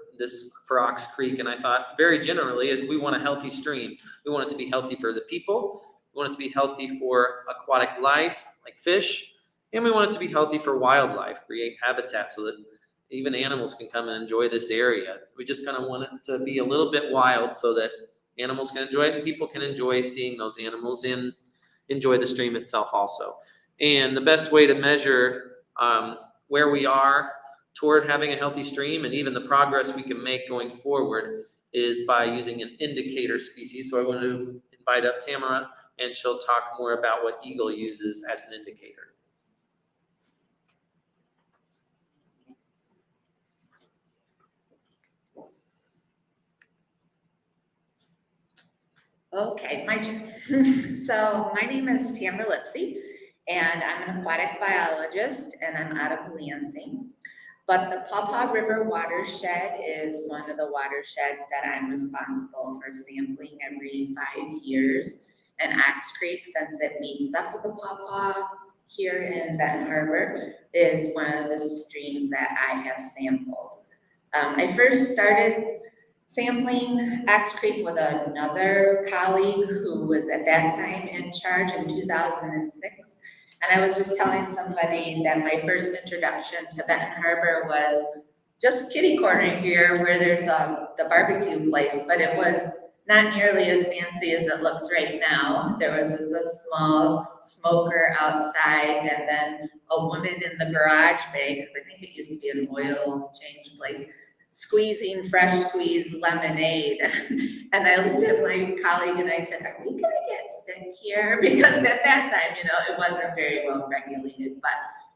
Ox Creek, and I thought very generally, we want a healthy stream. We want it to be healthy for the people, we want it to be healthy for aquatic life, like fish, and we want it to be healthy for wildlife, create habitat so that even animals can come and enjoy this area. We just kind of want it to be a little bit wild so that animals can enjoy it and people can enjoy seeing those animals and enjoy the stream itself also. And the best way to measure where we are toward having a healthy stream and even the progress we can make going forward is by using an indicator species. So I want to invite up Tamara, and she'll talk more about what Eagle uses as an indicator. Okay, my turn. So my name is Tamara Lipsy, and I'm an aquatic biologist, and I'm out of Lansing. But the Pawpaw River watershed is one of the watersheds that I'm responsible for sampling every 5 years. And Ox Creek, since it meets up with the Pawpaw here in Benton Harbor, is one of the streams that I have sampled. I first started sampling Ox Creek with another colleague who was at that time in charge in 2006. And I was just telling somebody that my first introduction to Benton Harbor was just kitty corner here where there's the barbecue place, but it was not nearly as fancy as it looks right now. There was just a small smoker outside and then a woman in the garage bay, because I think it used to be an oil change place, squeezing fresh squeezed lemonade. And I looked at my colleague and I said, are we gonna get sick here? Because at that time, it wasn't very well regulated, but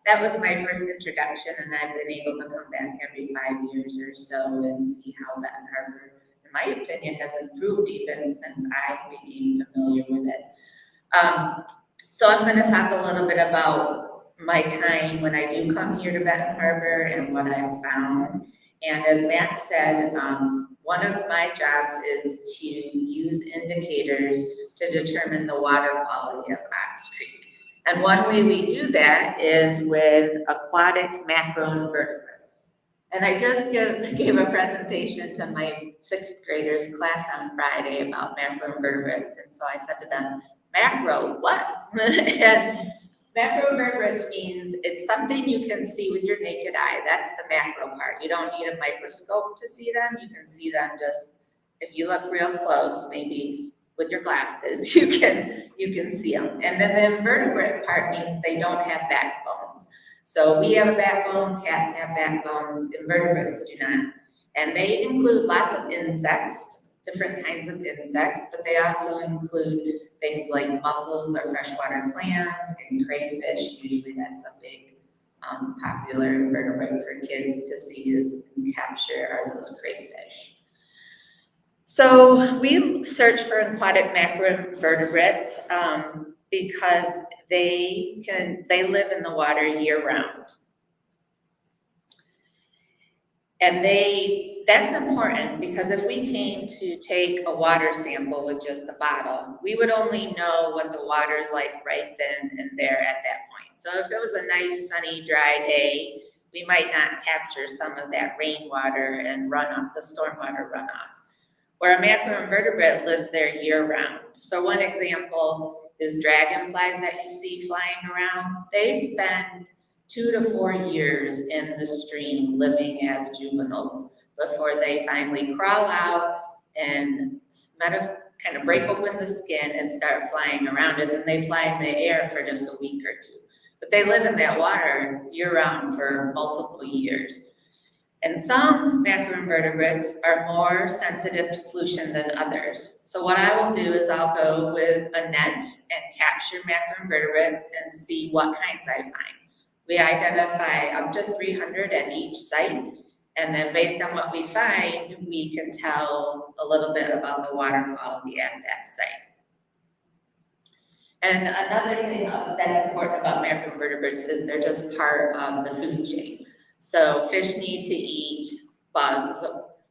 that was my first introduction, and I've been able to come back every 5 years or so and see how Benton Harbor, in my opinion, has improved even since I became familiar with it. So I'm gonna talk a little bit about my time when I do come here to Benton Harbor and what I've found. And as Matt said, one of my jobs is to use indicators to determine the water quality of Ox Creek. And one way we do that is with aquatic macroinvertebrates. And I just gave a presentation to my 6th graders class on Friday about macroinvertebrates. And so I said to them, macro, what? And macroinvertebrates means it's something you can see with your naked eye. That's the macro part. You don't need a microscope to see them. You can see them just, if you look real close, maybe with your glasses, you can see them. And then the invertebrate part means they don't have backbones. So we have a backbone, cats have backbones, invertebrates do not. And they include lots of insects, different kinds of insects, but they also include things like mussels or freshwater clams and crayfish. Usually that's a big popular invertebrate for kids to see is capture are those crayfish. So we search for aquatic macroinvertebrates because they live in the water year round. And that's important because if we came to take a water sample with just a bottle, we would only know what the water's like right then and there at that point. So if it was a nice, sunny, dry day, we might not capture some of that rainwater and runoff, the stormwater runoff. Where a macroinvertebrate lives there year round. So one example is dragonflies that you see flying around. They spend 2 to 4 years in the stream living as juveniles before they finally crawl out and kind of break open the skin and start flying around. And then they fly in the air for just a week or 2. But they live in that water year round for multiple years. And some macroinvertebrates are more sensitive to pollution than others. So what I will do is I'll go with a net and capture macroinvertebrates and see what kinds I find. We identify up to 300 at each site, and then based on what we find, we can tell a little bit about the water quality at that site. And another thing that's important about macroinvertebrates is they're just part of the food chain. So fish need to eat bugs,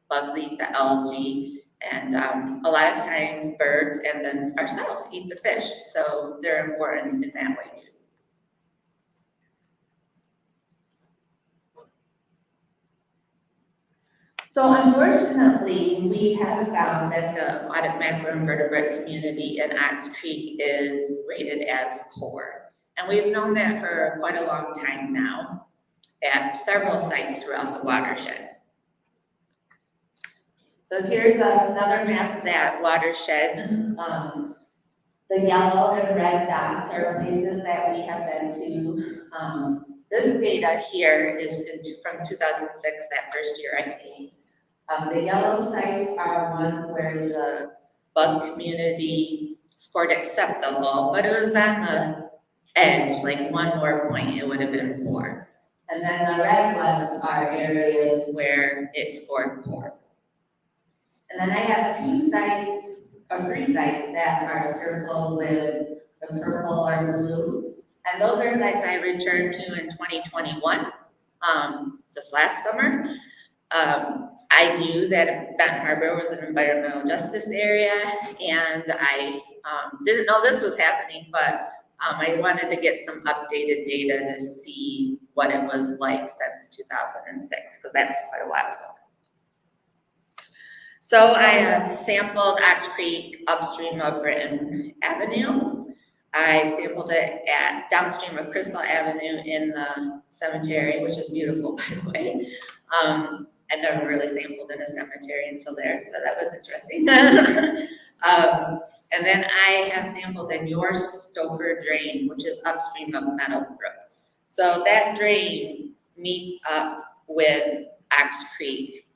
bugs eat the algae, and a lot of times birds and then ourselves eat the fish. So they're important in that way too. So unfortunately, we have found that the aquatic macroinvertebrate community in Ox Creek is rated as poor. And we've known that for quite a long time now at several sites throughout the watershed. So here's another map of that watershed. The yellow and red dots are places that we have been to. This data here is from 2006, that first year I came. The yellow sites are ones where the bug community scored acceptable, but it was on the edge, like one more point, it would have been poor. And then the red ones are areas where it scored poor. And then I have three sites that are circled with the purple or blue. And those are sites I returned to in 2021, just last summer. I knew that Benton Harbor was an environmental justice area, and I didn't know this was happening, but I wanted to get some updated data to see what it was like since 2006, because that was quite a while ago. So I sampled Ox Creek upstream of Britton Avenue. I sampled it at downstream of Crystal Avenue in the cemetery, which is beautiful, by the way. I never really sampled in a cemetery until there, so that was interesting. And then I have sampled in your Stouffer drain, which is upstream of Meadowbrook. So that drain meets up with Ox Creek.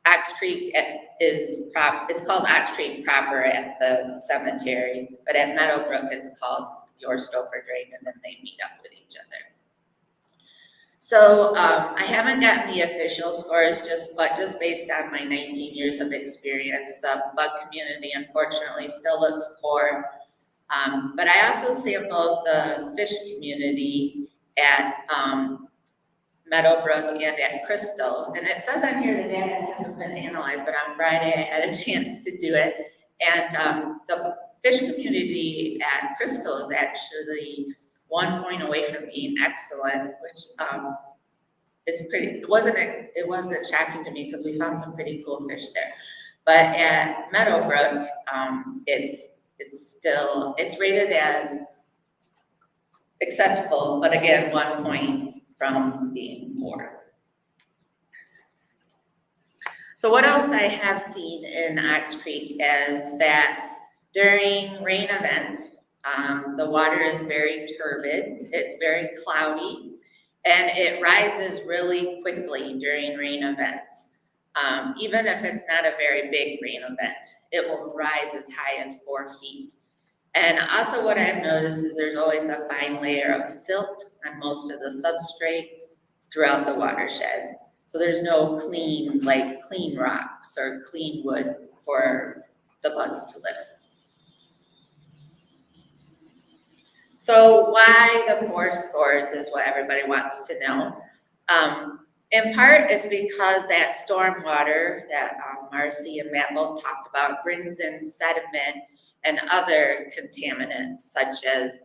Ox Creek it's called Ox Creek proper at the cemetery, but at Meadowbrook it's called your Stouffer drain, and then they meet up with each other. So I haven't gotten the official scores but just based on my 19 years of experience, the bug community unfortunately still looks poor. But I also sampled the fish community at Meadowbrook and at Crystal. And it says on here the data hasn't been analyzed, but on Friday I had a chance to do it. And the fish community at Crystal is actually 1 point away from being excellent, which it wasn't shocking to me because we found some pretty cool fish there. But at Meadowbrook, it's rated as acceptable, but again, 1 point from being poor. So what else I have seen in Ox Creek is that during rain events, the water is very turbid, it's very cloudy, and it rises really quickly during rain events. Even if it's not a very big rain event, it will rise as high as 4 feet. And also what I've noticed is there's always a fine layer of silt on most of the substrate throughout the watershed. So there's no clean rocks or clean wood for the bugs to live. So why the poor scores is what everybody wants to know. In part is because that storm water that Marcy and Matt both talked about brings in sediment and other contaminants, such as,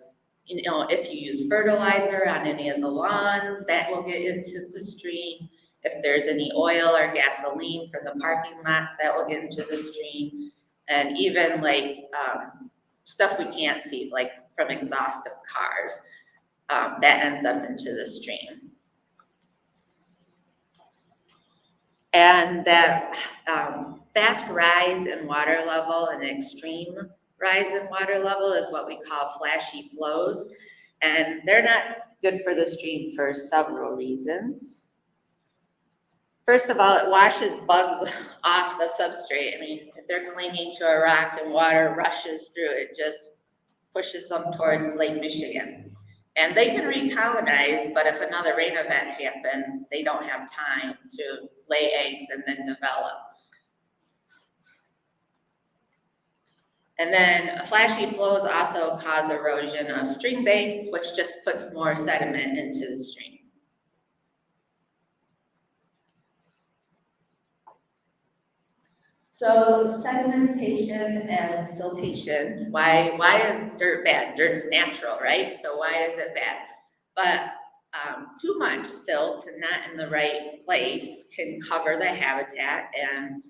if you use fertilizer on any of the lawns, that will get into the stream. If there's any oil or gasoline for the parking lots, that will get into the stream. And even stuff we can't see, like from exhaust of cars, that ends up into the stream. And that fast rise in water level and extreme rise in water level is what we call flashy flows. And they're not good for the stream for several reasons. First of all, it washes bugs off the substrate. I mean, if they're clinging to a rock and water rushes through, it just pushes them towards Lake Michigan. And they can recolonize, but if another rain event happens, they don't have time to lay eggs and then develop. And then flashy flows also cause erosion of stream banks, which just puts more sediment into the stream. So sedimentation and siltation, why is dirt bad? Dirt's natural, right? So why is it bad? But too much silt and not in the right place can cover the habitat, and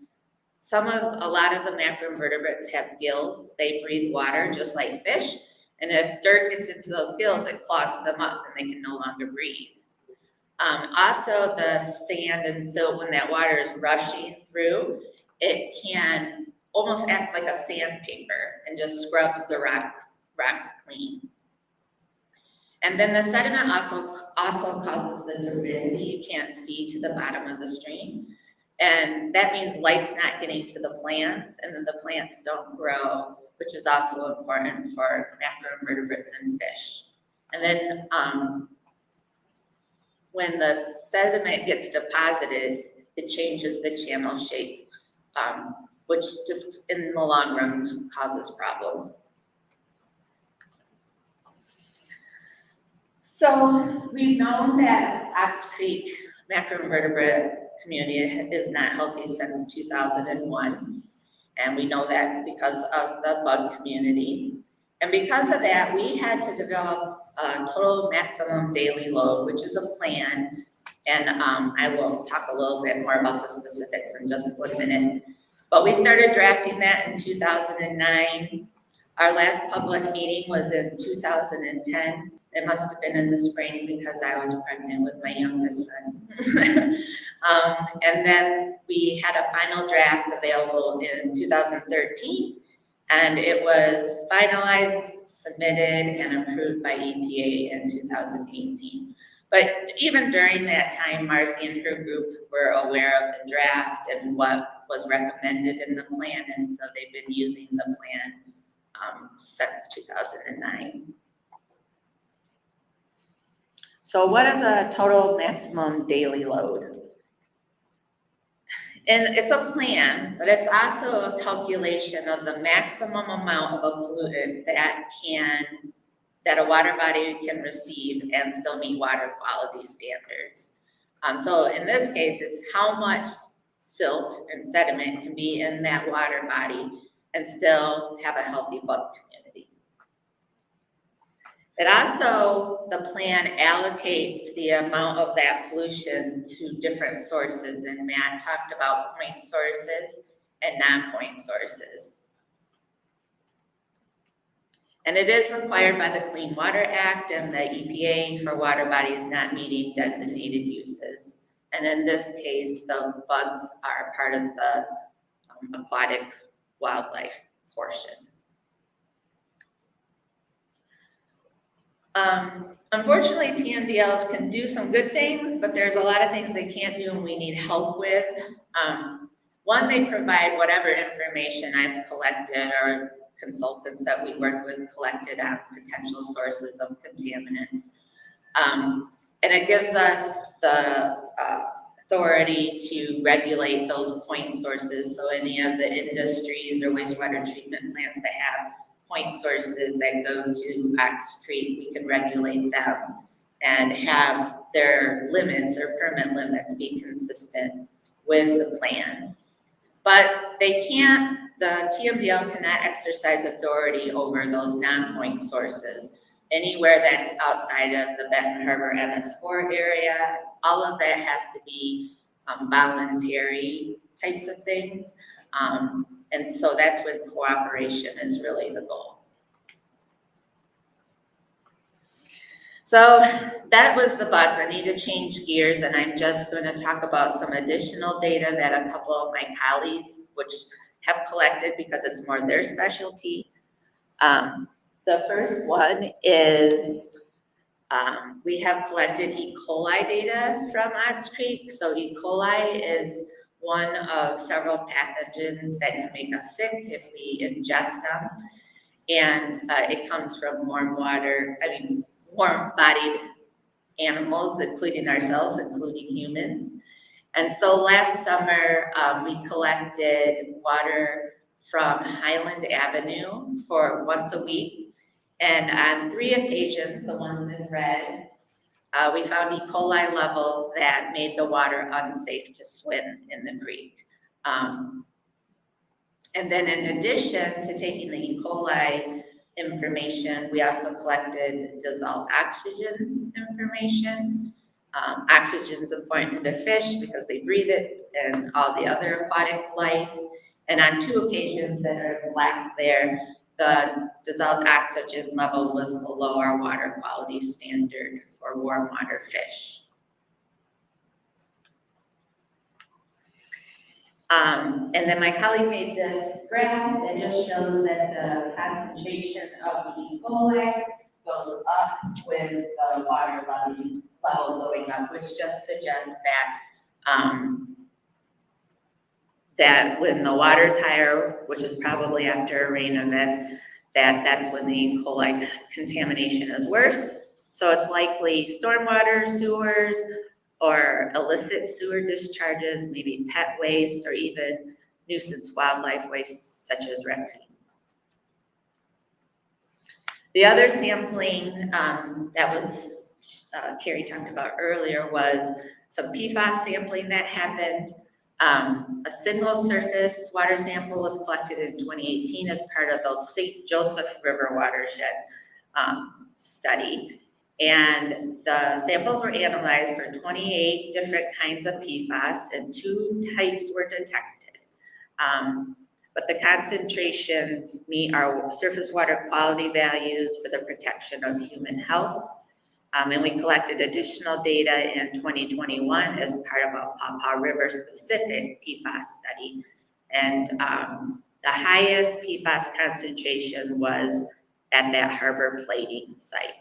a lot of the macroinvertebrates have gills. They breathe water just like fish. And if dirt gets into those gills, it clogs them up and they can no longer breathe. Also, the sand and silt, when that water is rushing through, it can almost act like a sandpaper and just scrubs the rocks clean. And then the sediment also causes the turbidity. You can't see to the bottom of the stream. And that means light's not getting to the plants, and then the plants don't grow, which is also important for macroinvertebrates and fish. And then when the sediment gets deposited, it changes the channel shape, which just in the long run causes problems. So we've known that Ox Creek macroinvertebrate community is not healthy since 2001. And we know that because of the bug community. And because of that, we had to develop a total maximum daily load, which is a plan. And I will talk a little bit more about the specifics in just 1 minute. But we started drafting that in 2009. Our last public meeting was in 2010. It must have been in the spring because I was pregnant with my youngest son. And then we had a final draft available in 2013, and it was finalized, submitted, and approved by EPA in 2018. But even during that time, Marcy and her group were aware of the draft and what was recommended in the plan, and so they've been using the plan since 2009. So what is a total maximum daily load? And it's a plan, but it's also a calculation of the maximum amount of a pollutant that a water body can receive and still meet water quality standards. So in this case, it's how much silt and sediment can be in that water body and still have a healthy bug community. It also, the plan allocates the amount of that pollution to different sources, and Matt talked about point sources and non-point sources. And it is required by the Clean Water Act and the EPA for water bodies not meeting designated uses. And in this case, the bugs are part of the aquatic wildlife portion. Unfortunately, TMDLs can do some good things, but there's a lot of things they can't do and we need help with. One, they provide whatever information I've collected or consultants that we work with collected on potential sources of contaminants. And it gives us the authority to regulate those point sources. So any of the industries or wastewater treatment plants that have point sources that go to Ox Creek, we can regulate them and have their limits, their permit limits be consistent with the plan. But they can't, the TMDL cannot exercise authority over those non-point sources. Anywhere that's outside of the Benton Harbor MS4 area, all of that has to be voluntary types of things. And so that's when cooperation is really the goal. So that was the bugs. I need to change gears, and I'm just going to talk about some additional data that a couple of my colleagues, which have collected because it's more their specialty. The first one is we have collected E. coli data from Ox Creek. So E. coli is one of several pathogens that can make us sick if we ingest them. And it comes from warm-bodied animals, including ourselves, including humans. And so last summer, we collected water from Highland Avenue for once a week. And on 3 occasions, the ones in red, we found E. coli levels that made the water unsafe to swim in the creek. And then in addition to taking the E. coli information, we also collected dissolved oxygen information. Oxygen is important to fish because they breathe it and all the other aquatic life. And on 2 occasions that are black there, the dissolved oxygen level was below our water quality standard for warm water fish. And then my colleague made this graph that just shows that the concentration of E. coli goes up with the water level going up, which just suggests that that when the water's higher, which is probably after a rain event, that's when the E. coli contamination is worse. So it's likely stormwater, sewers, or illicit sewer discharges, maybe pet waste, or even nuisance wildlife waste such as raccoons. The other sampling that was Carrie talked about earlier was some PFAS sampling that happened. A single surface water sample was collected in 2018 as part of the St. Joseph River watershed study. And the samples were analyzed for 28 different kinds of PFAS, and 2 types were detected. But the concentrations meet our surface water quality values for the protection of human health. And we collected additional data in 2021 as part of a Pawpaw River specific PFAS study. And the highest PFAS concentration was at that harbor plating site.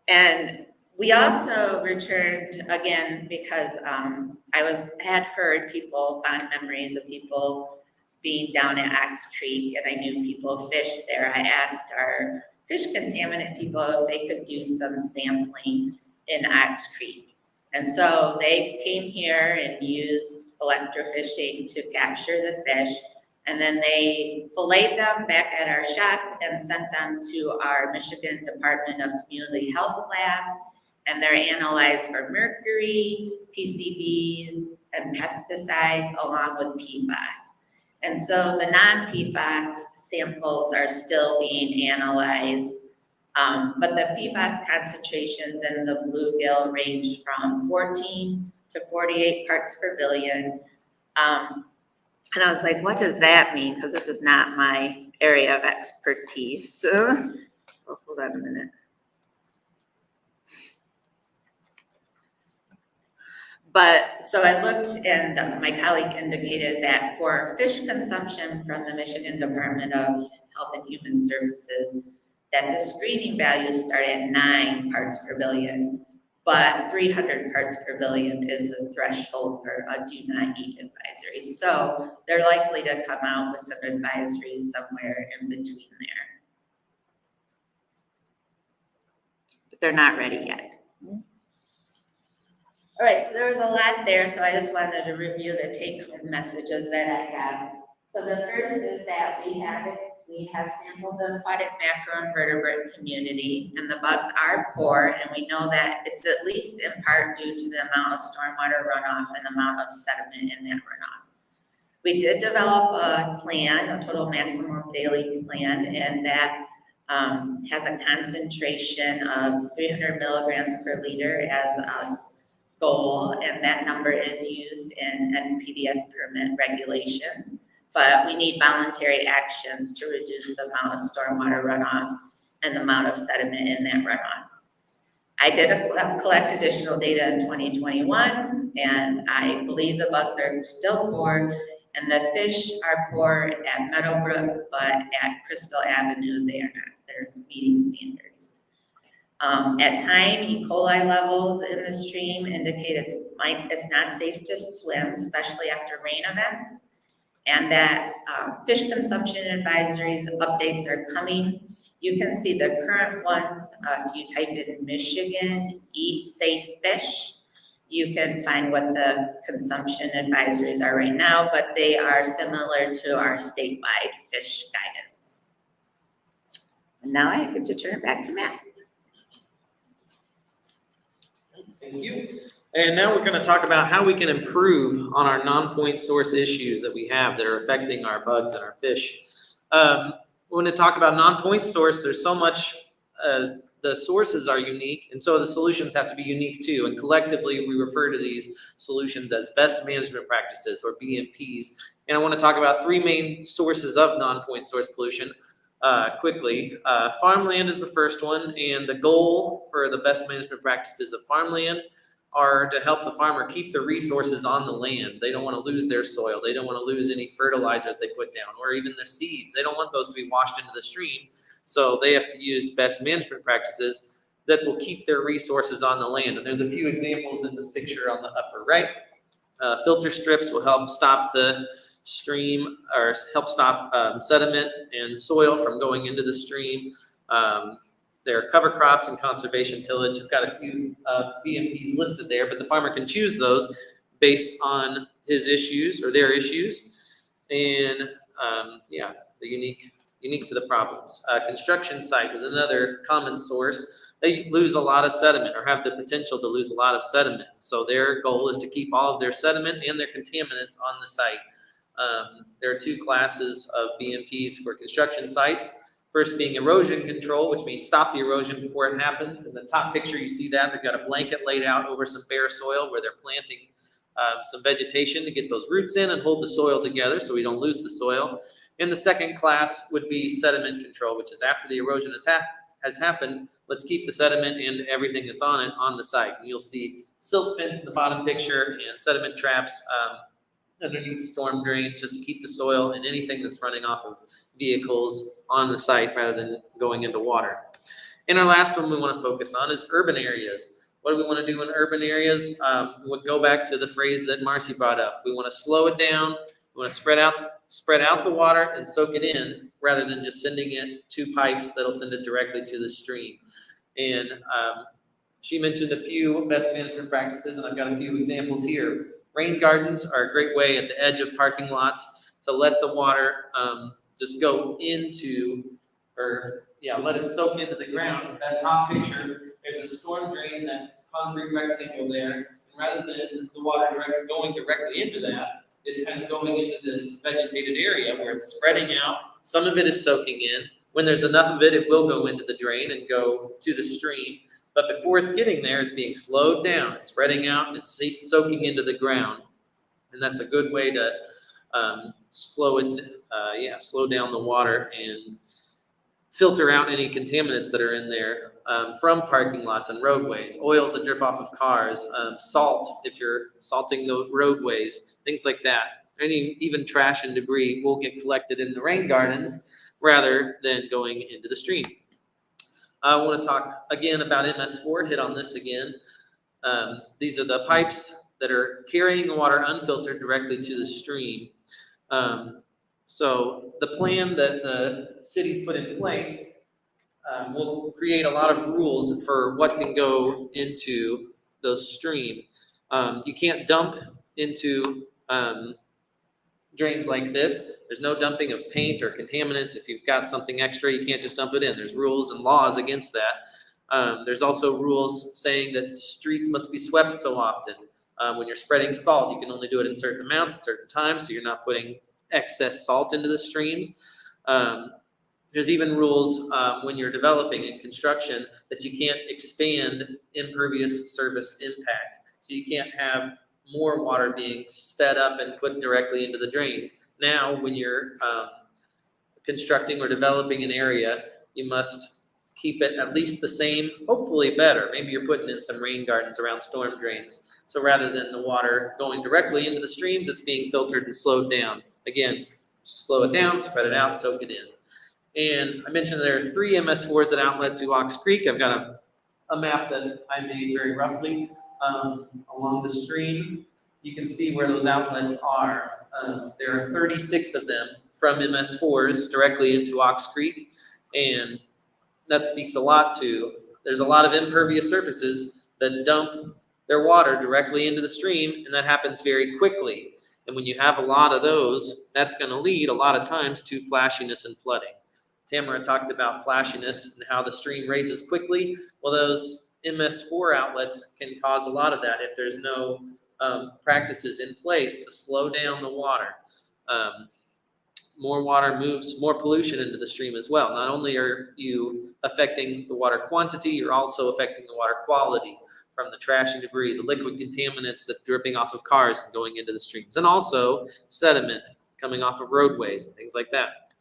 And we also returned again because I had heard fond memories of people being down at Ox Creek, and I knew people fished there. I asked our fish contaminant people if they could do some sampling in Ox Creek. And so they came here and used electrofishing to capture the fish. And then they filleted them back at our shop and sent them to our Michigan Department of Community Health lab. And they're analyzed for mercury, PCBs, and pesticides along with PFAS. And so the non-PFAS samples are still being analyzed. But the PFAS concentrations in the bluegill range from 14 to 48 parts per billion. And I was like, what does that mean? Because this is not my area of expertise. So hold on a minute. But so I looked, and my colleague indicated that for fish consumption from the Michigan Department of Health and Human Services, that the screening values start at 9 parts per billion, but 300 parts per billion is the threshold for a do not eat advisory. So they're likely to come out with some advisories somewhere in between there. But they're not ready yet. All right, so there was a lot there, so I just wanted to review the take-home messages that I have. So the first is that we have sampled the aquatic macroinvertebrate community, and the bugs are poor, and we know that it's at least in part due to the amount of stormwater runoff and the amount of sediment in that runoff. We did develop a plan, a total maximum daily plan, and that has a concentration of 300 milligrams per liter as a goal, and that number is used in NPDES permit regulations. But we need voluntary actions to reduce the amount of stormwater runoff and the amount of sediment in that runoff. I did collect additional data in 2021, and I believe the bugs are still poor, and the fish are poor at Meadowbrook, but at Crystal Avenue, they're meeting standards. At time, E. coli levels in the stream indicate it's not safe to swim, especially after rain events, and that fish consumption advisories updates are coming. You can see the current ones, if you type in Michigan, eat safe fish, You can find what the consumption advisories are right now, but they are similar to our statewide fish guidance. And now I get to turn it back to Matt. Thank you. And now we're going to talk about how we can improve on our non-point source issues that we have that are affecting our bugs and our fish. When we talk about non-point source, there's so much, the sources are unique, and so the solutions have to be unique too. And collectively, we refer to these solutions as best management practices, or BMPs. And I want to talk about three main sources of non-point source pollution quickly. Farmland is the first one, and the goal for the best management practices of farmland are to help the farmer keep the resources on the land. They don't want to lose their soil. They don't want to lose any fertilizer that they put down, or even the seeds. They don't want those to be washed into the stream. So they have to use best management practices that will keep their resources on the land. And there's a few examples in this picture on the upper right. Filter strips will help stop the stream, or help stop sediment and soil from going into the stream. There are cover crops and conservation tillage. I've got a few BMPs listed there, but the farmer can choose those based on his issues or their issues. And yeah, the unique to the problems. Construction site was another common source. They lose a lot of sediment, or have the potential to lose a lot of sediment. So their goal is to keep all of their sediment and their contaminants on the site. There are two classes of BMPs for construction sites. First being erosion control, which means stop the erosion before it happens. In the top picture, you see that they've got a blanket laid out over some bare soil where they're planting some vegetation to get those roots in and hold the soil together so we don't lose the soil. And the second class would be sediment control, which is after the erosion has happened, let's keep the sediment and everything that's on it on the site. And you'll see silt fence in the bottom picture and sediment traps underneath storm drains, just to keep the soil and anything that's running off of vehicles on the site rather than going into water. And our last one we want to focus on is urban areas. What do we want to do in urban areas? We would go back to the phrase that Marcy brought up. We want to slow it down. We want to spread out the water and soak it in, rather than just sending it to pipes that'll send it directly to the stream. And she mentioned a few best management practices, and I've got a few examples here. Rain gardens are a great way at the edge of parking lots to let the water just go into, let it soak into the ground. That top picture, there's a storm drain, that concrete rectangle there, and rather than the water going directly into that, it's kind of going into this vegetated area where it's spreading out. Some of it is soaking in. When there's enough of it, it will go into the drain and go to the stream. But before it's getting there, it's being slowed down. It's spreading out and it's soaking into the ground. And that's a good way to slow down the water and filter out any contaminants that are in there from parking lots and roadways, oils that drip off of cars, salt if you're salting the roadways, things like that. Even trash and debris will get collected in the rain gardens rather than going into the stream. I want to talk again about MS4, hit on this again. These are the pipes that are carrying the water unfiltered directly to the stream. So the plan that the city's put in place will create a lot of rules for what can go into those stream. You can't dump into drains like this. There's no dumping of paint or contaminants. If you've got something extra, you can't just dump it in. There's rules and laws against that. There's also rules saying that streets must be swept so often. When you're spreading salt, you can only do it in certain amounts at certain times, so you're not putting excess salt into the streams. There's even rules when you're developing in construction that you can't expand impervious surface impact. So you can't have more water being sped up and put directly into the drains. Now, when you're constructing or developing an area, you must keep it at least the same, hopefully better. Maybe you're putting in some rain gardens around storm drains. So rather than the water going directly into the streams, it's being filtered and slowed down. Again, slow it down, spread it out, soak it in. And I mentioned there are 3 MS4s that outlet to Ox Creek. I've got a map that I made very roughly along the stream. You can see where those outlets are. There are 36 of them from MS4s directly into Ox Creek. And that speaks a lot to, there's a lot of impervious surfaces that dump their water directly into the stream, and that happens very quickly. And when you have a lot of those, that's going to lead a lot of times to flashiness and flooding. Tamara talked about flashiness and how the stream raises quickly. Well, those MS4 outlets can cause a lot of that if there's no practices in place to slow down the water. More water moves more pollution into the stream as well. Not only are you affecting the water quantity, you're also affecting the water quality from the trash and debris, the liquid contaminants that dripping off of cars and going into the streams, and also sediment coming off of roadways and things like that.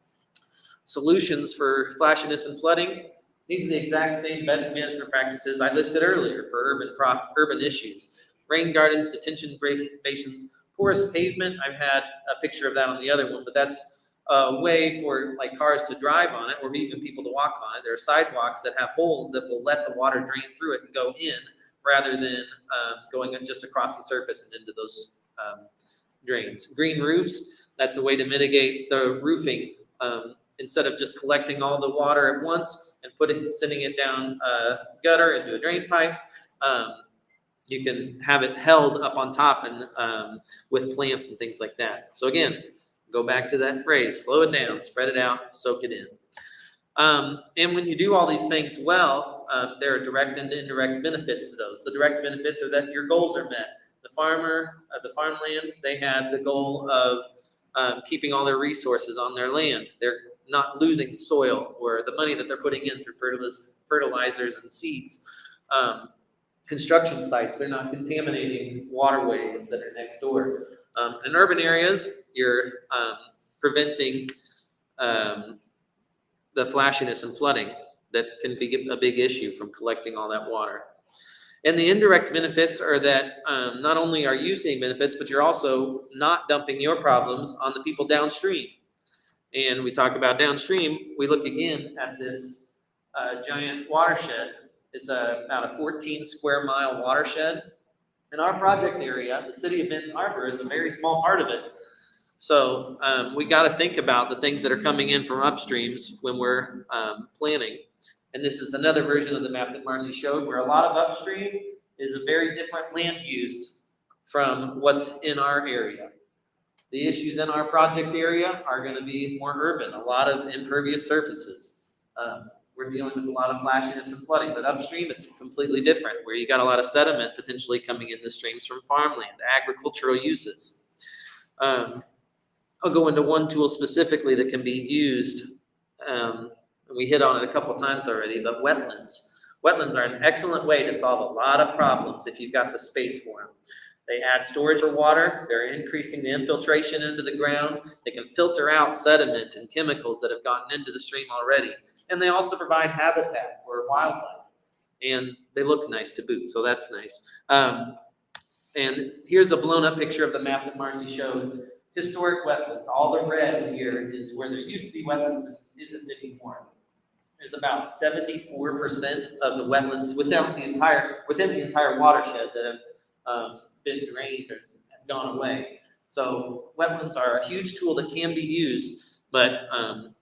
Solutions for flashiness and flooding, these are the exact same best management practices I listed earlier for urban issues. Rain gardens, detention basins, porous pavement. I've had a picture of that on the other one, but that's a way for like cars to drive on it or even people to walk on it. There are sidewalks that have holes that will let the water drain through it and go in rather than going just across the surface and into those drains. Green roofs, that's a way to mitigate the roofing. Instead of just collecting all the water at once and sending it down a gutter into a drain pipe, you can have it held up on top and with plants and things like that. So again, go back to that phrase, slow it down, spread it out, soak it in. And when you do all these things well, there are direct and indirect benefits to those. The direct benefits are that your goals are met. The farmer, the farmland, they had the goal of keeping all their resources on their land. They're not losing soil or the money that they're putting in through fertilizers and seeds. Construction sites, they're not contaminating waterways that are next door. In urban areas, you're preventing the flashiness and flooding that can be a big issue from collecting all that water. And the indirect benefits are that not only are you seeing benefits, but you're also not dumping your problems on the people downstream. And we talk about downstream, we look again at this giant watershed. It's about a 14 square mile watershed. In our project area, the city of Benton Harbor is a very small part of it. So we got to think about the things that are coming in from upstreams when we're planning. And this is another version of the map that Marcy showed where a lot of upstream is a very different land use from what's in our area. The issues in our project area are going to be more urban, a lot of impervious surfaces. We're dealing with a lot of flashiness and flooding, but upstream it's completely different, where you got a lot of sediment potentially coming in the streams from farmland, agricultural uses. I'll go into one tool specifically that can be used. We hit on it a couple times already, but wetlands. Wetlands are an excellent way to solve a lot of problems if you've got the space for them. They add storage for water. They're increasing the infiltration into the ground. They can filter out sediment and chemicals that have gotten into the stream already. And they also provide habitat for wildlife. And they look nice to boot, so that's nice. And here's a blown up picture of the map that Marcy showed. Historic wetlands. All the red here is where there used to be wetlands and isn't anymore. There's about 74% of the wetlands within the entire watershed that have been drained or have gone away. So wetlands are a huge tool that can be used, but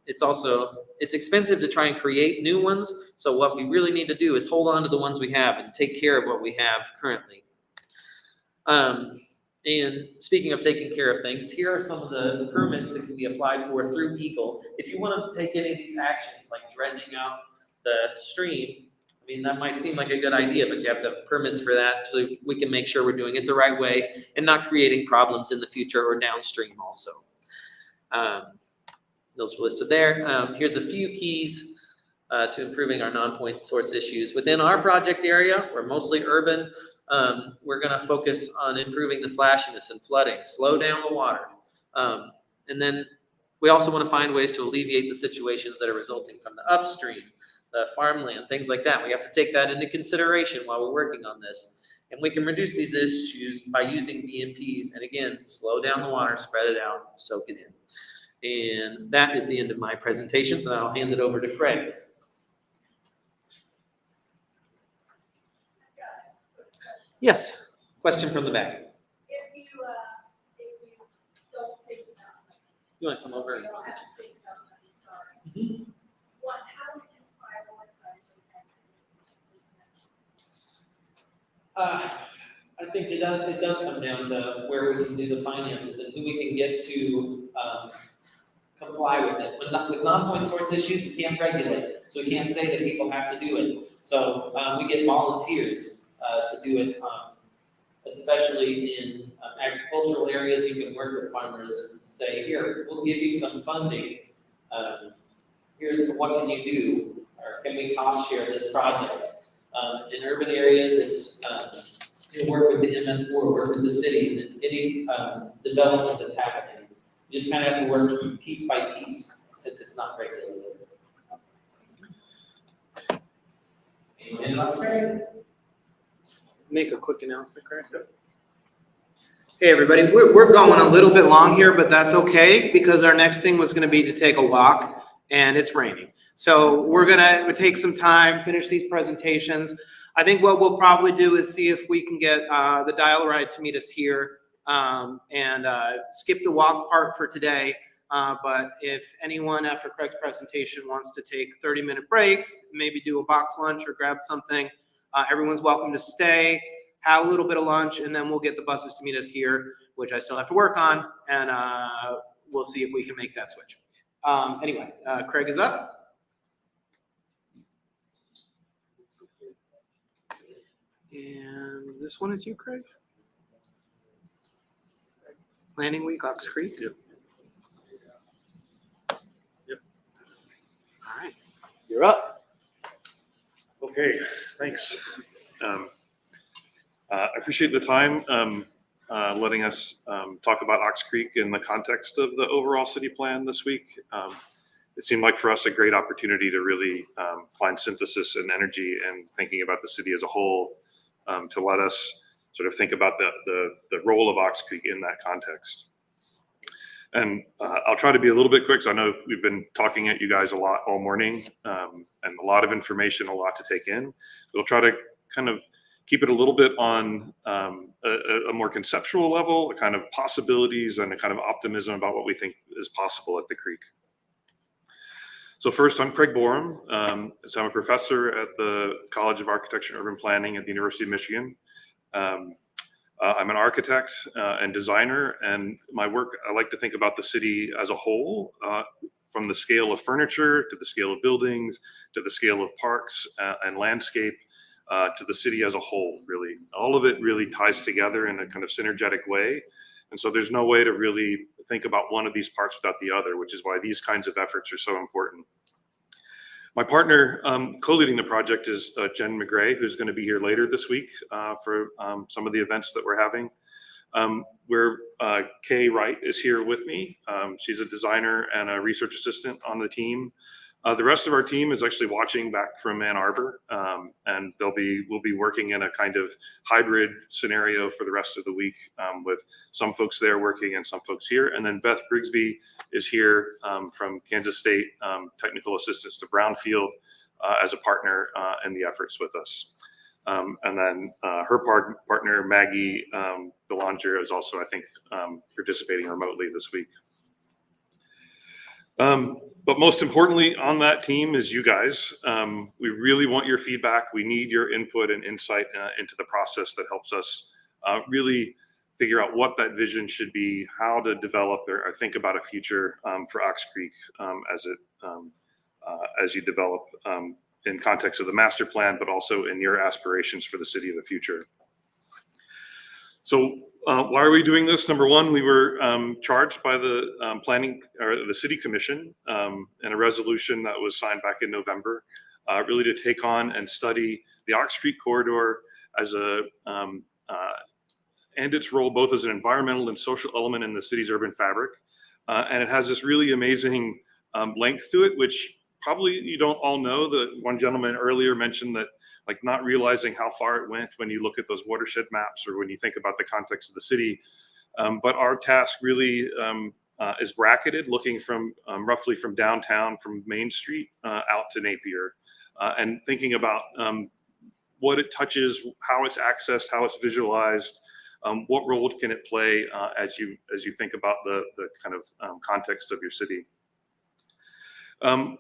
it's expensive to try and create new ones. So what we really need to do is hold on to the ones we have and take care of what we have currently. And speaking of taking care of things, here are some of the permits that can be applied for through EGLE. If you want to take any of these actions, like dredging out the stream, I mean, that might seem like a good idea, but you have to have permits for that so we can make sure we're doing it the right way and not creating problems in the future or downstream also. Those are listed there. Here's a few keys to improving our non-point source issues. Within our project area, we're mostly urban. We're going to focus on improving the flashiness and flooding, slow down the water. And then we also want to find ways to alleviate the situations that are resulting from the upstream, the farmland, things like that. We have to take that into consideration while we're working on this. And we can reduce these issues by using BMPs. And again, slow down the water, spread it out, soak it in. And that is the end of my presentation. So I'll hand it over to Craig. Yes, question from the back. If you don't take it out. You want to come over? You don't have to take it out when you start. How would you prioritize those activities? I think it does come down to where we can do the finances and who we can get to, comply with it. With non-point source issues, we can't regulate, so we can't say that people have to do it. So, we get volunteers, to do it, especially in agricultural areas. You can work with farmers and say, here, we'll give you some funding. Here's, what can you do? Or can we cost share this project? In urban areas, it's, you work with the MS4, work with the city, and any development that's happening. You just kind of have to work piece by piece since it's not regulated. Anyone else? Make a quick announcement, Craig? Hey, everybody, we're going a little bit long here, but that's okay because our next thing was gonna be to take a walk and it's raining. So we're gonna take some time, finish these presentations. I think what we'll probably do is see if we can get the dial ride to meet us here and skip the walk part for today. But if anyone after Craig's presentation wants to take 30-minute breaks, maybe do a box lunch or grab something, everyone's welcome to stay, have a little bit of lunch, and then we'll get the buses to meet us here, which I still have to work on, and we'll see if we can make that switch. Anyway, Craig is up. And this one is you, Craig? Planning Week, Ox Creek? Yep. All right, you're up. Okay, thanks. I appreciate the time letting us talk about Ox Creek in the context of the overall city plan this week. It seemed like for us a great opportunity to really find synthesis and energy and thinking about the city as a whole, to let us sort of think about the role of Ox Creek in that context. And I'll try to be a little bit quick, because I know we've been talking at you guys a lot all morning, and a lot of information, a lot to take in. We'll try to kind of keep it a little bit on a more conceptual level, a kind of possibilities and a kind of optimism about what we think is possible at the Creek. So first, I'm Craig Borum. So I'm a professor at the College of Architecture and Urban Planning at the University of Michigan. I'm an architect and designer, and my work, I like to think about the city as a whole, from the scale of furniture to the scale of buildings, to the scale of parks and landscape, to the city as a whole, really. All of it really ties together in a kind of synergetic way. And so there's no way to really think about one of these parts without the other, which is why these kinds of efforts are so important. My partner co-leading the project is Jen McGray, who's going to be here later this week for some of the events that we're having. Kay Wright is here with me. She's a designer and a research assistant on the team. The rest of our team is actually watching back from Ann Arbor, and we'll be working in a kind of hybrid scenario for the rest of the week, with some folks there working and some folks here. And then Beth Grigsby is here from Kansas State, technical assistance to Brownfield, as a partner in the efforts with us. And then her partner, Maggie Belanger, is also, I think, participating remotely this week. But most importantly on that team is you guys. We really want your feedback. We need your input and insight into the process that helps us really figure out what that vision should be, how to develop or think about a future for Ox Creek as you develop in context of the master plan, but also in your aspirations for the city of the future. So why are we doing this? Number one, we were charged by the planning or the city commission in a resolution that was signed back in November, really to take on and study the Ox Creek corridor as and its role both as an environmental and social element in the city's urban fabric. And it has this really amazing length to it, which probably you don't all know. That one gentleman earlier mentioned that, like, not realizing how far it went when you look at those watershed maps or when you think about the context of the city. But our task really is bracketed, looking from roughly from downtown, from Main Street out to Napier, and thinking about what it touches, how it's accessed, how it's visualized, what role can it play as you think about the kind of context of your city.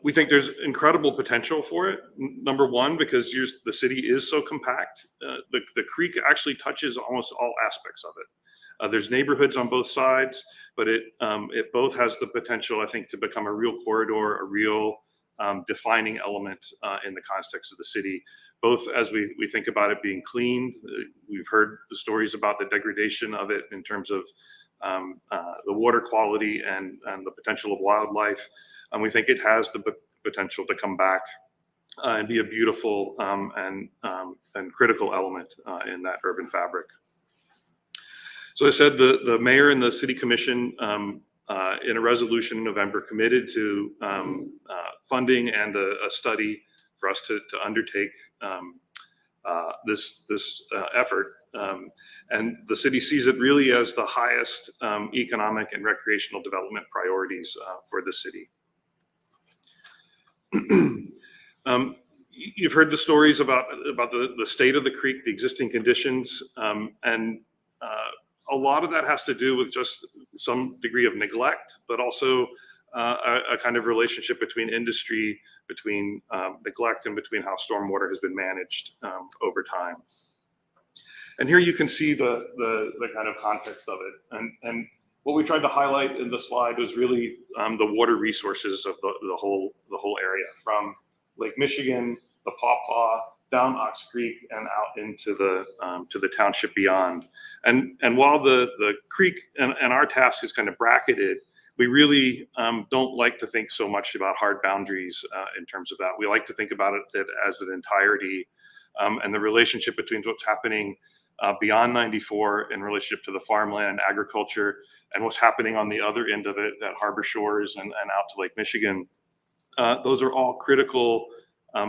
We think there's incredible potential for it. Number one, because the city is so compact. The creek actually touches almost all aspects of it. There's neighborhoods on both sides, but it both has the potential, I think, to become a real corridor, a real defining element in the context of the city. Both as we think about it being cleaned, we've heard the stories about the degradation of it in terms of the water quality and the potential of wildlife. And we think it has the potential to come back and be a beautiful and critical element in that urban fabric. So I said the mayor and the city commission in a resolution in November committed to funding and a study for us to undertake this effort. And the city sees it really as the highest economic and recreational development priorities for the city. You've heard the stories about the state of the creek, the existing conditions, and a lot of that has to do with just some degree of neglect, but also a kind of relationship between industry, between neglect, and between how stormwater has been managed over time. And here you can see the kind of context of it. And what we tried to highlight in the slide was really the water resources of the whole area, from Lake Michigan, the Pawpaw, down Ox Creek, and out into the township beyond. And while the creek and our task is kind of bracketed, we really don't like to think so much about hard boundaries in terms of that. We like to think about it as an entirety, and the relationship between what's happening beyond 94 in relationship to the farmland and agriculture, and what's happening on the other end of it at Harbor Shores and out to Lake Michigan. Those are all critical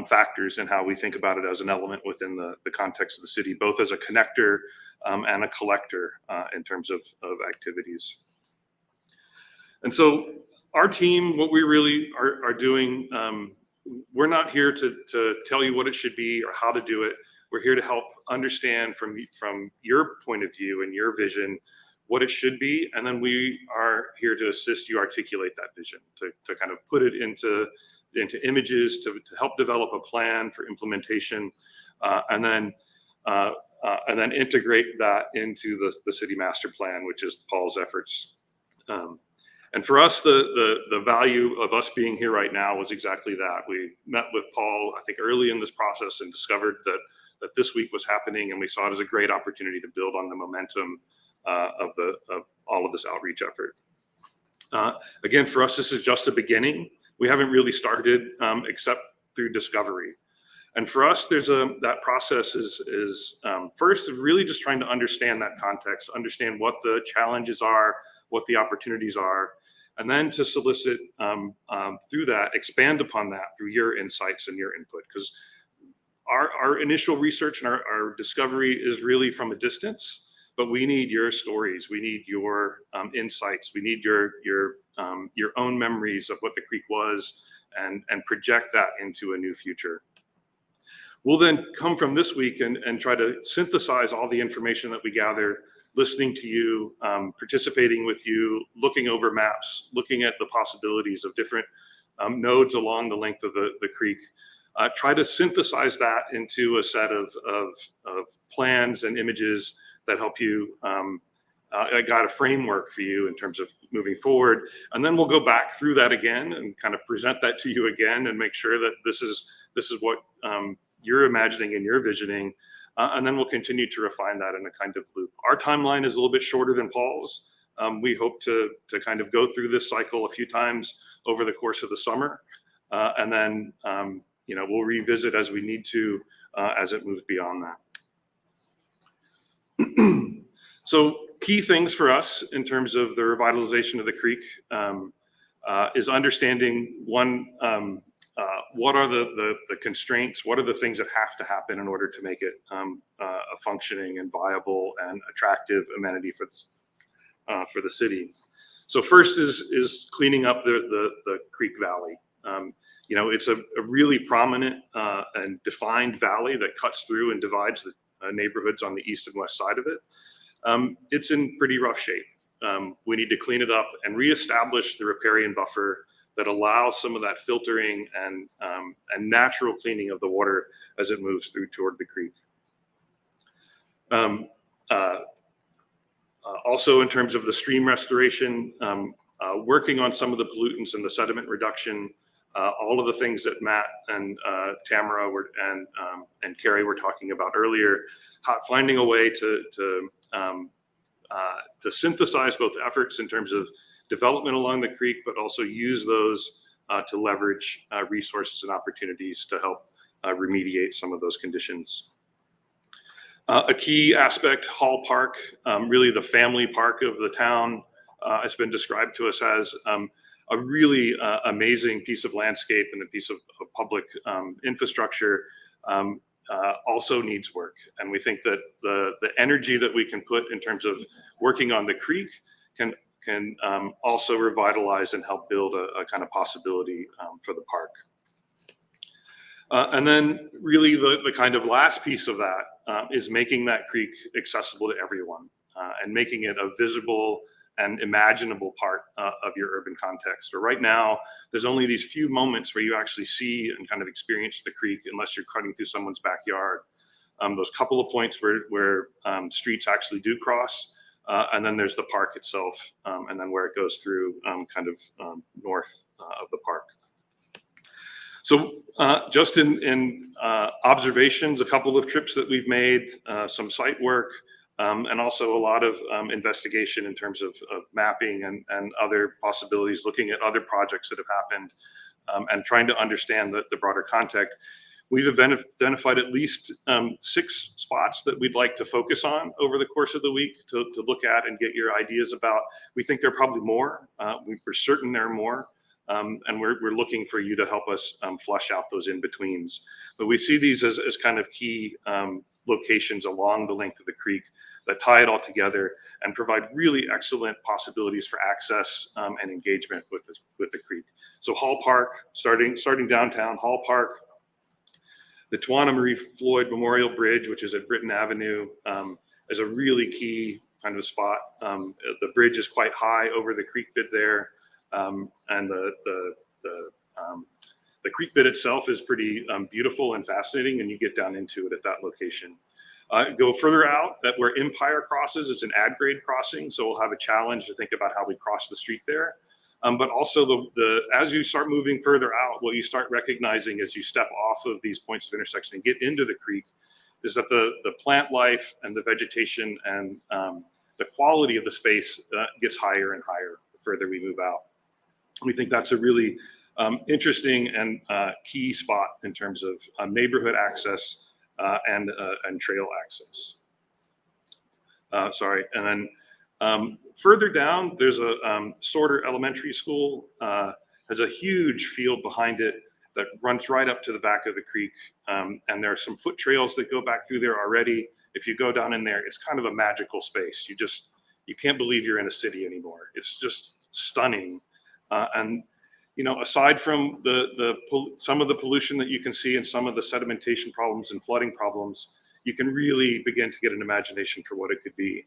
factors in how we think about it as an element within the context of the city, both as a connector and a collector in terms of activities. And so our team, what we really are doing, we're not here to tell you what it should be or how to do it. We're here to help understand from your point of view and your vision what it should be, and then we are here to assist you articulate that vision, to kind of put it into images, to help develop a plan for implementation, and then integrate that into the city master plan, which is Paul's efforts. And for us, the value of us being here right now was exactly that. We met with Paul, I think, early in this process and discovered that this week was happening, and we saw it as a great opportunity to build on the momentum of all of this outreach effort. Again, for us, this is just a beginning. We haven't really started except through discovery. And for us, that process is first really just trying to understand that context, understand what the challenges are, what the opportunities are, and then to solicit through that, expand upon that through your insights and your input. Because our initial research and our discovery is really from a distance, but we need your stories, we need your insights, we need your own memories of what the creek was, and project that into a new future. We'll then come from this week and try to synthesize all the information that we gather, listening to you, participating with you, looking over maps, looking at the possibilities of different nodes along the length of the creek. Try to synthesize that into a set of plans and images that help you, got a framework for you in terms of moving forward. And then we'll go back through that again and kind of present that to you again and make sure that this is what you're imagining and you're visioning. And then we'll continue to refine that in a kind of loop. Our timeline is a little bit shorter than Paul's. We hope to kind of go through this cycle a few times over the course of the summer. And then, we'll revisit as we need to as it moves beyond that. So key things for us in terms of the revitalization of the creek is understanding one, what are the constraints, what are the things that have to happen in order to make it a functioning and viable and attractive amenity for the city. So first is cleaning up the creek valley. It's a really prominent and defined valley that cuts through and divides the neighborhoods on the east and west side of it. It's in pretty rough shape. We need to clean it up and reestablish the riparian buffer that allows some of that filtering and natural cleaning of the water as it moves through toward the creek. Also, in terms of the stream restoration, working on some of the pollutants and the sediment reduction, all of the things that Matt and Tamara and Carrie were talking about earlier, finding a way to synthesize both efforts in terms of development along the creek, but also use those to leverage resources and opportunities to help remediate some of those conditions. A key aspect, Hall Park, really the family park of the town, has been described to us as a really amazing piece of landscape and a piece of public infrastructure. Also needs work. And we think that the energy that we can put in terms of working on the creek can also revitalize and help build a kind of possibility for the park. And then really the kind of last piece of that is making that creek accessible to everyone and making it a visible and imaginable part of your urban context. So right now, there's only these few moments where you actually see and kind of experience the creek unless you're cutting through someone's backyard. Those couple of points where streets actually do cross, and then there's the park itself, and then where it goes through kind of north of the park. So just in observations, a couple of trips that we've made, some site work, and also a lot of investigation in terms of mapping and other possibilities, looking at other projects that have happened, and trying to understand the broader context. We've identified at least 6 spots that we'd like to focus on over the course of the week to look at and get your ideas about. We think there are probably more. We're certain there are more. And we're looking for you to help us flush out those in-betweens. But we see these as kind of key locations along the length of the creek that tie it all together and provide really excellent possibilities for access and engagement with the creek. So Hall Park, starting downtown, Hall Park, the Tawana Marie Floyd Memorial Bridge, which is at Britton Avenue, is a really key kind of spot. The bridge is quite high over the creek bed there. And the creek bed itself is pretty beautiful and fascinating, and you get down into it at that location. Go further out, that where Empire crosses, it's an ad-grade crossing, so we'll have a challenge to think about how we cross the street there. But also, as you start moving further out, what you start recognizing as you step off of these points of intersection and get into the creek is that the plant life and the vegetation and the quality of the space gets higher and higher the further we move out. We think that's a really interesting and key spot in terms of neighborhood access and trail access. And then further down, there's a Sorter Elementary School, has a huge field behind it that runs right up to the back of the creek. And there are some foot trails that go back through there already. If you go down in there, it's kind of a magical space. You can't believe you're in a city anymore. It's just stunning. And aside from some of the pollution that you can see and some of the sedimentation problems and flooding problems, you can really begin to get an imagination for what it could be.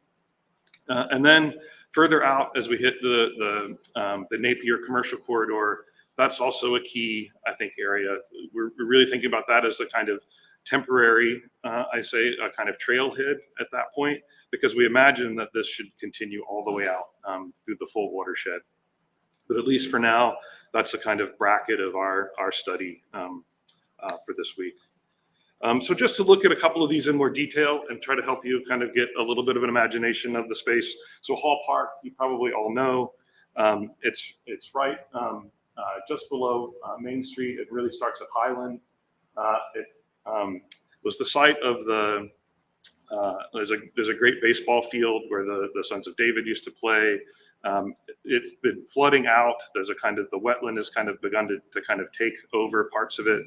And then further out, as we hit the Napier Commercial Corridor, that's also a key, I think, area. We're really thinking about that as a kind of temporary, a kind of trailhead at that point, because we imagine that this should continue all the way out through the full watershed. But at least for now, that's a kind of bracket of our study for this week. So just to look at a couple of these in more detail and try to help you kind of get a little bit of an imagination of the space. So Hall Park, you probably all know, it's right just below Main Street. It really starts at Highland. It was the site of there's a great baseball field where the Sons of David used to play. It's been flooding out. There's the wetland has kind of begun to kind of take over parts of it.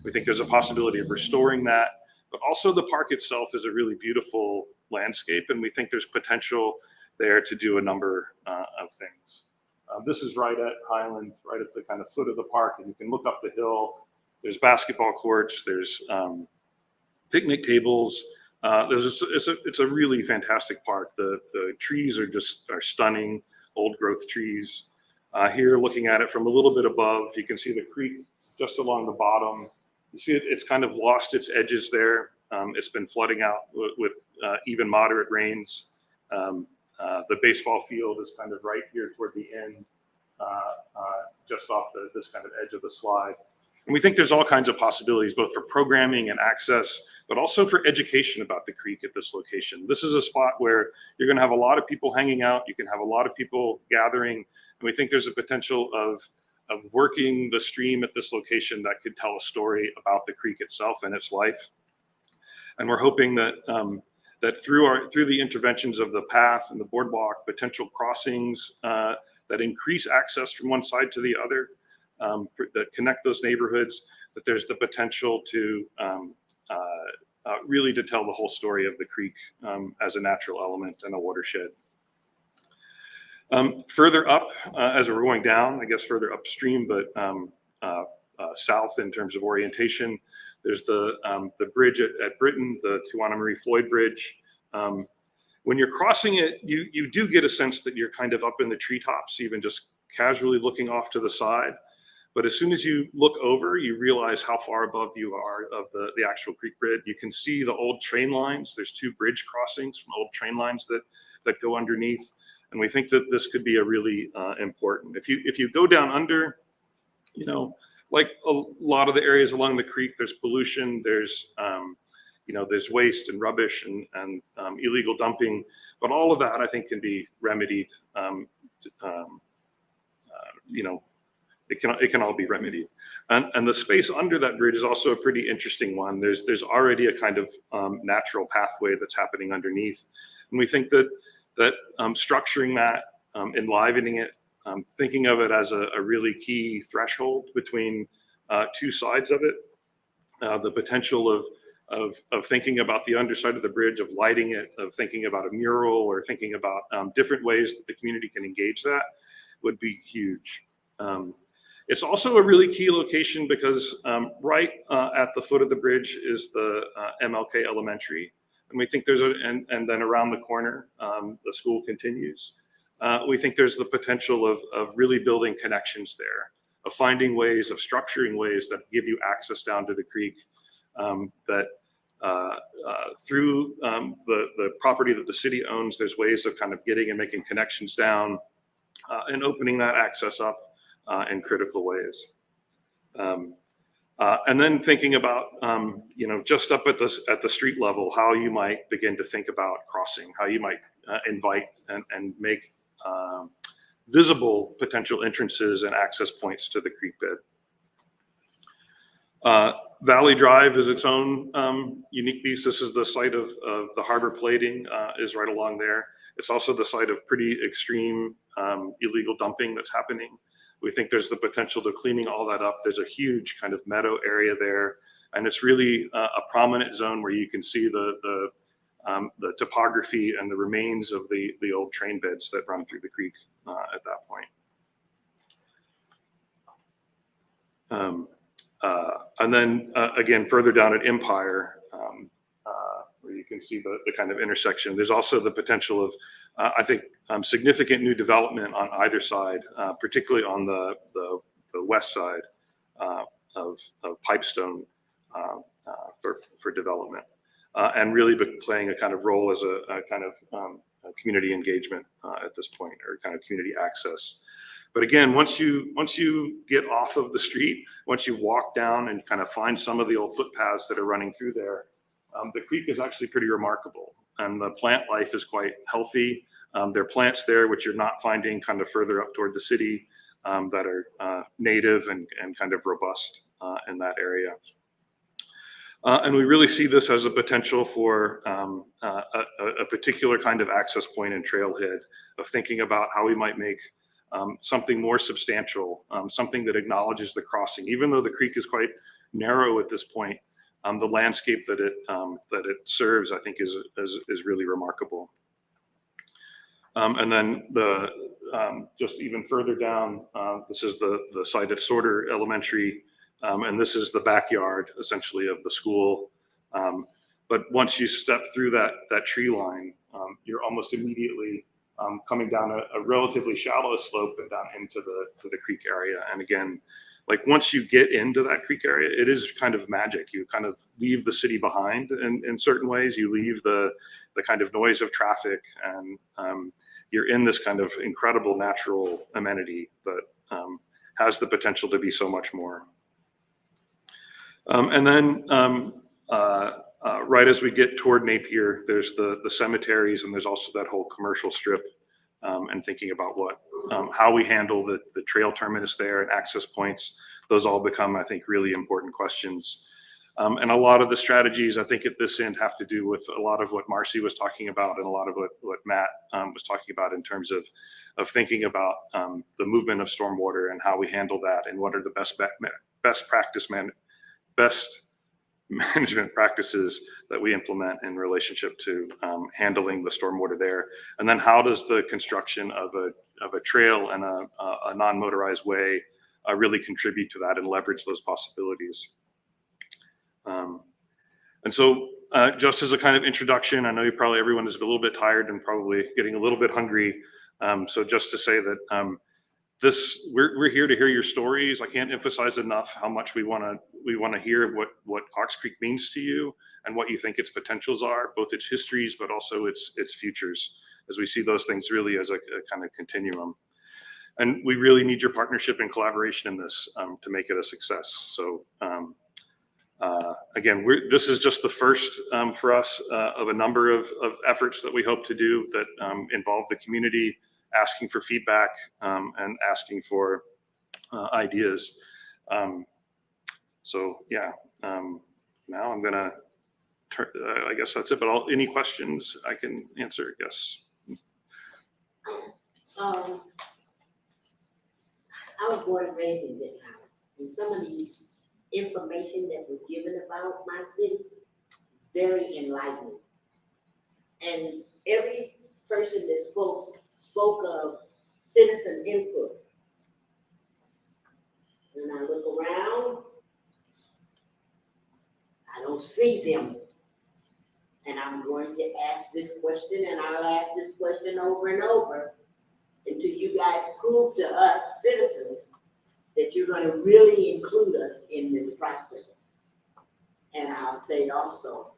We think there's a possibility of restoring that, but also the park itself is a really beautiful landscape, and we think there's potential there to do a number of things. This is right at Highland, right at the kind of foot of the park, and you can look up the hill. There's basketball courts, there's picnic tables. It's a really fantastic park. The trees are stunning, old growth trees. Here, looking at it from a little bit above, you can see the creek just along the bottom. You see it's kind of lost its edges there. It's been flooding out with even moderate rains. The baseball field is kind of right here toward the end, just off this kind of edge of the slide. And we think there's all kinds of possibilities, both for programming and access, but also for education about the creek at this location. This is a spot where you're gonna have a lot of people hanging out. You can have a lot of people gathering. And we think there's a potential of working the stream at this location that could tell a story about the creek itself and its life. And we're hoping that that through the interventions of the path and the boardwalk, potential crossings that increase access from one side to the other, that connect those neighborhoods, that there's the potential to really to tell the whole story of the creek as a natural element and a watershed. Further up, as we're going down, I guess further upstream, but south in terms of orientation, there's the bridge at Britain, the Tuana Marie Floyd Bridge. When you're crossing it, you do get a sense that you're kind of up in the treetops, even just casually looking off to the side. But as soon as you look over, you realize how far above you are of the actual creek bed. You can see the old train lines. There's 2 bridge crossings from old train lines that go underneath. And we think that this could be a really important. If you go down under, you know, like a lot of the areas along the creek, there's pollution, there's there's waste and rubbish and illegal dumping, but all of that I think can be remedied. It can all be remedied. And the space under that bridge is also a pretty interesting one. There's already a kind of natural pathway that's happening underneath. And we think that structuring that, enlivening it, thinking of it as a really key threshold between 2 sides of it, the potential of thinking about the underside of the bridge, of lighting it, of thinking about a mural, or thinking about different ways that the community can engage that would be huge. It's also a really key location because right at the foot of the bridge is the MLK Elementary. And we think there's and then around the corner, the school continues. We think there's the potential of really building connections there, of finding ways, of structuring ways that give you access down to the creek, that through the property that the city owns, there's ways of kind of getting and making connections down and opening that access up in critical ways. And then thinking about, just up at the street level, how you might begin to think about crossing, how you might invite and make visible potential entrances and access points to the creek bed. Valley Drive is its own unique beast. This is the site of the harbor plating, is right along there. It's also the site of pretty extreme illegal dumping that's happening. We think there's the potential to cleaning all that up. There's a huge kind of meadow area there, and it's really a prominent zone where you can see the topography and the remains of the old train beds that run through the creek at that point. And then again, further down at Empire, where you can see the kind of intersection, there's also the potential of, I think, significant new development on either side, particularly on the west side of Pipestone for development, and really playing a kind of role as a kind of community engagement at this point, or kind of community access. But again, once you get off of the street, once you walk down and kind of find some of the old footpaths that are running through there, the creek is actually pretty remarkable, and the plant life is quite healthy. There are plants there which you're not finding kind of further up toward the city, that are native and kind of robust in that area. And we really see this as a potential for a particular kind of access point and trailhead, of thinking about how we might make something more substantial, something that acknowledges the crossing. Even though the creek is quite narrow at this point, the landscape that it serves, I think, is really remarkable. And then just even further down, this is the site at Sorter Elementary, and this is the backyard essentially of the school. But once you step through that tree line, you're almost immediately coming down a relatively shallow slope and down into the creek area. And again, like once you get into that creek area, it is kind of magic. You kind of leave the city behind in certain ways. You leave the kind of noise of traffic, and you're in this kind of incredible natural amenity that has the potential to be so much more. And then right as we get toward Napier, there's the cemeteries, and there's also that whole commercial strip, and thinking about how we handle the trail terminus there and access points. Those all become, I think, really important questions. And a lot of the strategies, I think, at this end have to do with a lot of what Marcy was talking about, and a lot of what Matt was talking about in terms of thinking about the movement of stormwater and how we handle that, and what are the best management practices that we implement in relationship to handling the stormwater there. And then how does the construction of a trail and a non-motorized way really contribute to that and leverage those possibilities. And so just as a kind of introduction, I know everyone is a little bit tired and probably getting a little bit hungry. So just to say that we're here to hear your stories. I can't emphasize enough how much we want to hear what Ox Creek means to you and what you think its potentials are, both its histories, but also its futures, as we see those things really as a kind of continuum. And we really need your partnership and collaboration in this to make it a success. So again, this is just the first for us of a number of efforts that we hope to do that involve the community, asking for feedback and asking for ideas. So yeah, now I'm gonna I guess that's it, but any questions I can answer, yes. I was born and raised in Benton, and some of these information that was given about my city is very enlightening. And every person that spoke of citizen input. When I look around, I don't see them. And I'm going to ask this question, and I'll ask this question over and over until you guys prove to us citizens that you're going to really include us in this process. And I'll say also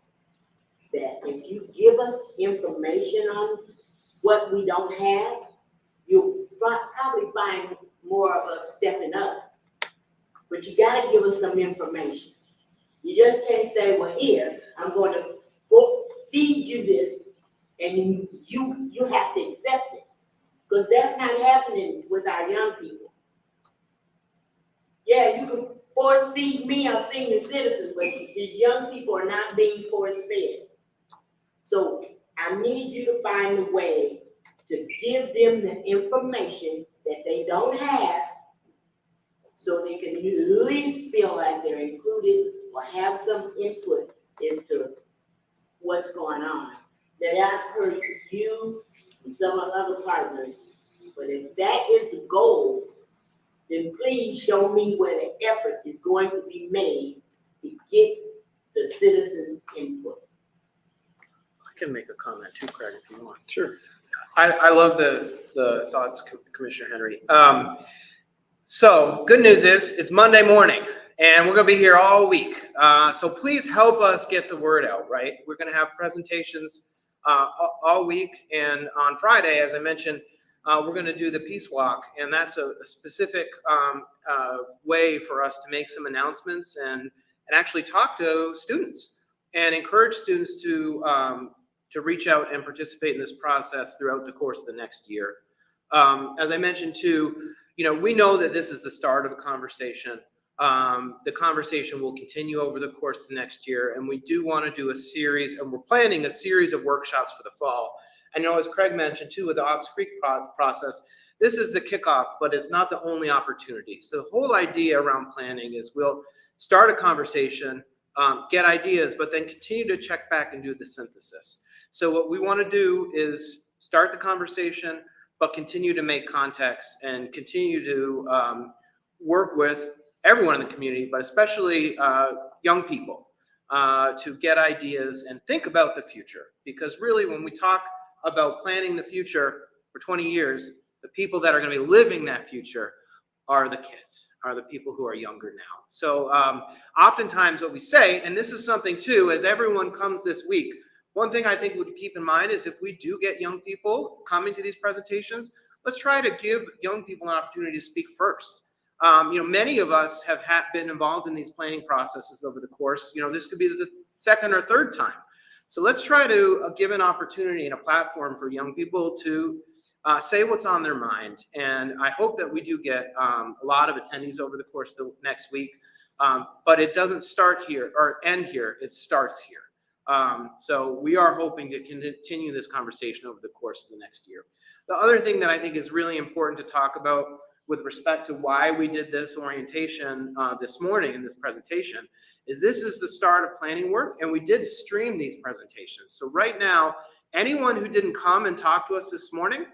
that if you give us information on what we don't have, you'll probably find more of us stepping up. But you gotta give us some information. You just can't say, well, here, I'm going to feed you this, and you have to accept it. Because that's not happening with our young people. Yeah, you can force feed me, our senior citizens, but these young people are not being force fed. So I need you to find a way to give them the information that they don't have, so they can at least feel like they're included or have some input as to what's going on. That I've heard you and some of other partners, but if that is the goal, then please show me where the effort is going to be made to get the citizens' input. I can make a comment too, Craig, if you want. Sure. I love the thoughts, Commissioner Henry. So good news is it's Monday morning and we're gonna be here all week. So please help us get the word out, right? We're gonna have presentations all week, and on Friday, as I mentioned, we're gonna do the Peace Walk, and that's a specific way for us to make some announcements and actually talk to students and encourage students to reach out and participate in this process throughout the course of the next year. As I mentioned too, we know that this is the start of a conversation. The conversation will continue over the course of the next year, and we do want to do a series, and we're planning a series of workshops for the fall. I know, as Craig mentioned too, with the Ox Creek process, this is the kickoff, but it's not the only opportunity. So the whole idea around planning is we'll start a conversation, get ideas, but then continue to check back and do the synthesis. So what we want to do is start the conversation, but continue to make context and continue to work with everyone in the community, but especially young people, to get ideas and think about the future. Because really, when we talk about planning the future, for 20 years, the people that are going to be living that future are the kids, are the people who are younger now. So oftentimes what we say, and this is something too, as everyone comes this week, one thing I think we would keep in mind is if we do get young people coming to these presentations, let's try to give young people an opportunity to speak first. Many of us have been involved in these planning processes over the course. This could be the second or third time. So let's try to give an opportunity and a platform for young people to say what's on their mind. And I hope that we do get a lot of attendees over the course of the next week. But it doesn't start here or end here, it starts here. So we are hoping to continue this conversation over the course of the next year. The other thing that I think is really important to talk about with respect to why we did this orientation this morning in this presentation is this is the start of planning work, and we did stream these presentations. So right now, anyone who didn't come and talk to us this morning,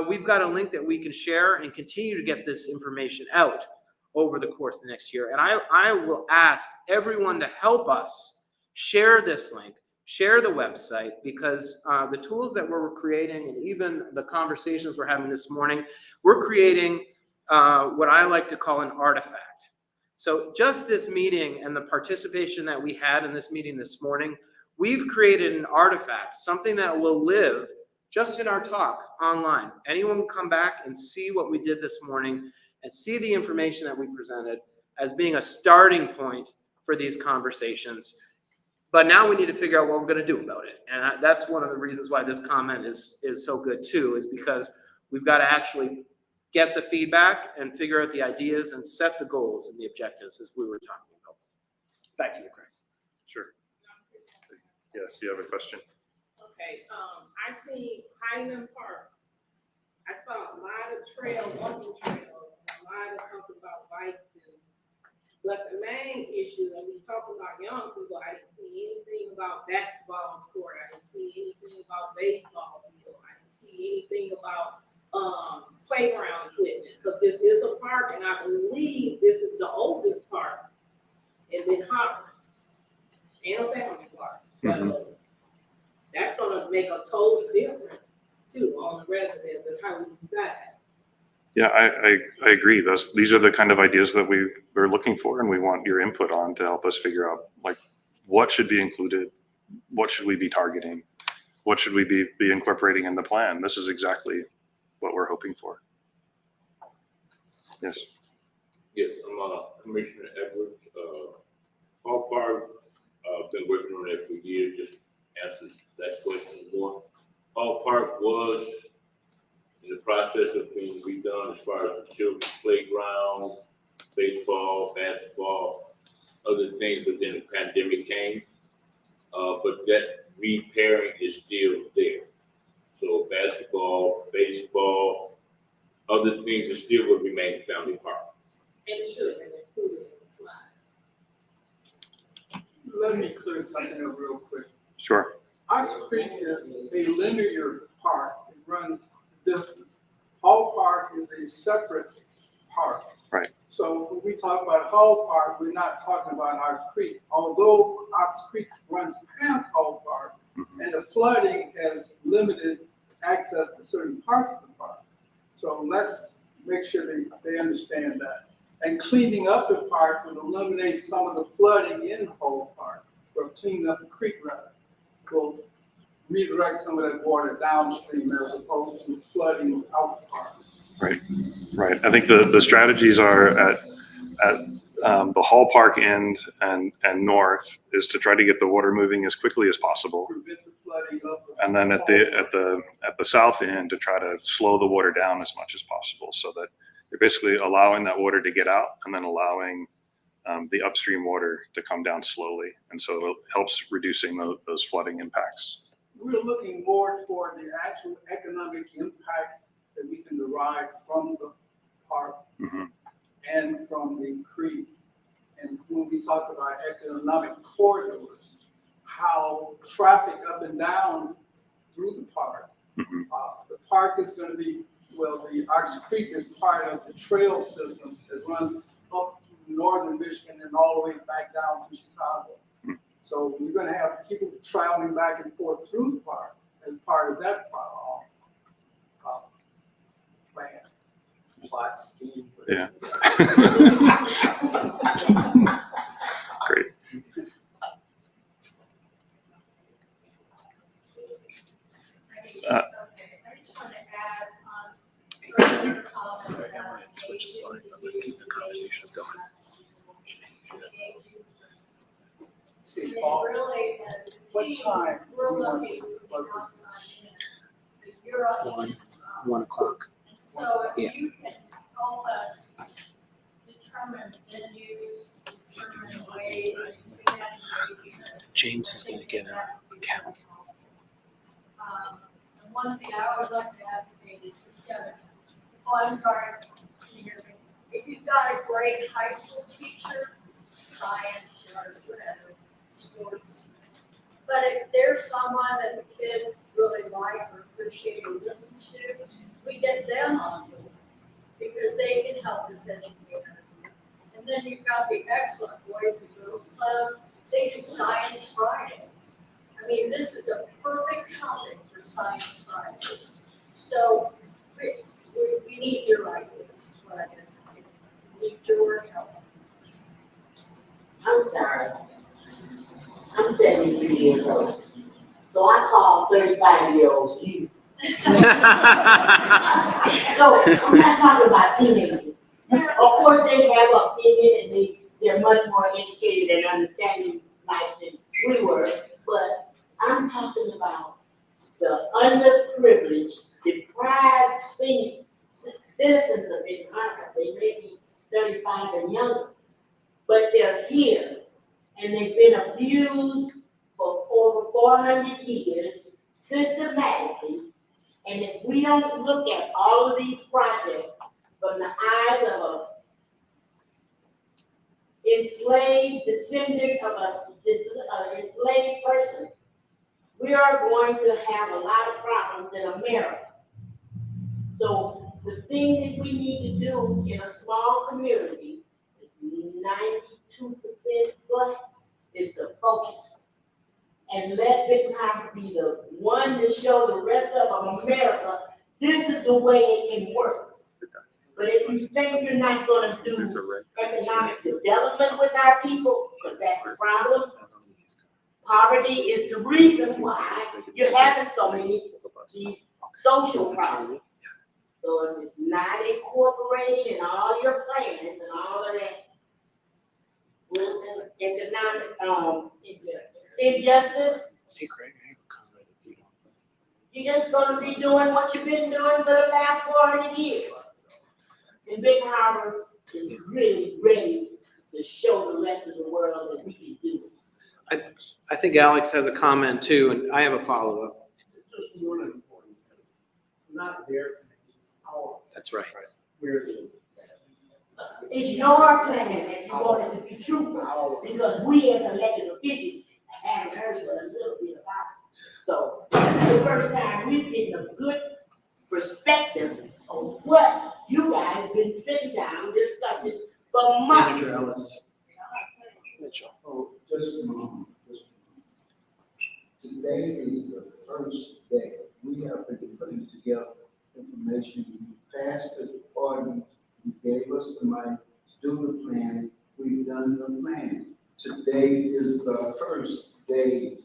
we've got a link that we can share and continue to get this information out over the course of the next year. And I will ask everyone to help us share this link, share the website, because the tools that we're creating and even the conversations we're having this morning, we're creating what I like to call an artifact. So just this meeting and the participation that we had in this meeting this morning, we've created an artifact, something that will live just in our talk online. Anyone can come back and see what we did this morning and see the information that we presented as being a starting point for these conversations. But now we need to figure out what we're going to do about it. And that's one of the reasons why this comment is so good too, is because we've got to actually get the feedback and figure out the ideas and set the goals and the objectives as we were talking about. Back to you, Craig. Sure. Yes, you have a question? Okay, I see Highland Park. I saw a lot of walking trails, a lot of something about bikes but the main issue, and we talk about young people, I didn't see anything about basketball court, I didn't see anything about baseball field, I didn't see anything about playground equipment, because this is a park, and I believe this is the oldest park in Benton Harbor, and a family park. So that's gonna make a total difference too on the residents and how we decide. Yeah, I agree. These are the kind of ideas that we're looking for, and we want your input on to help us figure out like what should be included, what should we be targeting, what should we be incorporating in the plan. This is exactly what we're hoping for. Yes. Yes, I'm Commissioner Edwards. Hall Park, been working on it for years, just answers that question more. Hall Park was in the process of being redone as far as the children's playground, baseball, basketball, other things, but then the pandemic came. But that repairing is still there. So basketball, baseball, other things that still will remain Family Park. And it should have been included in the slides. Let me clear something up real quick. Sure. Ox Creek is a linear park. It runs distance. Hall Park is a separate park. Right. So when we talk about Hall Park, we're not talking about Ox Creek. Although Ox Creek runs past Hall Park, and the flooding has limited access to certain parts of the park. So let's make sure they understand that. And cleaning up the park will eliminate some of the flooding in Hall Park, or cleaning up the creek rather. Will redirect some of that water downstream as opposed to flooding out the park. Right, right. I think the strategies are at the Hall Park end and north is to try to get the water moving as quickly as possible. Prevent the flooding of the And then at the south end to try to slow the water down as much as possible, so that you're basically allowing that water to get out and then allowing the upstream water to come down slowly. And so it helps reducing those flooding impacts. We're looking more toward the actual economic impact that we can derive from the park and from the creek. And when we talk about economic corridors, how traffic up and down through the park. The park is going to be, well, the Ox Creek is part of the trail system that runs up to northern Michigan and all the way back down to Chicago. So you're going to have people traveling back and forth through the park as part of that plot scheme. Yeah. Great. Okay, I just want to add on earlier comment about Switch a slide, but let's keep the conversations going. It's really, What time? we're looking outside the Euro. 1 o'clock. So Yeah. if you can help us determine venues, determine ways. we have to- James is gonna get a count. And one thing I always like to advocate is together. Oh, I'm sorry, can you hear me? If you've got a great high school teacher, science or whatever, sports. But if there's someone that the kids really like or appreciate or listen to, we get them on board because they can help us educate. And then you've got the excellent Boys and Girls Club, they do Science Fridays. I mean, this is a perfect topic for Science Fridays. So we need your ideas, is what I guess. We need your help. I'm sorry. I'm 73 years old. So I call 35-year-olds you. So I'm not talking about teenagers. Of course, they have opinion and they're much more educated and understanding life than we were. But I'm talking about the underprivileged, deprived citizens of Benton Harbor. They may be 35 and younger, but they're here and they've been abused for over 400 years systematically. And if we don't look at all of these projects from the eyes of a enslaved descendant of an enslaved person, we are going to have a lot of problems in America. So the thing that we need to do in a small community is 92% black is to focus and let Benton Harbor be the one to show the rest of America this is the way it can work. But if you think you're not gonna do economic development with our people, because that's the problem, poverty is the reason why you're having so many these social problems. So if it's not incorporated in all your plans and all of that, economic, injustice, Hey, Craig, I have a comment if you don't. you're just gonna be doing what you've been doing for the last 400 years. And Benton Harbor is really ready to show the rest of the world that we can do it. I think Alex has a comment too, and I have a follow-up. Just one important thing. It's not their committee, it's our. That's right. We're the. It's your plan that you want it to be truthful, because we as elected officials haven't heard but a little bit about it. So this is the first time we're getting a good perspective of what you guys been sitting down discussing for months. Manager Ellis. Mitchell. Oh, just a moment, just a moment. Today is the first day. We have been putting together information. We passed the department, you gave us the money to do the plan. We've done the plan. Today is the first day.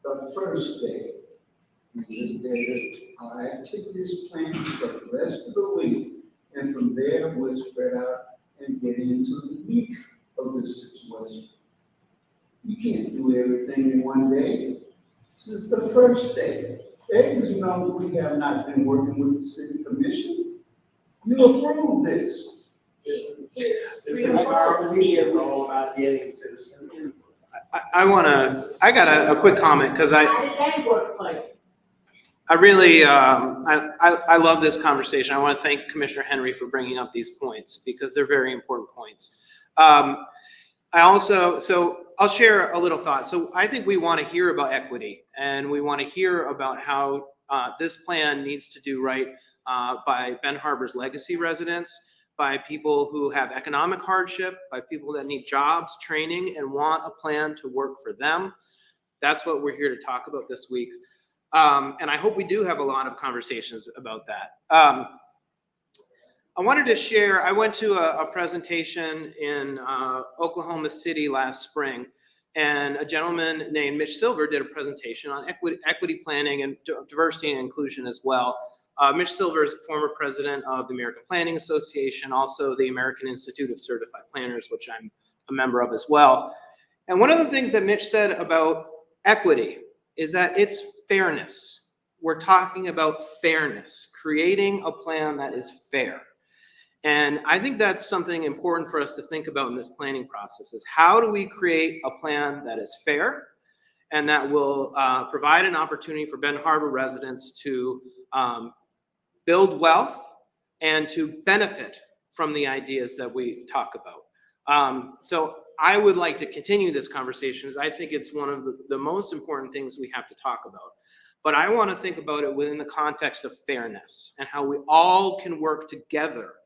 The first day. Our activities planned for the rest of the week. And from there, we'll spread out and get into the meat of this situation. You can't do everything in one day. This is the first day. As you know, we have not been working with the city commission. You approved this. I got a quick comment, because I really, I love this conversation. I want to thank Commissioner Henry for bringing up these points, because they're very important points. I'll share a little thought. So I think we want to hear about equity, and we want to hear about how this plan needs to do right by Benton Harbor's legacy residents, by people who have economic hardship, by people that need jobs, training, and want a plan to work for them. That's what we're here to talk about this week. And I hope we do have a lot of conversations about that. I wanted to share, I went to a presentation in Oklahoma City last spring, and a gentleman named Mitch Silver did a presentation on equity planning and diversity and inclusion as well. Mitch Silver is a former president of the American Planning Association, also the American Institute of Certified Planners, which I'm a member of as well. And one of the things that Mitch said about equity is that it's fairness. We're talking about fairness, creating a plan that is fair. And I think that's something important for us to think about in this planning process is how do we create a plan that is fair and that will provide an opportunity for Benton Harbor residents to build wealth and to benefit from the ideas that we talk about. So I would like to continue this conversation as I think it's one of the most important things we have to talk about. But I want to think about it within the context of fairness and how we all can work together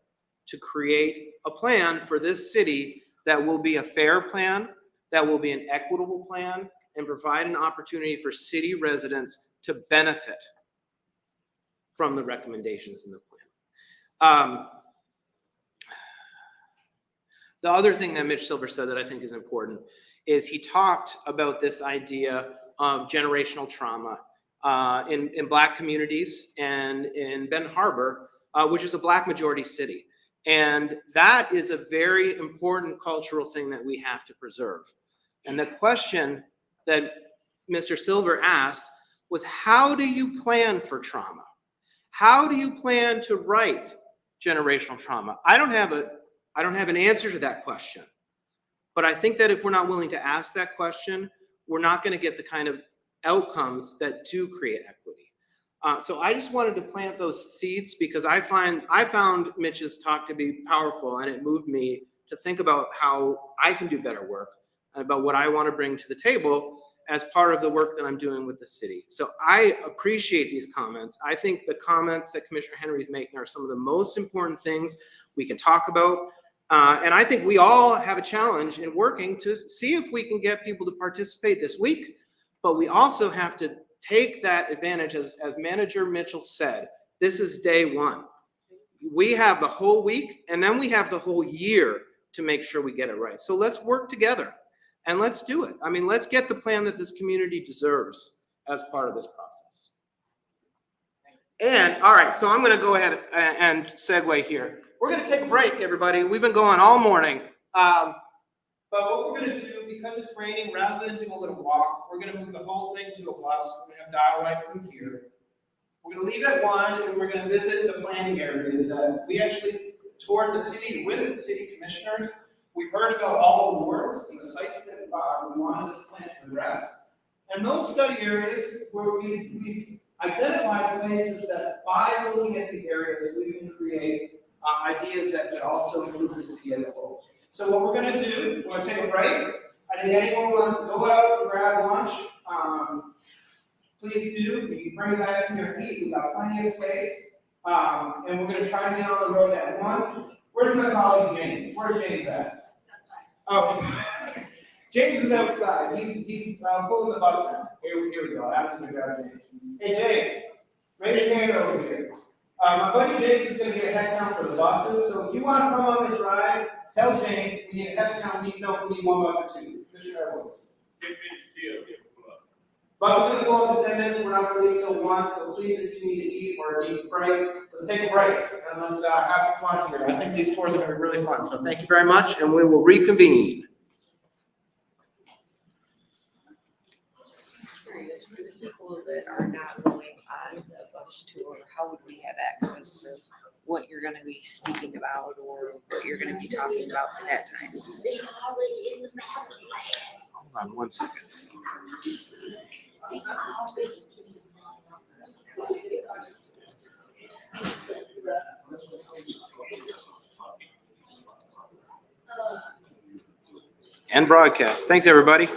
to create a plan for this city that will be a fair plan, that will be an equitable plan, and provide an opportunity for city residents to benefit from the recommendations in the plan. The other thing that Mitch Silver said that I think is important is he talked about this idea of generational trauma in Black communities and in Benton Harbor, which is a Black majority city. And that is a very important cultural thing that we have to preserve. And the question that Mr. Silver asked was, how do you plan for trauma? How do you plan to write generational trauma? I don't have an answer to that question. But I think that if we're not willing to ask that question, we're not going to get the kind of outcomes that do create equity. So I just wanted to plant those seeds because I found Mitch's talk to be powerful, and it moved me to think about how I can do better work, about what I want to bring to the table as part of the work that I'm doing with the city. So I appreciate these comments. I think the comments that Commissioner Henry is making are some of the most important things we can talk about. And I think we all have a challenge in working to see if we can get people to participate this week, but we also have to take that advantage, as Manager Mitchell said, this is day one. We have the whole week, and then we have the whole year to make sure we get it right. So let's work together, and let's do it. I mean, let's get the plan that this community deserves as part of this process. And, all right, so I'm gonna go ahead and segue here. We're gonna take a break, everybody. We've been going all morning. But what we're gonna do, because it's raining, rather than do a little walk, we're gonna move the whole thing to a bus. We're gonna have dial right from here. We're gonna leave at 1, and we're gonna visit the planning areas that we actually toured the city with the city commissioners. We heard about all the wards and the sites that we wanted this plan to address. And those study areas where we've identified places that by looking at these areas, we can create ideas that could also improve the city as a whole. So what we're gonna do, we're gonna take a break. I think anyone wants to go out and grab lunch, please do. You can bring it back to your feet. We've got plenty of space. And we're gonna try to get on the road at 1. Where's my colleague James? Where's James at? Oh, James is outside. He's pulling the bus in. Here we go. I'm just gonna grab James. Hey James, raise your hand over here. My buddy James is gonna get a head count for the buses. So if you want to come on this ride, tell James we need a head count. We need to know if we need 1 bus or 2. Commissioner Edwards. 10 minutes still. Bus is gonna go up in 10 minutes. We're not gonna leave till 1. So please, if you need to eat or need to break, let's take a break and let's have some fun here. I think these tours are gonna be really fun. So thank you very much, and we will reconvene. Curious, for the people that are not going on the bus tour, how would we have access to what you're gonna be speaking about or what you're gonna be talking about at that time? Hold on 1 second. And broadcast. Thanks, everybody.